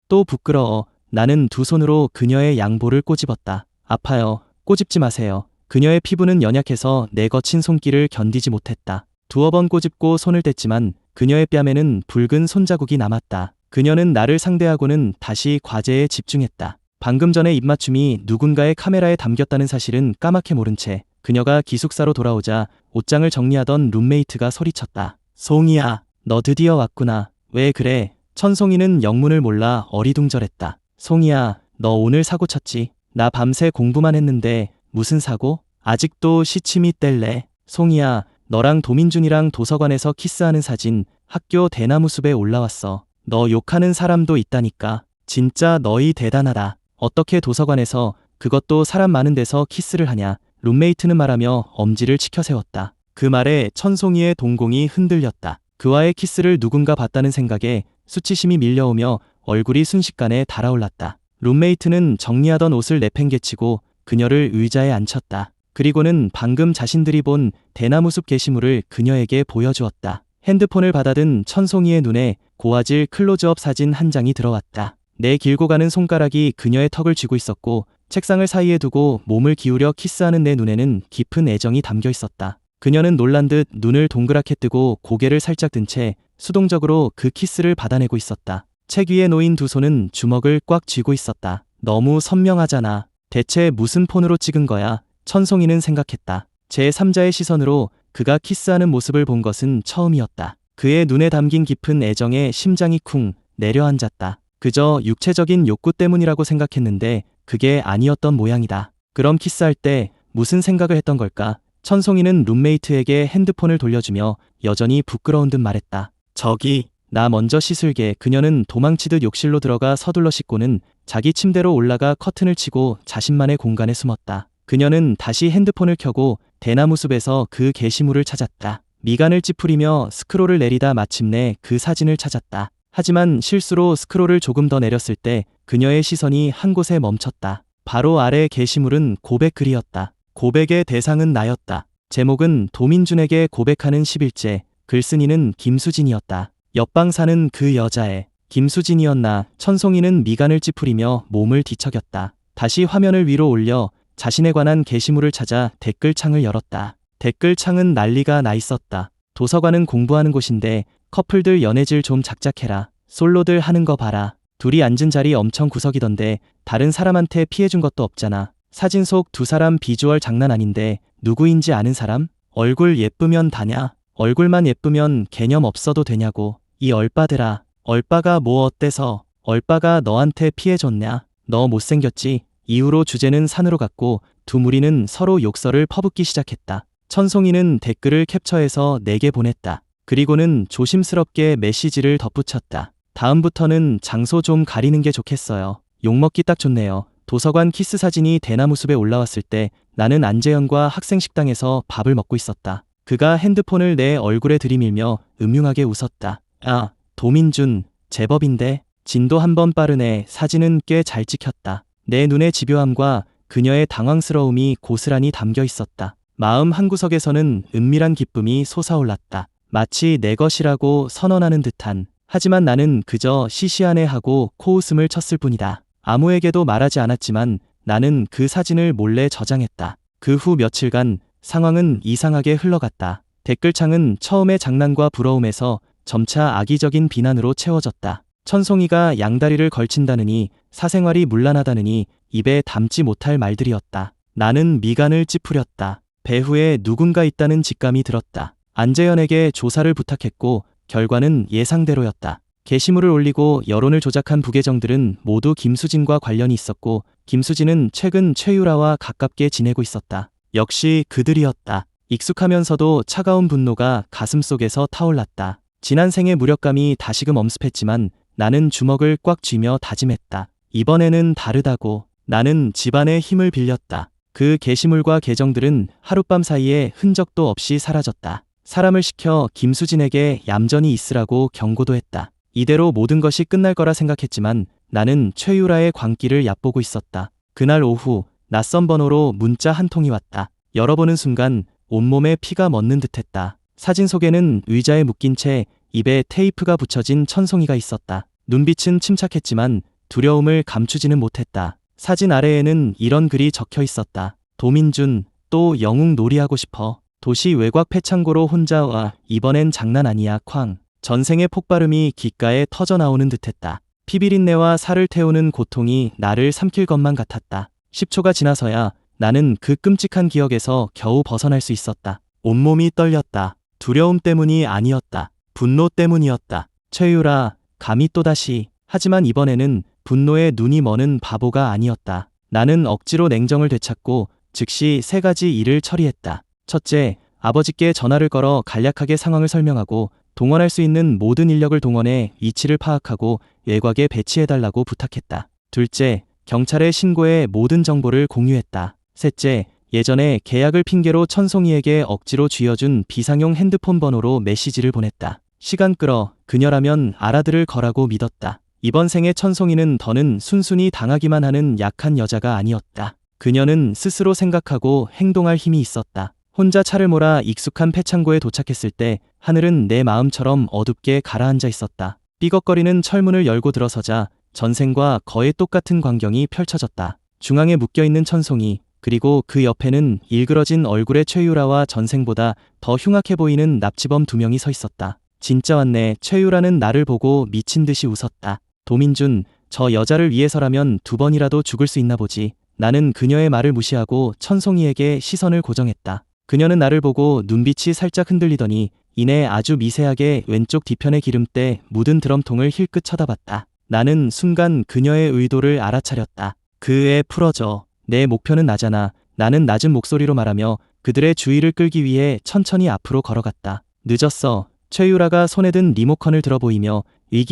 또 부끄러워. 나는 두 손으로 그녀의 양볼을 꼬집었다. 아파요. 꼬집지 마세요. 그녀의 피부는 연약해서 내 거친 손길을 견디지 못했다. 두어 번 꼬집고 손을 뗐지만 그녀의 뺨에는 붉은 손자국이 남았다. 그녀는 나를 상대하고는 다시 과제에 집중했다. 방금 전의 입맞춤이 누군가의 카메라에 담겼다는 사실은 까맣게 모른 채 그녀가 기숙사로 돌아오자 옷장을 정리하던 룸메이트가 소리쳤다. 송이야, 너 드디어 왔구나. 왜 그래? 천송이는 영문을 몰라 어리둥절했다. 송이야, 너 오늘 사고 쳤지? 나 밤새 공부만 했는데 무슨 사고? 아직도 시침이 뗄래? 송이야, 너랑 도민준이랑 도서관에서 키스하는 사진 학교 대나무 숲에 올라왔어. 너 욕하는 사람도 있다니까. 진짜 너희 대단하다. 어떻게 도서관에서, 그것도 사람 많은 데서 키스를 하냐? 룸메이트는 말하며 엄지를 치켜세웠다. 그 말에 천송이의 동공이 흔들렸다. 그와의 키스를 누군가 봤다는 생각에 수치심이 밀려오며 얼굴이 순식간에 달아올랐다. 룸메이트는 정리하던 옷을 내팽개치고 그녀를 의자에 앉혔다. 그리고는 방금 자신들이 본 대나무숲 게시물을 그녀에게 보여주었다. 핸드폰을 받아든 천송이의 눈에 고화질 클로즈업 사진 한 장이 들어왔다. 내 길고 가는 손가락이 그녀의 턱을 쥐고 있었고 책상을 사이에 두고 몸을 기울여 키스하는 내 눈에는 깊은 애정이 담겨 있었다. 그녀는 놀란 듯 눈을 동그랗게 뜨고 고개를 살짝 든 채 수동적으로 그 키스를 받아내고 있었다. 책 위에 놓인 두 손은 주먹을 꽉 쥐고 있었다. 너무 선명하잖아. 대체 무슨 폰으로 찍은 거야? 천송이는 생각했다. 제3자의 시선으로 그가 키스하는 모습을 본 것은 처음이었다. 그의 눈에 담긴 깊은 애정에 심장이 쿵 내려앉았다. 그저 육체적인 욕구 때문이라고 생각했는데 그게 아니었던 모양이다. 그럼 키스할 때 무슨 생각을 했던 걸까? 천송이는 룸메이트에게 핸드폰을 돌려주며 여전히 부끄러운 듯 말했다. 저기, 나 먼저 씻을게. 그녀는 도망치듯 욕실로 들어가 서둘러 씻고는 자기 침대로 올라가 커튼을 치고 자신만의 공간에 숨었다. 그녀는 다시 핸드폰을 켜고 대나무 숲에서 그 게시물을 찾았다. 미간을 찌푸리며 스크롤을 내리다 마침내 그 사진을 찾았다. 하지만 실수로 스크롤을 조금 더 내렸을 때 그녀의 시선이 한 곳에 멈췄다. 바로 아래 게시물은 고백 글이었다. 고백의 대상은 나였다. 제목은 도민준에게 고백하는 10일째. 글쓴이는 김수진이었다. 옆방 사는 그 여자애. 김수진이었나? 천송이는 미간을 찌푸리며 몸을 뒤척였다. 다시 화면을 위로 올려 자신에 관한 게시물을 찾아 댓글창을 열었다. 댓글창은 난리가 나 있었다. 도서관은 공부하는 곳인데 커플들 연애질 좀 작작해라. 솔로들 하는 거 봐라. 둘이 앉은 자리 엄청 구석이던데 다른 사람한테 피해준 것도 없잖아. 사진 속 두 사람 비주얼 장난 아닌데 누구인지 아는 사람? 얼굴 예쁘면 다냐? 얼굴만 예쁘면 개념 없어도 되냐고. 이 얼빠들아. 얼빠가 뭐 어때서? 얼빠가 너한테 피해줬냐? 너 못생겼지? 이후로 주제는 산으로 갔고 두 무리는 서로 욕설을 퍼붓기 시작했다. 천송이는 댓글을 캡처해서 내게 보냈다. 그리고는 조심스럽게 메시지를 덧붙였다. 다음부터는 장소 좀 가리는 게 좋겠어요. 욕먹기 딱 좋네요. 도서관 키스 사진이 대나무숲에 올라왔을 때 나는 안재현과 학생식당에서 밥을 먹고 있었다. 그가 핸드폰을 내 얼굴에 들이밀며 음흉하게 웃었다. 아, 도민준, 제법인데? 진도 한 번 빠르네. 사진은 꽤 잘 찍혔다. 내 눈의 집요함과 그녀의 당황스러움이 고스란히 담겨 있었다. 마음 한구석에서는 은밀한 기쁨이 솟아올랐다. 마치 내 것이라고 선언하는 듯한. 하지만 나는 그저 시시하네 하고 코웃음을 쳤을 뿐이다. 아무에게도 말하지 않았지만 나는 그 사진을 몰래 저장했다. 그 후 며칠간 상황은 이상하게 흘러갔다. 댓글창은 처음에 장난과 부러움에서 점차 악의적인 비난으로 채워졌다. 천송이가 양다리를 걸친다느니, 사생활이 문란하다느니 입에 담지 못할 말들이었다. 나는 미간을 찌푸렸다. 배후에 누군가 있다는 직감이 들었다. 안재현에게 조사를 부탁했고 결과는 예상대로였다. 게시물을 올리고 여론을 조작한 부계정들은 모두 김수진과 관련이 있었고 김수진은 최근 최유라와 가깝게 지내고 있었다. 역시 그들이었다. 익숙하면서도 차가운 분노가 가슴속에서 타올랐다. 지난 생의 무력감이 다시금 엄습했지만 나는 주먹을 꽉 쥐며 다짐했다. 이번에는 다르다고. 나는 집안의 힘을 빌렸다. 그 게시물과 계정들은 하룻밤 사이에 흔적도 없이 사라졌다. 사람을 시켜 김수진에게 얌전히 있으라고 경고도 했다. 이대로 모든 것이 끝날 거라 생각했지만 나는 최유라의 광기를 얕보고 있었다. 그날 오후 낯선 번호로 문자 한 통이 왔다. 열어보는 순간 온몸에 피가 멎는 듯했다. 사진 속에는 의자에 묶인 채 입에 테이프가 붙여진 천송이가 있었다. 눈빛은 침착했지만 두려움을 감추지는 못했다. 사진 아래에는 이런 글이 적혀 있었다. 도민준, 또 영웅 놀이하고 싶어. 도시 외곽 폐창고로 혼자 와. 이번엔 장난 아니야 쾅. 전생의 폭발음이 귓가에 터져나오는 듯했다. 피비린내와 살을 태우는 고통이 나를 삼킬 것만 같았다. 10초가 지나서야 나는 그 끔찍한 기억에서 겨우 벗어날 수 있었다. 온몸이 떨렸다. 두려움 때문이 아니었다. 분노 때문이었다. 최유라, 감히 또다시. 하지만 이번에는 분노에 눈이 머는 바보가 아니었다. 나는 억지로 냉정을 되찾고 즉시 3가지 일을 처리했다. 첫째, 아버지께 전화를 걸어 간략하게 상황을 설명하고 동원할 수 있는 모든 인력을 동원해 위치를 파악하고 외곽에 배치해달라고 부탁했다. 둘째, 경찰에 신고해 모든 정보를 공유했다. 셋째, 예전에 계약을 핑계로 천송이에게 억지로 쥐어준 비상용 핸드폰 번호로 메시지를 보냈다. 시간 끌어 그녀라면 알아들을 거라고 믿었다. 이번 생에 천송이는 더는 순순히 당하기만 하는 약한 여자가 아니었다. 그녀는 스스로 생각하고 행동할 힘이 있었다. 혼자 차를 몰아 익숙한 폐창고에 도착했을 때 하늘은 내 마음처럼 어둡게 가라앉아 있었다. 삐걱거리는 철문을 열고 들어서자 전생과 거의 똑같은 광경이 펼쳐졌다. 중앙에 묶여있는 천송이, 그리고 그 옆에는 일그러진 얼굴의 최유라와 전생보다 더 흉악해 보이는 납치범 2명이 서 있었다. 진짜 왔네. 최유라는 나를 보고 미친 듯이 웃었다. 도민준, 저 여자를 위해서라면 2번이라도 죽을 수 있나 보지. 나는 그녀의 말을 무시하고 천송이에게 시선을 고정했다. 그녀는 나를 보고 눈빛이 살짝 흔들리더니 이내 아주 미세하게 왼쪽 뒤편의 기름때 묻은 드럼통을 힐끗 쳐다봤다. 나는 순간 그녀의 의도를 알아차렸다. 그 애 풀어줘. 내 목표는 나잖아. 나는 낮은 목소리로 말하며 그들의 주의를 끌기 위해 천천히 앞으로 걸어갔다. 늦었어. 최유라가 손에 든 리모컨을 들어 보이며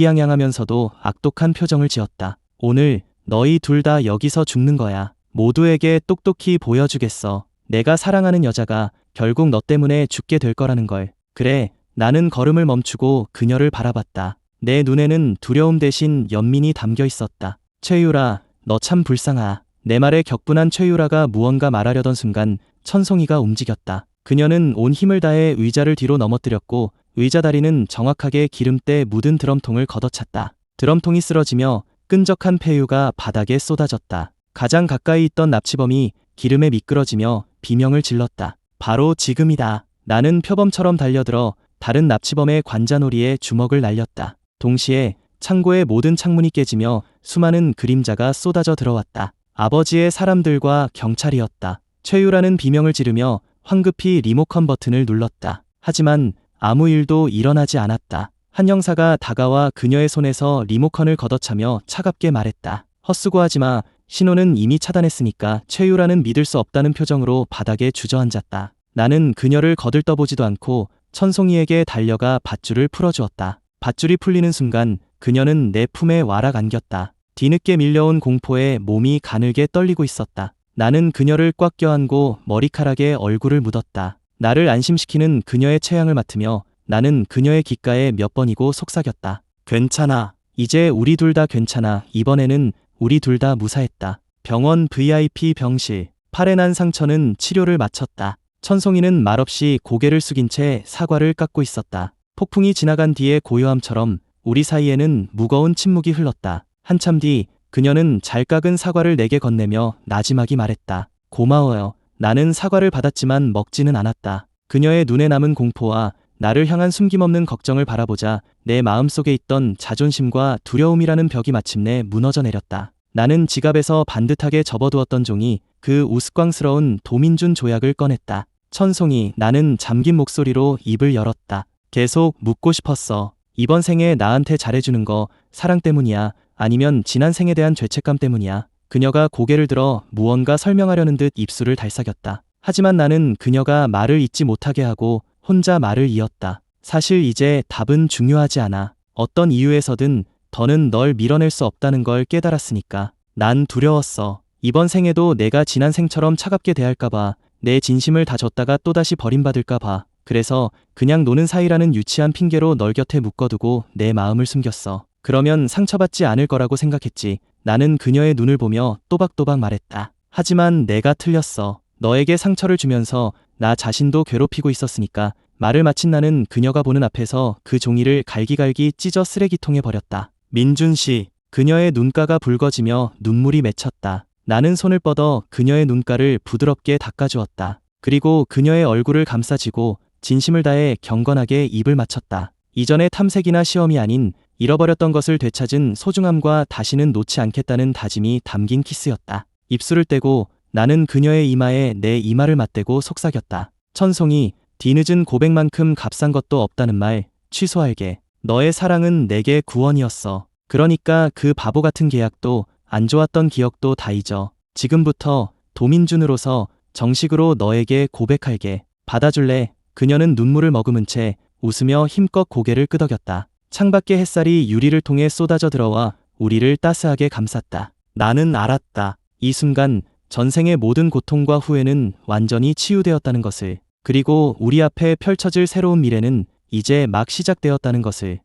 위기양양하면서도 악독한 표정을 지었다. 오늘 너희 둘 다 여기서 죽는 거야. 모두에게 똑똑히 보여주겠어. 내가 사랑하는 여자가 결국 너 때문에 죽게 될 거라는 걸. 그래, 나는 걸음을 멈추고 그녀를 바라봤다. 내 눈에는 두려움 대신 연민이 담겨 있었다. 최유라, 너 참 불쌍하. 내 말에 격분한 최유라가 무언가 말하려던 순간 천송이가 움직였다. 그녀는 온 힘을 다해 의자를 뒤로 넘어뜨렸고 의자 다리는 정확하게 기름때 묻은 드럼통을 걷어찼다. 드럼통이 쓰러지며 끈적한 폐유가 바닥에 쏟아졌다. 가장 가까이 있던 납치범이 기름에 미끄러지며 비명을 질렀다. 바로 지금이다. 나는 표범처럼 달려들어 다른 납치범의 관자놀이에 주먹을 날렸다. 동시에 창고의 모든 창문이 깨지며 수많은 그림자가 쏟아져 들어왔다. 아버지의 사람들과 경찰이었다. 최유라는 비명을 지르며 황급히 리모컨 버튼을 눌렀다. 하지만 아무 일도 일어나지 않았다. 한 형사가 다가와 그녀의 손에서 리모컨을 걷어차며 차갑게 말했다. 헛수고하지마. 신호는 이미 차단했으니까. 최유라는 믿을 수 없다는 표정으로 바닥에 주저앉았다. 나는 그녀를 거들떠보지도 않고 천송이에게 달려가 밧줄을 풀어주었다. 밧줄이 풀리는 순간 그녀는 내 품에 와락 안겼다. 뒤늦게 밀려온 공포에 몸이 가늘게 떨리고 있었다. 나는 그녀를 꽉 껴안고 머리카락에 얼굴을 묻었다. 나를 안심시키는 그녀의 체향을 맡으며 나는 그녀의 귓가에 몇 번이고 속삭였다. 괜찮아. 이제 우리 둘 다 괜찮아. 이번에는 우리 둘 다 무사했다. 병원 VIP 병실. 팔에 난 상처는 치료를 마쳤다. 천송이는 말없이 고개를 숙인 채 사과를 깎고 있었다. 폭풍이 지나간 뒤의 고요함처럼 우리 사이에는 무거운 침묵이 흘렀다. 한참 뒤 그녀는 잘 깎은 사과를 내게 건네며 나지막이 말했다. 고마워요. 나는 사과를 받았지만 먹지는 않았다. 그녀의 눈에 남은 공포와 나를 향한 숨김없는 걱정을 바라보자 내 마음속에 있던 자존심과 두려움이라는 벽이 마침내 무너져 내렸다. 나는 지갑에서 반듯하게 접어두었던 종이 그 우스꽝스러운 도민준 조약을 꺼냈다. 천송이, 나는 잠긴 목소리로 입을 열었다. 계속 묻고 싶었어. 이번 생에 나한테 잘해주는 거 사랑 때문이야? 아니면 지난 생에 대한 죄책감 때문이야? 그녀가 고개를 들어 무언가 설명하려는 듯 입술을 달싹였다. 하지만 나는 그녀가 말을 잇지 못하게 하고 혼자 말을 이었다. 사실 이제 답은 중요하지 않아. 어떤 이유에서든 더는 널 밀어낼 수 없다는 걸 깨달았으니까. 난 두려웠어. 이번 생에도 내가 지난 생처럼 차갑게 대할까봐, 내 진심을 다 줬다가 또다시 버림받을까봐. 그래서 그냥 노는 사이라는 유치한 핑계로 널 곁에 묶어두고 내 마음을 숨겼어. 그러면 상처받지 않을 거라고 생각했지. 나는 그녀의 눈을 보며 또박또박 말했다. 하지만 내가 틀렸어. 너에게 상처를 주면서 나 자신도 괴롭히고 있었으니까. 말을 마친 나는 그녀가 보는 앞에서 그 종이를 갈기갈기 찢어 쓰레기통에 버렸다. 민준 씨. 그녀의 눈가가 붉어지며 눈물이 맺혔다. 나는 손을 뻗어 그녀의 눈가를 부드럽게 닦아주었다. 그리고 그녀의 얼굴을 감싸쥐고 진심을 다해 경건하게 입을 맞췄다. 이전의 탐색이나 시험이 아닌 잃어버렸던 것을 되찾은 소중함과 다시는 놓지 않겠다는 다짐이 담긴 키스였다. 입술을 떼고 나는 그녀의 이마에 내 이마를 맞대고 속삭였다. 천송이, 뒤늦은 고백만큼 값싼 것도 없다는 말 취소할게. 너의 사랑은 내게 구원이었어. 그러니까 그 바보 같은 계약도 안 좋았던 기억도 다 잊어. 지금부터 도민준으로서 정식으로 너에게 고백할게. 받아줄래? 그녀는 눈물을 머금은 채 웃으며 힘껏 고개를 끄덕였다. 창밖의 햇살이 유리를 통해 쏟아져 들어와 우리를 따스하게 감쌌다. 나는 알았다. 이 순간 전생의 모든 고통과 후회는 완전히 치유되었다는 것을. 그리고 우리 앞에 펼쳐질 새로운 미래는 이제 막 시작되었다는 것을.